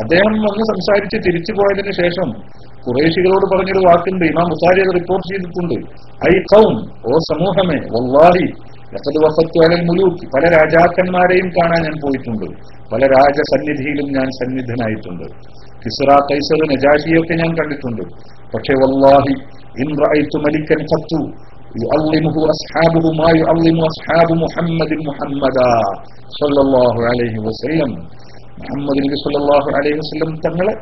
അദ്ദേഹം വന്ന് സംസാരിച്ച് തിരിച്ചു പോയതിനു ശേഷം ഖുറൈശികളോട് പറഞ്ഞൊരു വാക്കുണ്ട്, ഇമാം ബുഖാരി അത് റിപ്പോർട്ട് ചെയ്തിട്ടുണ്ട്. ഐ ഖൗം, ഓ സമൂഹമേ, വല്ലാഹി ലഖദ് വഫത്തു അലൽ മുലൂക്ക്, പല രാജാക്കന്മാരെയും കാണാൻ ഞാൻ പോയിട്ടുണ്ട്, പല രാജസന്നിധിയിലും ഞാൻ സന്നിധനായിട്ടുണ്ട്. കിസ്റ, കൈസർ, നജാഷിയൊക്കെ ഞാൻ കണ്ടിട്ടുണ്ട്. പക്ഷെ വല്ലാഹി ഇൻ റഅയ്തു മലിക്കൻ ഖത്തു യുഅല്ലിമുഹു അസ്ഹാബുഹു മാ യുഅല്ലിമു അസ്ഹാബു മുഹമ്മദിൻ മുഹമ്മദാ സ്വല്ലല്ലാഹു അലൈഹി വസല്ലം. മുഹമ്മദ് നബി സ്വല്ലല്ലാഹു അലൈഹി വസല്ലം തങ്ങളെ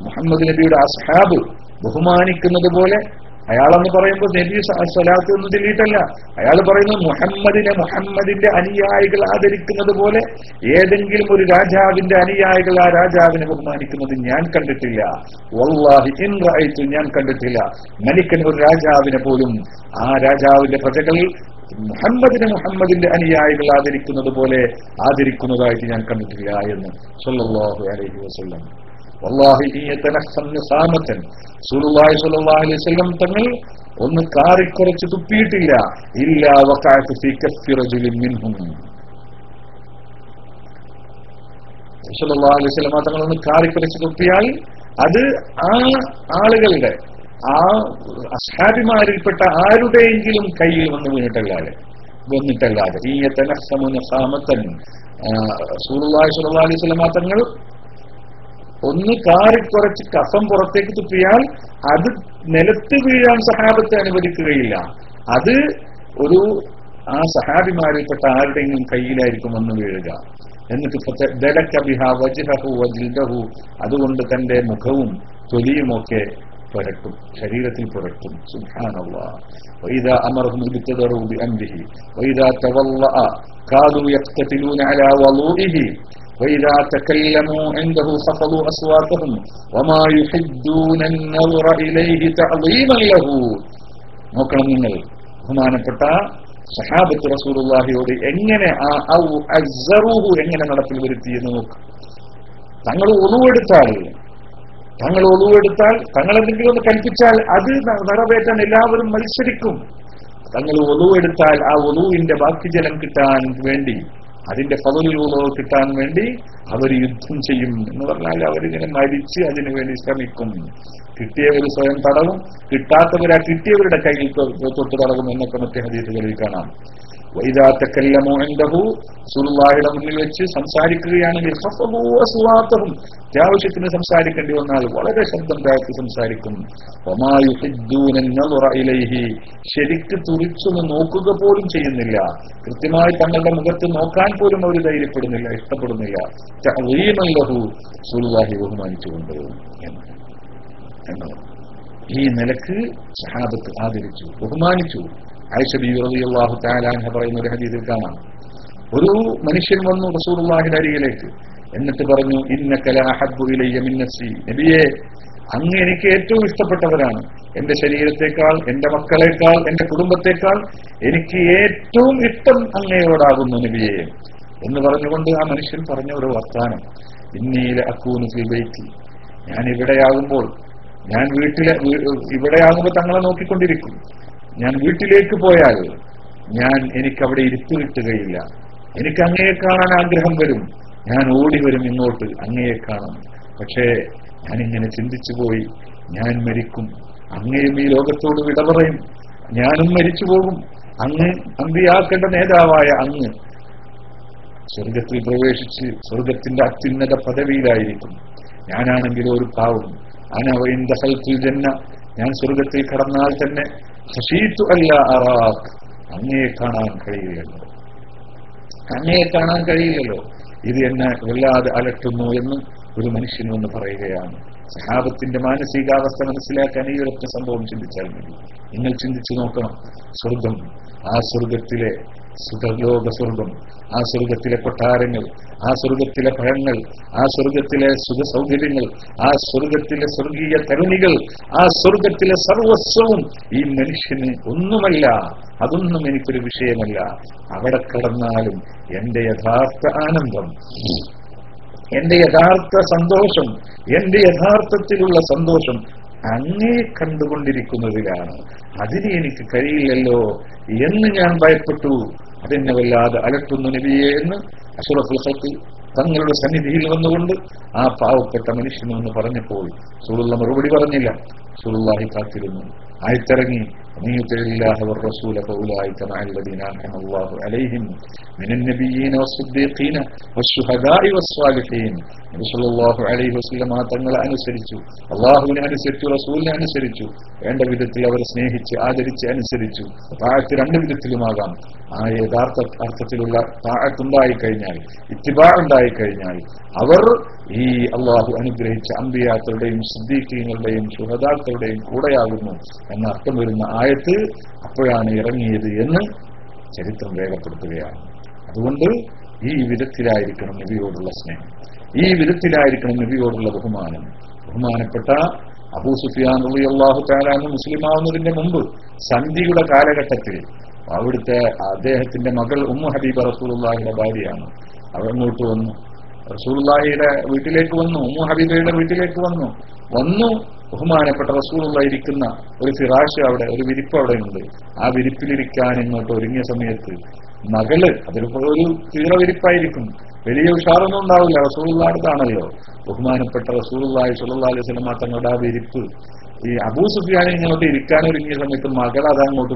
മുഹമ്മദ് നബിയുടെ അസ്ഹാബ് ബഹുമാനിക്കുന്നത് പോലെ. അയാളെന്ന് പറയുമ്പോൾ നബി സ്വലാത്ത് ഒന്നും ചൊല്ലിയിട്ടല്ല, അയാൾ പറയുന്നത് മുഹമ്മദിന്റെ അനുയായികൾ ആദരിക്കുന്നത് പോലെ ഏതെങ്കിലും ഒരു രാജാവിന്റെ അനുയായികൾ ആ രാജാവിനെ ബഹുമാനിക്കുന്നത് ഞാൻ കണ്ടിട്ടില്ല. വല്ലാഹി ഇൻ റഅയ്തു, ഞാൻ കണ്ടിട്ടില്ല മലിക്കൻ ഒരു രാജാവിനെ പോലും ആ രാജാവിന്റെ പ്രജകൾ മുഹമ്മദിന്റെ അനുയായികൾ ആദരിക്കുന്നത് പോലെ ആദരിക്കുന്നതായിട്ട് ഞാൻ കണ്ടിട്ടില്ല എന്ന് സ്വല്ലല്ലാഹു അലൈഹി വസല്ലം. വല്ലാഹി സാമത്തൻ റസൂലുള്ളാഹി സ്വല്ലല്ലാഹു അലൈഹി വസല്ലം തങ്ങൾ ഒന്ന് കാറിക്കുറച്ച് തുപ്പിയിട്ടില്ല. ഇല്ലാ വഖഅതു ഫീ കഫ്ഫി റജുലിൻ മിൻഹും. സ്വല്ലല്ലാഹു അലൈഹി വസല്ലം തങ്ങൾ ഒന്ന് കാറിക്കുറച്ച് തുപ്പിയാൽ അത് ആ ആളുകളുടെ ആ അസ്ഹാബിമാരിൽപ്പെട്ട ആരുടെയെങ്കിലും കയ്യിൽ വന്ന് വന്നിട്ടല്ലാതെ ഈ സാമത്തൻ റസൂലുള്ളാഹി സ്വല്ലല്ലാഹു അലൈഹി വസല്ലം തങ്ങൾ ഒന്ന് കാറിക്കുറച്ച് കഫം പുറത്തേക്ക് തുപ്പിയാൽ അത് നിലത്ത് വീഴാൻ സഹാബത്തെ അനുവദിക്കുകയില്ല. അത് ഒരു ആ സഹാബിമാരിൽപ്പെട്ട ആരുടെയെങ്കിലും കയ്യിലായിരിക്കും വന്ന് വീഴുക. എന്നിട്ട് അതുകൊണ്ട് തന്റെ മുഖവും തൊലിയുമൊക്കെ പുരട്ടും, ശരീരത്തിൽ പുരട്ടും. സുബ്ഹാനല്ലാഹ്. വഇദാ അമറഹും ബിത്തദറു ബിഅംരിഹി വഇദാ തവല്ലഅ കാദു യഖ്തതിലൂന അലാ വളൂഇഹി وإذا تكلموا عنده خفضوا أصواتهم وما يحدون النظر إليه تعظيما له. നോക്കണം നിങ്ങൾ, ബഹുമാനപ്പെട്ട സഹാബത്ത് റസൂലുള്ളാഹിയോട് എങ്ങനെ എങ്ങനെ നടപ്പിൽ വരുത്തിയെന്ന് നോക്ക്. തങ്ങൾ ഒളുവെടുത്താൽ തങ്ങൾ എന്തെങ്കിലും ഒന്ന് കൽപ്പിച്ചാൽ അത് നിറവേറ്റാൻ എല്ലാവരും മത്സരിക്കും. തങ്ങൾ ഒളുവെടുത്താൽ ആ ഒളുവിന്റെ ബാക്കി ജലം കിട്ടാൻ വേണ്ടി, അതിന്റെ ഫളലിലൂടെ കിട്ടാൻ വേണ്ടി അവർ യുദ്ധം ചെയ്യും എന്ന് പറഞ്ഞാൽ അവരിങ്ങനെ മരിച്ച് അതിനു വേണ്ടി ശ്രമിക്കും. കിട്ടിയവർ സ്വയം തടവും, കിട്ടാത്തവർ ആ കിട്ടിയവരുടെ കയ്യിൽ തൊട്ട് തടവും എന്നൊക്കെ മറ്റേ ഹദീസുകളിൽ കാണാം. വഇദാ തകല്ലമു ഇൻദഹു, റസൂലുള്ളാഹിയുടെ മുന്നിൽ വെച്ച് സംസാരിക്കുകയാണെങ്കിൽ ഖഫദു അസ്വാതഹും, അത്യാവശ്യത്തിന് സംസാരിക്കേണ്ടി വന്നാൽ വളരെ ശബ്ദം താഴ്ത്തി സംസാരിക്കും. വമാ യുഹിദ്ദൂന അൻ-നദറ ഇലൈഹി, ശരിക്ക് തുറിച്ചൊന്ന് നോക്കുക പോലും ചെയ്യുന്നില്ല. കൃത്യമായി തങ്ങളുടെ മുഖത്ത് നോക്കാൻ പോലും അവർ ധൈര്യപ്പെടുന്നില്ല, ഇഷ്ടപ്പെടുന്നില്ല. തഅളീമൻ ലഹു, റസൂലുള്ളാഹി ബഹുമാനിച്ചുകൊണ്ട് എന്നതാണ്. ഈ നിലക്ക് സഹാബത്ത് ആദരിച്ചു, ബഹുമാനിച്ചു. ആയിഷ ബിബി റളിയല്ലാഹു തആല അൻഹ പറയുന്ന ഒരു ഹദീസിൽ കാണാം, ഒരു മനുഷ്യൻ വന്നു റസൂലുള്ളാഹിയുടെ അരികിലേക്ക്, എന്നിട്ട് പറഞ്ഞു, ഇന്നക ലഅഹബ്ബു ഇലയ്യ മിൻ നഫ്സി, നബിയേ അങ്ങ് എനിക്ക് ഏറ്റവും ഇഷ്ടപ്പെട്ടവരാണ്. എന്റെ ശരീരത്തെക്കാൾ, എന്റെ മക്കളെക്കാൾ, എന്റെ കുടുംബത്തെക്കാൾ എനിക്ക് ഏറ്റവും ഇഷ്ടം അങ്ങയോടാകുന്നു നബിയേ എന്ന് പറഞ്ഞുകൊണ്ട് ആ മനുഷ്യൻ പറഞ്ഞ ഒരു വർത്താനം, ഇന്നി ലഅകൂനു ഫീ ബൈതി, ഞാൻ ഇവിടെയാകുമ്പോൾ, ഞാൻ ഇവിടെയാകുമ്പോൾ തങ്ങളെ നോക്കിക്കൊണ്ടിരിക്കും. ഞാൻ വീട്ടിലേക്ക് പോയാൽ എനിക്കവിടെ ഇരുപ്പ് കിട്ടുകയില്ല. എനിക്ക് അങ്ങയെ കാണാൻ ആഗ്രഹം വരും, ഞാൻ ഓടി വരും ഇങ്ങോട്ട് അങ്ങയെ കാണാം. പക്ഷേ ഞാനിങ്ങനെ ചിന്തിച്ചു പോയി, ഞാൻ മരിക്കും, അങ്ങയും ഈ ലോകത്തോട് വിട പറയും, ഞാനും മരിച്ചു പോകും. അങ്ങ് അമ്പിയാക്കേണ്ട നേതാവായ അങ്ങ് സ്വർഗത്തിൽ പ്രവേശിച്ച് സ്വർഗത്തിന്റെ അത്യുന്നത പദവിയിലായിരിക്കും. ഞാനാണെങ്കിൽ ഒരു പാവം. ജന്ന, ഞാൻ സ്വർഗത്തിൽ കടന്നാൽ തന്നെ ഖശീതു അല്ലാ അറാഖ്, അങ്ങയെ കാണാൻ കഴിയില്ലല്ലോ. ഇത് എന്നെ വല്ലാതെ അലട്ടുന്നു എന്ന് ഒരു മനുഷ്യൻ വന്ന് പറയുകയാണ്. സഹാബത്തിന്റെ മാനസികാവസ്ഥ മനസ്സിലാക്കാൻ ഈ ഒരൊറ്റ സംഭവം ചിന്തിച്ചാൽ മതി. നിങ്ങൾ ചിന്തിച്ചു നോക്കണം. സ്വർഗം, ആ സ്വർഗത്തിലെ സുഖലോക സ്വർഗം, ആ സ്വർഗത്തിലെ കൊട്ടാരങ്ങൾ, ആ സ്വർഗത്തിലെ പഴങ്ങൾ, ആ സ്വർഗത്തിലെ സുഖ സൗകര്യങ്ങൾ, ആ സ്വർഗത്തിലെ സ്വർഗീയ തരുണികൾ, ആ സ്വർഗത്തിലെ സർവസ്വവും ഈ മനുഷ്യന് ഒന്നുമല്ല. അതൊന്നും എനിക്കൊരു വിഷയമല്ല. അവിടെ കടന്നാലും എന്റെ യഥാർത്ഥ ആനന്ദം, എന്റെ യഥാർത്ഥ സന്തോഷം, എന്റെ യഥാർത്ഥത്തിലുള്ള സന്തോഷം അങ്ങേ കണ്ടുകൊണ്ടിരിക്കുന്നതിലാണ്. അതിന് എനിക്ക് കഴിയില്ലല്ലോ എന്ന് ഞാൻ ഭയപ്പെട്ടു. അതെന്നെ വല്ലാതെ അലട്ടുന്നു നബിയെ എന്ന് അഷ്റഫുൽ ഖൽഖ് തങ്ങളുടെ സന്നിധിയിൽ വന്നുകൊണ്ട് ആ പാവപ്പെട്ട മനുഷ്യനെന്ന് പറഞ്ഞപ്പോൾ റസൂലുള്ളാഹി മറുപടി പറഞ്ഞില്ല. റസൂലുള്ളാഹി കാത്തിരുന്നു. ആയത്തിറങ്ങി, والرسول فأولئك مع الذين أنعم الله عليهم من النبيين والصديقين والشهداء والصالحين. നബി സല്ലല്ലാഹു അലൈഹി വസല്ലം തങ്ങളെ അനുസരിച്ചു, അല്ലാഹുവിനെ അനുസരിച്ചു, റസൂലിനെ അനുസരിച്ചു, വേണ്ട വിധത്തിൽ അവരെ സ്നേഹിച്ച് ആദരിച്ച് അനുസരിച്ചു. താഴത്ത് രണ്ട് വിധത്തിലുമാകാം. ആ യഥാർത്ഥ അർത്ഥത്തിലുള്ള താഅത്തുണ്ടായിക്കഴിഞ്ഞാൽ, ഇത്തിബാ ഉണ്ടായിക്കഴിഞ്ഞാൽ അവർ ഈ അള്ളാഹു അനുഗ്രഹിച്ച അമ്പിയാക്കളുടെയും സിദ്ദീഖീങ്ങളുടെയും ശുഹദാക്കളുടെയും കൂടെയാകുന്നു എന്ന അർത്ഥം വരുന്ന ആയത്ത് അപ്പോഴാണ് ഇറങ്ങിയത് എന്ന് ചരിത്രം രേഖപ്പെടുത്തുകയാണ്. അതുകൊണ്ട് ഈ വിധത്തിലായിരിക്കണം നബിയോടുള്ള സ്നേഹം, ഈ വിധത്തിലായിരിക്കണം നബിയോടുള്ള ബഹുമാനം. ബഹുമാനപ്പെട്ട അബൂ സുഫിയാൻ റളിയല്ലാഹു തആല അൻഹു മുസ്ലിമാവുന്നതിന്റെ മുമ്പ് സന്ധിയുടെ കാലഘട്ടത്തിൽ അവിടുത്തെ അദ്ദേഹത്തിന്റെ മകൾ ഉമ്മു ഹബീബ റസൂലുള്ളാഹിയുടെ ഭാര്യയാണ്. അവർ അങ്ങോട്ട് വന്നു, റസൂലുള്ളാഹിയുടെ വീട്ടിലേക്ക് വന്നു, ഉമ്മു ഹബീബയുടെ വീട്ടിലേക്ക് വന്നു. ബഹുമാനപ്പെട്ട റസൂലുള്ള ഇരിക്കുന്ന ഒരു ഫിറാഷ് അവിടെ, ഒരു വിരിപ്പ് അവിടെ ഉണ്ട്. ആ വിരിപ്പിലിരിക്കാൻ ഇങ്ങോട്ട് ഒരുങ്ങിയ സമയത്ത് മകള്, അതൊരു തീറ വിരിപ്പായിരിക്കും, വലിയ ഉഷാറൊന്നും ഉണ്ടാവില്ല, റസൂലുള്ളാഹിയുടേതാണല്ലോ. ബഹുമാനപ്പെട്ട റസൂലുള്ളാഹി സ്വല്ലല്ലാഹു അലൈഹി വസല്ലം തങ്ങളുടെ ആ വിരിപ്പ് ഈ അബൂ സുഫിയാൻ ഇങ്ങോട്ട് ഇരിക്കാൻ ഒരുങ്ങിയ സമയത്ത് മകൾ അതങ്ങോട്ട്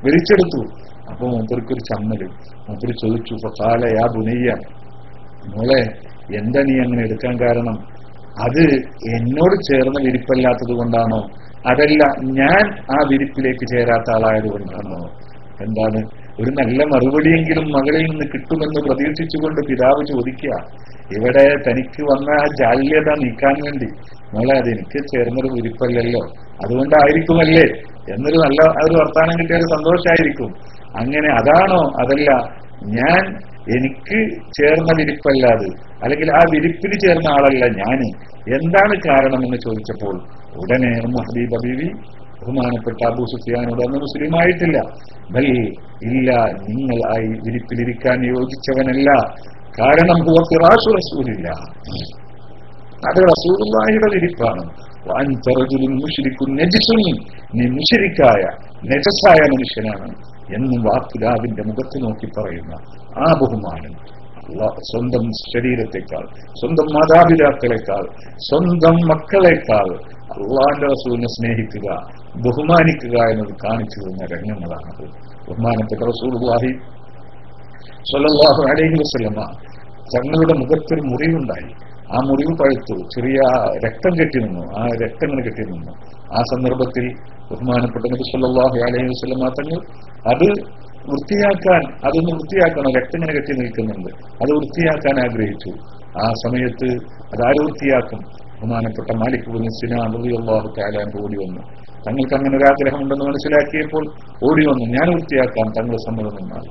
വലിച്ചെടുത്തു. അപ്പൊ മൂപ്പർക്കൊരു ചമ്മല്. മൂപ്പര് ചോദിച്ചു, ഫഖാല യാ ബുനയ്യ, മോളെ എന്താ നീ അങ്ങനെ എടുക്കാൻ കാരണം? അത് എന്നോട് ചേർന്ന വിരിപ്പല്ലാത്തത് കൊണ്ടാണോ, അതല്ല ഞാൻ ആ വിരിപ്പിലേക്ക് ചേരാത്ത ആളായത് കൊണ്ടാണോ? എന്താണ് ഒരു നല്ല മറുപടിയെങ്കിലും മകളിൽ നിന്ന് കിട്ടുമെന്ന് പ്രതീക്ഷിച്ചുകൊണ്ട് പിതാവ് ചോദിക്കുക. ഇവിടെ തനിക്ക് വന്ന ആ ജാല്യത നീക്കാൻ വേണ്ടി, മോളെ അത് എനിക്ക് ചേർന്നൊരു വിരിപ്പല്ലല്ലോ, അതുകൊണ്ടായിരിക്കുമല്ലേ എന്നൊരു നല്ല ഒരു വർത്താനം കിട്ടിയാൽ സന്തോഷമായിരിക്കും. അങ്ങനെ അതാണോ? അതല്ല, എനിക്ക് ചേർന്ന വിരിപ്പല്ലാതെ, അല്ലെങ്കിൽ ആ വിരിപ്പിന് ചേർന്ന ആളല്ല ഞാന്, എന്താണ് കാരണമെന്ന് ചോദിച്ചപ്പോൾ ഉടനെ ഹബീബ ബീവി ബഹുമാനപ്പെട്ട അബൂ സുഫിയാനോട് അന്ന് മുസ്ലിമായിട്ടില്ല, ബൽ ഇല്ല, നിങ്ങൾ ആ വിരിപ്പിലിരിക്കാൻ യോജിച്ചവനല്ല, കാരണം ഫിറാശു റസൂലില്ല, അത് റസൂലുള്ളാഹിയുടെ വിരിപ്പാണ്. നീ മുശ്രിക്കായ നജസായ മനുഷ്യനാണ് എന്ന് പിതാവിന്റെ മുഖത്ത് നോക്കി പറയുന്ന ആ ബഹുമാനം സ്വന്തം ശരീരത്തെക്കാൾ, സ്വന്തം മാതാപിതാക്കളെക്കാൾ, സ്വന്തം മക്കളെക്കാൾ അള്ളാഹുവിന്റെ റസൂലിനെ സ്നേഹിക്കുക, ബഹുമാനിക്കുക എന്നത് കാണിച്ചു തന്ന രംഗങ്ങളാണത്. ബഹുമാനപ്പെട്ട റസൂലുള്ളാഹി സ്വല്ലല്ലാഹു അലൈഹി വസല്ലമ തങ്ങളുടെ മുഖത്തൊരു മുറിവുണ്ടായി. ആ മുറിവ് പഴുത്തു, ചെറിയ രക്തം കെട്ടി നിന്നു, ആ രക്തങ്ങൾ കെട്ടി നിന്നു. ആ സന്ദർഭത്തിൽ ബഹുമാനപ്പെട്ട നബി സല്ലല്ലാഹു അലൈഹി വസല്ലമ തങ്ങൾ അതൊന്ന് വൃത്തിയാക്കണം, രക്തം ഇങ്ങനെ കെട്ടി നിൽക്കുന്നുണ്ട്, അത് വൃത്തിയാക്കാൻ ആഗ്രഹിച്ചു. ആ സമയത്ത് അതാര് വൃത്തിയാക്കും? ബഹുമാനപ്പെട്ട മാലിക് ഇബ്നു സിനാൻ റളിയല്ലാഹു തആല അൻഹു ഓടി വന്നു. തങ്ങൾക്ക് അങ്ങനെ ഒരു ആഗ്രഹം ഉണ്ടെന്ന് മനസ്സിലാക്കിയപ്പോൾ ഓടി വന്നു, ഞാൻ വൃത്തിയാക്കാം, തങ്ങൾ സമ്മതം നിന്നാൽ.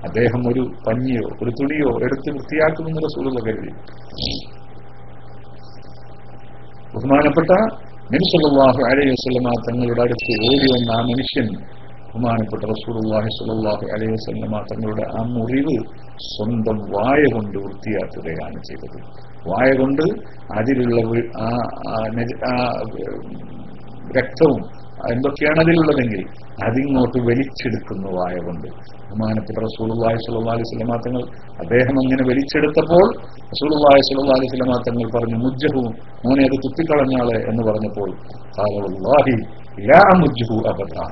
അദ്ദേഹം ഒരു പഞ്ഞിയോ ഒരു തുണിയോ എടുത്ത് വൃത്തിയാക്കുമെന്ന് റസൂലുള്ളാഹി കരുതി. ബഹുമാനപ്പെട്ട നബി സല്ലല്ലാഹു അലൈഹി വസല്ലമ തങ്ങളുടെ അടുത്ത് ഓടി വന്ന ആ മനുഷ്യൻ ബഹുമാനപ്പെട്ട റസൂലുള്ളാഹി സ്വല്ലല്ലാഹു അലൈഹി വസല്ലമ തങ്ങളുടെ ആ മുറിവ് സ്വന്തം വായ കൊണ്ട് വൃത്തിയാക്കുകയാണ് ചെയ്തത്. വായ കൊണ്ട് അതിലുള്ള രക്തവും എന്തൊക്കെയാണ് അതിലുള്ളതെങ്കിൽ അതിങ്ങോട്ട് വലിച്ചെടുക്കുന്നു വായ കൊണ്ട്. ബഹുമാനപ്പെട്ട റസൂലുള്ളാഹി സ്വല്ലല്ലാഹു അലൈഹി വസല്ലമ തങ്ങൾ അദ്ദേഹം അങ്ങനെ വലിച്ചെടുത്തപ്പോൾ റസൂലുള്ളാഹി സ്വല്ലല്ലാഹു അലൈഹി വസല്ലമ തങ്ങൾ പറഞ്ഞു, മുജ്ജഹു, മോനെ അത് തുപ്പിക്കളഞ്ഞാളെ എന്ന് പറഞ്ഞപ്പോൾ ഖാല വല്ലാഹി ലാ മുജ്ജഹു അബദാ,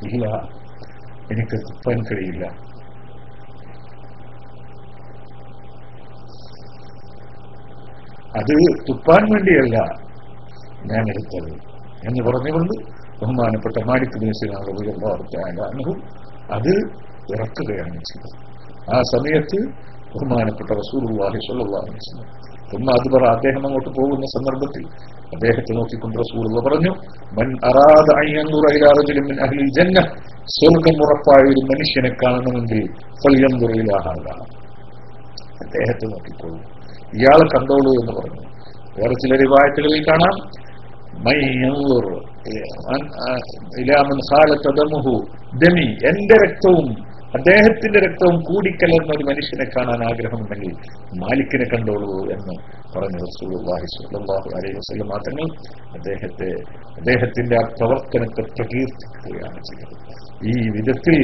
ഇല്ല, എനിക്ക് തുപ്പാൻ കഴിയില്ല. അത് തുപ്പാൻ വേണ്ടിയല്ല ഞാൻ എടുത്തത് എന്ന് പറഞ്ഞുകൊണ്ട് ബഹുമാനപ്പെട്ട മാലിക് ഇബ്നു സിനാൻ റളിയല്ലാഹു തആല അൻഹു അത് ഇറക്കുകയാണ് ചെയ്തത്. ആ സമയത്ത് ബഹുമാനപ്പെട്ട റസൂലുള്ളാഹി സ്വല്ലല്ലാഹു അലൈഹി വസല്ലം അദ്ദേഹം അങ്ങോട്ട് പോകുന്ന സന്ദർഭത്തിൽ അദ്ദേഹത്തെ നോക്കിക്കൊണ്ട് റസൂലുള്ളാഹി പറഞ്ഞു, മൻ അറാദ അൻ യൻദുറ ഇലാ റജുലിൻ മിൻ അഹ്ലിൽ ജന്ന, സ്വർഗ്ഗം ഉറപ്പായ ഒരു മനുഷ്യനെ കാണണമെങ്കിൽ ഫൽയൻദുറ ഇലാ ഹാദാ, അദ്ദേഹത്തെ നോക്കിക്കോളൂ, ഇയാളെ കണ്ടോളൂ എന്ന് പറഞ്ഞു. വേറെ ചില റിവായത്തുകളിൽ കാണാം, എന്റെ രക്തവും അദ്ദേഹത്തിന്റെ രക്തവും കൂടിക്കലർന്ന ഒരു മനുഷ്യനെ കാണാൻ ആഗ്രഹമുണ്ടെങ്കിൽ മാലിക്കിനെ കണ്ടോളൂ എന്ന് പറഞ്ഞു റസൂലുള്ളാഹി സ്വല്ലല്ലാഹു അലൈഹി വസല്ലം തങ്ങൾ അദ്ദേഹത്തിന്റെ ആ പ്രവർത്തനത്തെ പ്രകീർത്തിക്കുകയാണ് ചെയ്തത്. ഈ വിധത്തിൽ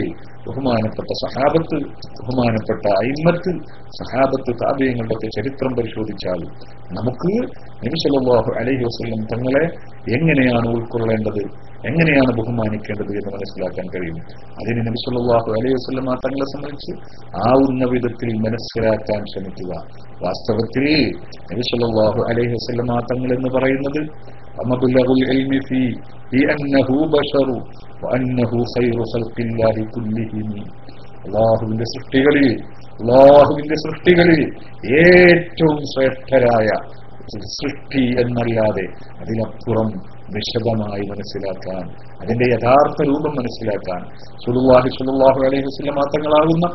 ബഹുമാനപ്പെട്ട സഹാബത്ത്, ബഹുമാനപ്പെട്ട അയിമ്മത്ത്, സഹാബത്ത്, താബിഈങ്ങളുടെ ചരിത്രം പരിശോധിച്ചാൽ നമുക്ക് നബി സല്ലല്ലാഹു അലൈഹി വസല്ലം തങ്ങളെ എങ്ങനെയാണ് ഉൾക്കൊള്ളേണ്ടത്, എങ്ങനെയാണ് ബഹുമാനിക്കേണ്ടത് എന്ന് മനസ്സിലാക്കാൻ കഴിയും. അതിന് നബി സല്ലല്ലാഹു അലൈഹി വസല്ലം തങ്ങളെ സംബന്ധിച്ച് ആവുന്ന വിധത്തിൽ മനസ്സിലാക്കാൻ ശ്രമിക്കുക. വാസ്തവത്തിൽ നബി സല്ലല്ലാഹു അലൈഹി വസല്ലം തങ്ങൾ എന്ന് പറയുന്നത് മബ്ലഗുൽ ഇൽമി ഫീ അന്നഹു ബശറു വഅന്നഹു ഖൈറു ഖൽഖില്ലാഹി കുല്ലിഹിം. അല്ലാഹുവിന്റെ സൃഷ്ടികളിൽ ഏറ്റവും ശ്രേഷ്ഠരായ സൃഷ്ടി എന്നല്ലാതെ അതിനപ്പുറം വിശദമായി മനസ്സിലാക്കാൻ, അതിന്റെ യഥാർത്ഥ രൂപം മനസ്സിലാക്കാൻ സ്വല്ലല്ലാഹു അലൈഹി വസല്ലം തങ്ങളാകുന്ന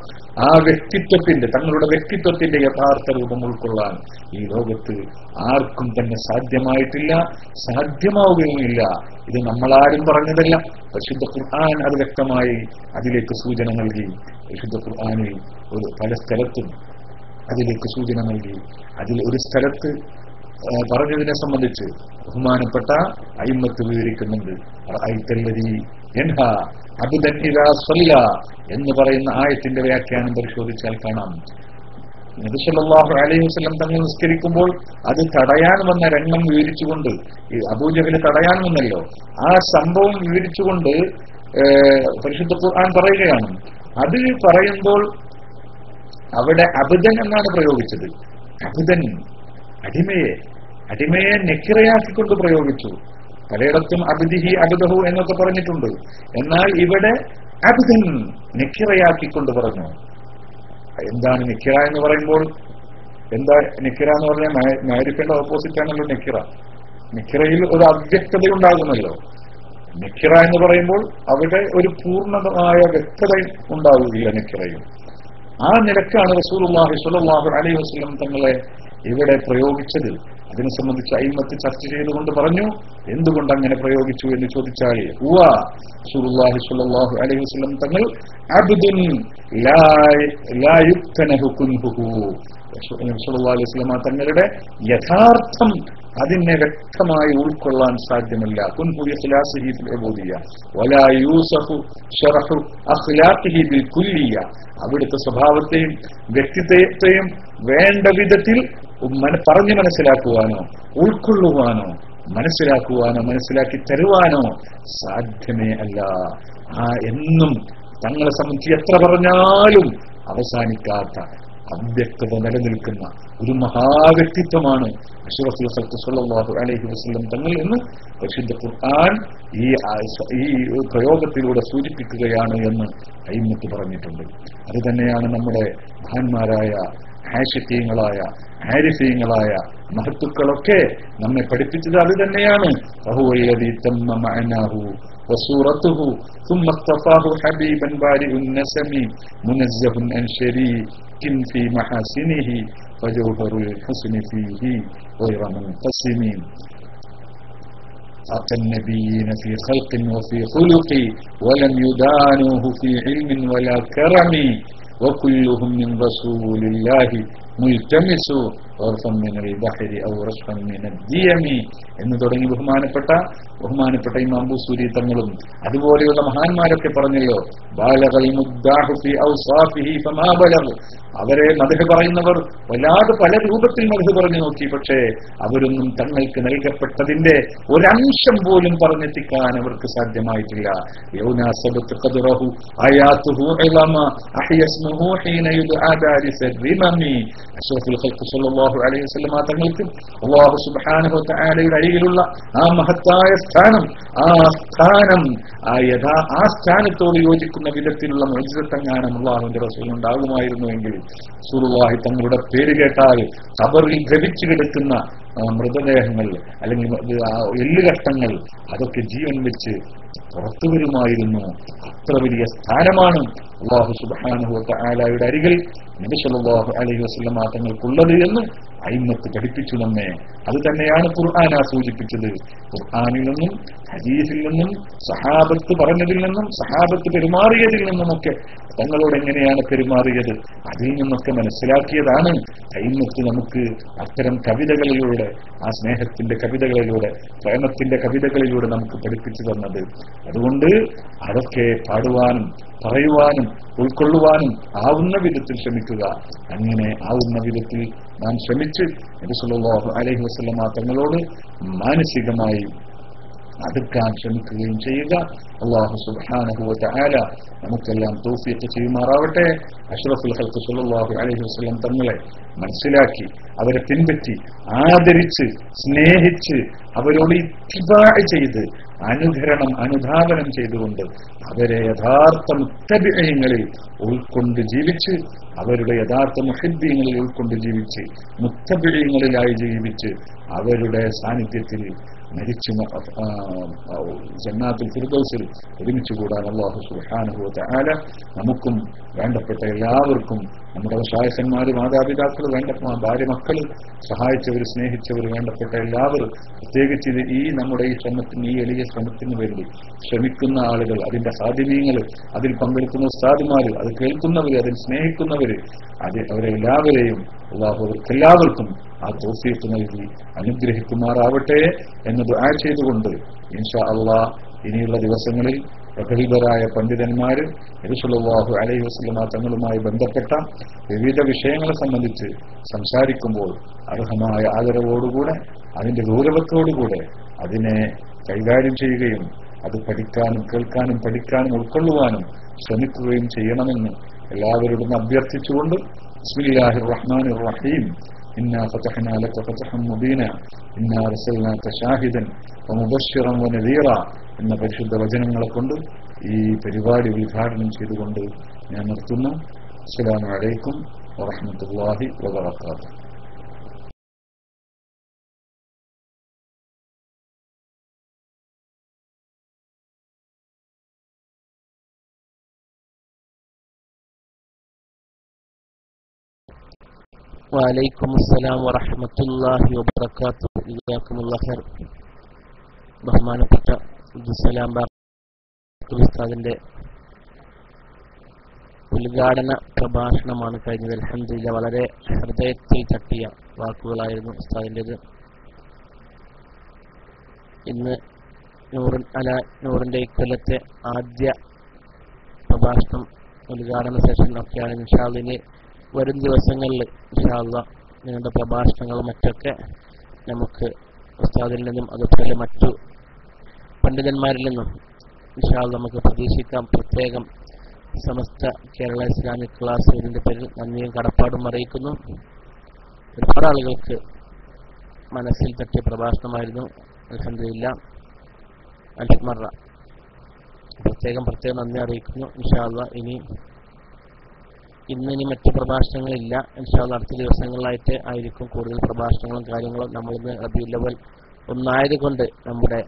ആ വ്യക്തിത്വത്തിന്റെ, തങ്ങളുടെ വ്യക്തിത്വത്തിന്റെ യഥാർത്ഥ രൂപം ഉൾക്കൊള്ളാൻ ഈ ലോകത്ത് ആർക്കും തന്നെ സാധ്യമായിട്ടില്ല, സാധ്യമാവുകയുമില്ല. ഇത് നമ്മളാരും പറഞ്ഞതല്ല. പരിശുദ്ധ ഖുർആൻ അത് വ്യക്തമായി അതിലേക്ക് സൂചന നൽകി. പരിശുദ്ധ ഖുർആനിൽ പല സ്ഥലത്തും അതിലേക്ക് സൂചന നൽകി. അതിൽ ഒരു സ്ഥലത്ത് പറഞ്ഞതിനെ സംബന്ധിച്ച് ബഹുമാനപ്പെട്ട അയിമ്മത്ത് വിവരിക്കുന്നുണ്ട്. എന്ന് പറയുന്ന ആയത്തിന്റെ വ്യാഖ്യാനം പരിശോധിച്ചാൽ കാണാം. നബി സല്ലല്ലാഹു അലൈഹി വസല്ലം തങ്ങൾ നിസ്കരിക്കുമ്പോൾ അത് തടയാൻ വന്ന രംഗം വിവരിച്ചുകൊണ്ട്, അബൂജഹൽ തടയാൻ വന്നല്ലോ, ആ സംഭവം വിവരിച്ചുകൊണ്ട് പരിശുദ്ധ ഖുർആൻ പറയുകയാണ്. അത് പറയുമ്പോൾ അവിടെ അബ്ദൻ എന്നാണ് പ്രയോഗിച്ചത്. അബ്ദൻ, അടിമയെ നെക്കിറയാക്കിക്കൊണ്ട് പ്രയോഗിച്ചു. പലയിടത്തും അബ്ദിഹി അബ്ദഹു എന്നൊക്കെ പറഞ്ഞിട്ടുണ്ട്. എന്നാൽ ഇവിടെ അബ്ദൻ നെക്കിറയാക്കിക്കൊണ്ട് പറഞ്ഞു. എന്താണ് നെക്കിറ എന്ന് പറയുമ്പോൾ? എന്താ നെക്കിറ എന്ന് പറഞ്ഞാൽ മാരിഫിന്റെ ഓപ്പോസിറ്റ് ആണല്ലോ നെക്കിറ. നെക്കിറയിൽ ഒരു അവ്യക്തത ഉണ്ടാകുമല്ലോ. നെക്കിറ എന്ന് പറയുമ്പോൾ അവിടെ ഒരു പൂർണ്ണമായ വ്യക്തത ഉണ്ടാവുകയില്ല നെക്കിറയിൽ. ആ നിലക്കാണ് റസൂലുള്ളാഹി സ്വല്ലല്ലാഹു അലൈഹി വസല്ലം തങ്ങളെ ഇവിടെ പ്രയോഗിച്ചത്. അതിനെ സംബന്ധിച്ച് അയിമ്മത്ത് ചർച്ച ചെയ്തുകൊണ്ട് പറഞ്ഞു, എന്തുകൊണ്ട് അങ്ങനെ പ്രയോഗിച്ചു എന്ന് ചോദിച്ചാൽ റസൂലുള്ളാഹി സ്വല്ലല്ലാഹു അലൈഹി വസല്ലം തങ്ങൾ അബ്ദുൻ ലാ യുക്തനഹു കുൻഹുഹു, സല്ലല്ലാഹു അലൈഹി വസല്ലം തങ്ങളുടെ യഥാർത്ഥം അതിനെ വ്യക്തമായി ഉൾക്കൊള്ളാൻ സാധ്യമല്ല. കുൻഹു ഇഖ്ലാസിഹി ഫിൽ ഉബൂദിയ്യ വലാ യൂസഫു ശറഹു അഖ്ലാഖിഹി ബിൽ കുല്ലിയ്യ, അവിടുത്തെ സ്വഭാവത്തെയും വ്യക്തിത്വത്തെയും വേണ്ട വിധത്തിൽ പറഞ്ഞു മനസ്സിലാക്കുവാനോ ഉൾക്കൊള്ളുവാനോ മനസ്സിലാക്കി തരുവാനോ സാധ്യമേ അല്ല. എന്നും തങ്ങളെ സംബന്ധിച്ച് എത്ര പറഞ്ഞാലും അവസാനിക്കാത്ത അവ്യക്തത നിലനിൽക്കുന്ന ഒരു മഹാവ്യക്തിത്വമാണ് അഷ്റഫുൽ ഖൽഖ് സ്വല്ലല്ലാഹു അലൈഹി വസല്ലം തങ്ങൾ എന്ന് പരിശുദ്ധ ഖുർആൻ ഈ പ്രയോഗത്തിലൂടെ സൂചിപ്പിക്കുകയാണ് എന്ന് അയിമ്മത്ത് പറഞ്ഞിട്ടുണ്ട്. അത് തന്നെയാണ് നമ്മുടെ മഹാന്മാരായ ആശിഖീങ്ങളായ ആരിഫീങ്ങളായ മഹത്തുക്കളൊക്കെ നമ്മെ പഠിപ്പിച്ചത്. അത് തന്നെയാണ്. വഹുവല്ലദീ തമ്മ മഅനാഹു വസൂറത്തുഹു ثم اصطفاه حبيبا بارئ النسم منزه عن شريك في محاسنه فجوهر الحسن فيه غير منقسم أتى النبيين في خلق وفي خلق ولم يدانوه في علم ولا كرم وكلهم من رسول الله ملتمس غرفا من البحر أو رشفا من الديم എന്ന് തുടങ്ങി ബഹുമാനപ്പെട്ട ഇമാം ബൂസൂരി തങ്ങളും അതുപോലെയുള്ള മഹാന്മാരൊക്കെ പറഞ്ഞല്ലോ. ബാലഗൽ മുദ്ദാഹു ഫി ഔസാഫിഹി ഫമാ ബലഗ്, അവരെ മദ്ഹ് പറയുന്നവർ വല്ലാതെ പല രൂപത്തിൽ മദ്ഹ് പറഞ്ഞു നോക്കി. പക്ഷേ അവരൊന്നും തങ്ങൾക്ക് നൽകപ്പെട്ടതിന്റെ ഒരംശം പോലും പറഞ്ഞെത്തിക്കാൻ അവർക്ക് സാധ്യമായിട്ടില്ല. യൗനാസബത്ത് ഖദ്റഹു ആയാതുഹു ഇളമ അഹ്യസ്മുഹു ഹീന യുദ്ആ ദാരിസ റിമമി. അഷ്റഫുൽ ഖൽഖ് സ്വല്ലല്ലാഹു അലൈഹി വസല്ലം തങ്ങൾക്ക് അല്ലാഹു സുബ്ഹാനഹു വ തആലയുടെ അരികിലുള്ള ആ മഹത്തായ സ്ഥാനം, ആ സ്ഥാനത്തോട് യോജിക്കുന്ന വിധത്തിലുള്ള മുഅ്ജിസത്തെങ്ങാനും അല്ലാഹുവിന്റെ റസൂൽ ഉണ്ടാകുമായിരുന്നുവെങ്കിൽ റസൂലുള്ളാഹി തങ്ങളുടെ പേര് കേട്ടാൽ ഖബറിൽ ദ്രവിച്ചു കിടക്കുന്ന മൃതദേഹങ്ങൾ അല്ലെങ്കിൽ എല്ലുകഷ്ടങ്ങൾ അതൊക്കെ ജീവൻ വെച്ച് പുറത്തു വരുമായിരുന്നു. അത്ര വലിയ സ്ഥാനമാണ് അല്ലാഹു സുബ്ഹാനഹു വ തആലയുടെ അരികിൽ നബി സല്ലല്ലാഹു അലൈഹി വസല്ലം തങ്ങൾക്കുള്ളത് എന്ന് അയിമ്മത്ത് പഠിപ്പിച്ചു നമ്മെ. അത് തന്നെയാണ് ഖുർആൻ സൂചിപ്പിച്ചത്. ഖുർആനിൽ നിന്നും ഹദീസിൽ നിന്നും സഹാബത്ത് പറഞ്ഞതിൽ നിന്നും സഹാബത്ത് പെരുമാറിയതിൽ നിന്നുമൊക്കെ തങ്ങളോട് എങ്ങനെയാണ് പെരുമാറിയത് അതിൽ നിന്നൊക്കെ മനസ്സിലാക്കിയതാണ് അയിമ്മത്ത് നമുക്ക് അത്തരം കവിതകളിലൂടെ, ആ സ്നേഹത്തിന്റെ കവിതകളിലൂടെ, പ്രേമത്തിന്റെ കവിതകളിലൂടെ നമുക്ക് പഠിപ്പിച്ചു തന്നത്. അതുകൊണ്ട് അതൊക്കെ പാടുവാനും പറയുവാനും ഉൾക്കൊള്ളുവാനും ആവുന്ന വിധത്തിൽ ശ്രമിക്കുക. അങ്ങനെ ആവുന്ന വിധത്തിൽ നാം ശ്രമിച്ച് നബി സല്ലല്ലാഹു അലൈഹി വസല്ലം തങ്ങളോട് മാനസികമായി അടുക്കാൻ ശ്രമിക്കുകയും ചെയ്യുക. അല്ലാഹു സുബ്ഹാനഹു വ തആല നമുക്കെല്ലാം തൗഫീഖ് ചെയ്യുമാറാവട്ടെ. അഷ്റഫുൽ ഖൽഖ് സ്വല്ലല്ലാഹു അലൈഹി വസല്ലം തങ്ങളെ മനസ്സിലാക്കി അവരെ പിൻപറ്റി ആദരിച്ച് സ്നേഹിച്ച് അവരോട് ഇത്തിബാഅ് ചെയ്ത് അനുധാവനം ചെയ്തുകൊണ്ട് അവരെ യഥാർത്ഥ മുത്തബിഈങ്ങളിൽ ഉൾക്കൊണ്ട് ജീവിച്ച് അവരുടെ യഥാർത്ഥ മുഹിബ്ബീങ്ങളിൽ ഉൾക്കൊണ്ട് ജീവിച്ച് മുത്തബിഈങ്ങളിലായി ജീവിച്ച് അവരുടെ സാന്നിധ്യത്തിൽ മരിച്ചു ജന്നാത്തുൽ ഫിർദൗസിൽ ഒരുമിച്ച് കൂടാൻ അല്ലാഹു സുബ്ഹാനഹു വ തആല നമുക്കും വേണ്ടപ്പെട്ട എല്ലാവർക്കും നമ്മുടെ ശായഖന്മാർ മാതാപിതാക്കൾ ഭാര്യ മക്കൾ സഹായിച്ചവർ സ്നേഹിച്ചവർ വേണ്ടപ്പെട്ട എല്ലാവരും പ്രത്യേകിച്ച് ഈ നമ്മുടെ ഈ ശ്രമത്തിന് ഈ എളിയ ശ്രമത്തിന് വേണ്ടി ശ്രമിക്കുന്ന ആളുകൾ അതിന്റെ സാധ്യമീങ്ങൾ അതിൽ പങ്കെടുക്കുന്ന ഉസ്താദുമാർ അത് കേൾക്കുന്നവർ അതിൽ സ്നേഹിക്കുന്നവർ അവരെല്ലാവരെയും അല്ലാഹു അവർക്കെല്ലാവർക്കും ആ തൗഫീഖ് നൽകി അനുഗ്രഹിക്കുമാറാവട്ടെ എന്ന് ദുആ ചെയ്തുകൊണ്ട് ഇൻഷാ അല്ലാഹ് ഇനിയുള്ള ദിവസങ്ങളിൽ പ്രഗത്ഭരായ പണ്ഡിതന്മാര് നബി സല്ലല്ലാഹു അലൈഹി വസല്ലം തങ്ങളുമായി ബന്ധപ്പെട്ട വിവിധ വിഷയങ്ങളെ സംബന്ധിച്ച് സംസാരിക്കുമ്പോൾ അർഹമായ ആദരവോടുകൂടെ അതിന്റെ ഗൗരവത്തോടുകൂടെ അതിനെ കൈകാര്യം ചെയ്യുകയും അത് പഠിക്കാനും കേൾക്കാനും പഠിക്കാനും ഉൾക്കൊള്ളുവാനും ശ്രമിക്കുകയും ചെയ്യണമെന്ന് എല്ലാവരോടും അഭ്യർത്ഥിച്ചുകൊണ്ട് ബിസ്മില്ലാഹിർ റഹ്മാനിർ റഹീം ഇന്നാ ഫതഹ്നാ ലക ഫതഹൻ മുബീന ഇന്നാ അർസൽനാക ഷാഹിദൻ വമുബശ്ശിറൻ വനദീറ എന്ന പരിശുദ്ധ വചനങ്ങളെ കൊണ്ട് ഈ പരിപാടി ഉദ്ഘാടനം ചെയ്തുകൊണ്ട് ഞാൻ നിർത്തുന്നു. അസ്സലാമു അലൈക്കും വറഹ്മത്തുള്ളാഹി വബറകാതുഹു. വലൈക്കും അസ്സലാം വറഹ്മത്തുള്ളാഹി വബറകാതുഹു. ജസാക്കുമുല്ലാഹു ഖൈർ. ബഹുമാനപ്പെട്ട അബ്ദുസ്സലാം ബാഖർ ഉസ്താദിന്റെ ഉദ്ഘാടന പ്രഭാഷണമാണ് കഴിഞ്ഞത്. അൽഹംദുലില്ലാഹ് വളരെ ഹൃദയത്തിൽ തട്ടിയ വാക്കുകളായിരുന്നു ഉസ്താദിൻ്റെത്. ഇന്ന് നൂറിന്റെ ഇക്കൊല്ലത്തെ ആദ്യ പ്രഭാഷണം ഉദ്ഘാടന സെഷൻ ഒക്കെയാണ്. ഇൻഷാ അല്ലാഹ് ഇനി വരും ദിവസങ്ങളിൽ ഇൻഷാ അല്ലാഹ് നിങ്ങളുടെ പ്രഭാഷണങ്ങളും മറ്റൊക്കെ നമുക്ക് ഉസ്താദിൽ നിന്നും അതുപോലെ മറ്റു പണ്ഡിതന്മാരിൽ നിന്നും ഇൻഷാ അല്ലാഹ് നമുക്ക് പ്രതീക്ഷിക്കാം. പ്രത്യേകം സമസ്ത കേരള ഇസ്ലാമിക് ക്ലാസ് ഇതിന്റെ പേരിൽ നന്ദിയും കടപ്പാടും അറിയിക്കുന്നു. ഒരുപാട് ആളുകൾക്ക് മനസ്സിൽ തട്ടിയ പ്രഭാഷണമായിരുന്നു. അൽഹംദുലില്ലാഹ് അൽമറ പ്രത്യേകം നന്ദി അറിയിക്കുന്നു. ഇൻഷാ അല്ലാഹ് ഇന്നിനി മറ്റു പ്രഭാഷണങ്ങളില്ല. ഇൻഷാ അല്ലാഹ് അടുത്ത ദിവസങ്ങളിലായിട്ട് ആയിരിക്കും കൂടുതൽ പ്രഭാഷണങ്ങളും കാര്യങ്ങളും. നമ്മളിന്ന് റബീഉൽ അവ്വൽ ഒന്നായതുകൊണ്ട് നമ്മുടെ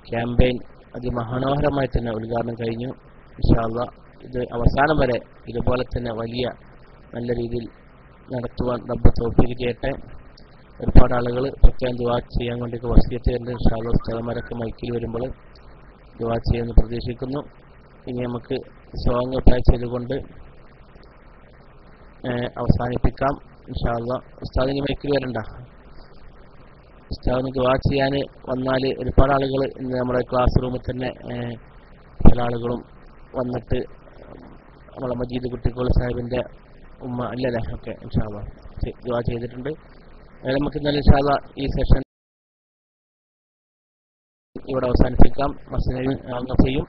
ക്യാമ്പയിൻ അതിമനോഹരമായി തന്നെ ഉദ്ഘാടനം കഴിഞ്ഞു. ഇൻഷാ അല്ലാഹ് ഇത് അവസാനം വരെ ഇതുപോലെ തന്നെ വലിയ നല്ല രീതിയിൽ നടത്തുവാൻ റബ്ബ് തൗഫീഖ് ചെയ്യട്ടെ. ഒരുപാട് ആളുകൾ പ്രത്യേകം ദുആ ചെയ്യാൻ വേണ്ടി വസിയത്ത് ചെയ്യുന്നുണ്ട്. ഇൻഷാ അല്ലാഹ് ഉസ്താദന്മാരൊക്കെ മൈക്കിൽ വരുമ്പോൾ ദുആ ചെയ്യുമെന്ന് പ്രതീക്ഷിക്കുന്നു. ഇനി നമുക്ക് സോങ് പ്ലേ ചെയ്തുകൊണ്ട് അവസാനിപ്പിക്കാം. ഇൻഷാ അല്ലാഹ് ഉസ്താദിന് മൈക്കിൽ വരണ്ട. ഉസ്താദിന് ദുആ ചെയ്യാൻ വന്നാൽ ഒരുപാട് ആളുകൾ ഇന്ന് നമ്മുടെ ക്ലാസ് റൂമിൽ തന്നെ പല ആളുകളും വന്നിട്ട് നമ്മളെ മജീദ് കുട്ടിക്കോൾ സാഹിബിന്റെ ഉമ്മ അല്ലല്ലേ ഒക്കെ ഇൻഷാ അല്ലാഹ് ദുആ ചെയ്തിട്ടുണ്ട്. നമുക്ക് ഇന്നലെ ഇൻഷാ അല്ലാഹ് ഈ സെഷൻ ഇവിടെ അവസാനിപ്പിക്കാം. മസ്നവി ചെയ്യും.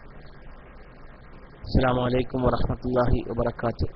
അസ്സലാമു അലൈക്കും വറഹ്മത്തുള്ളാഹി വബറകാതുഹു.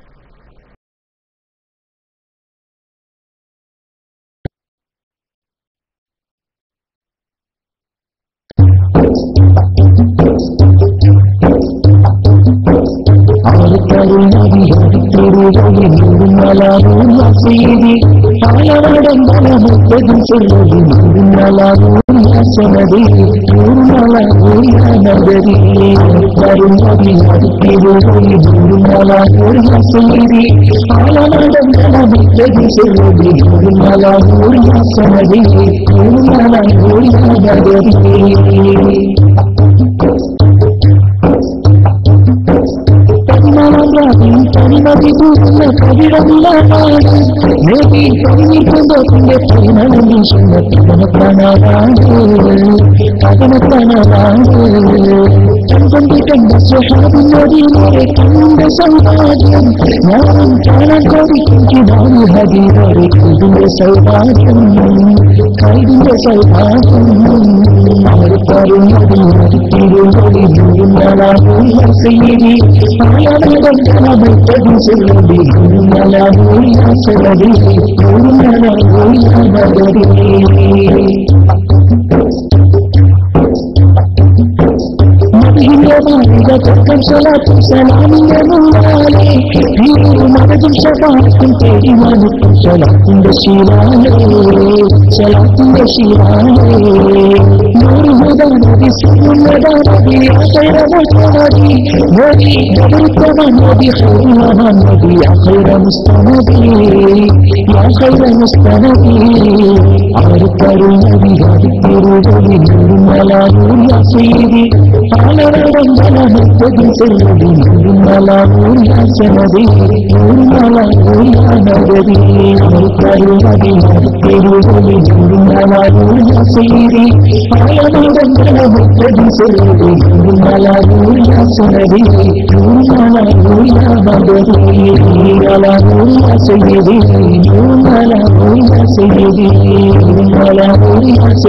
സൗഭാഗ്യം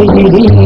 سيدي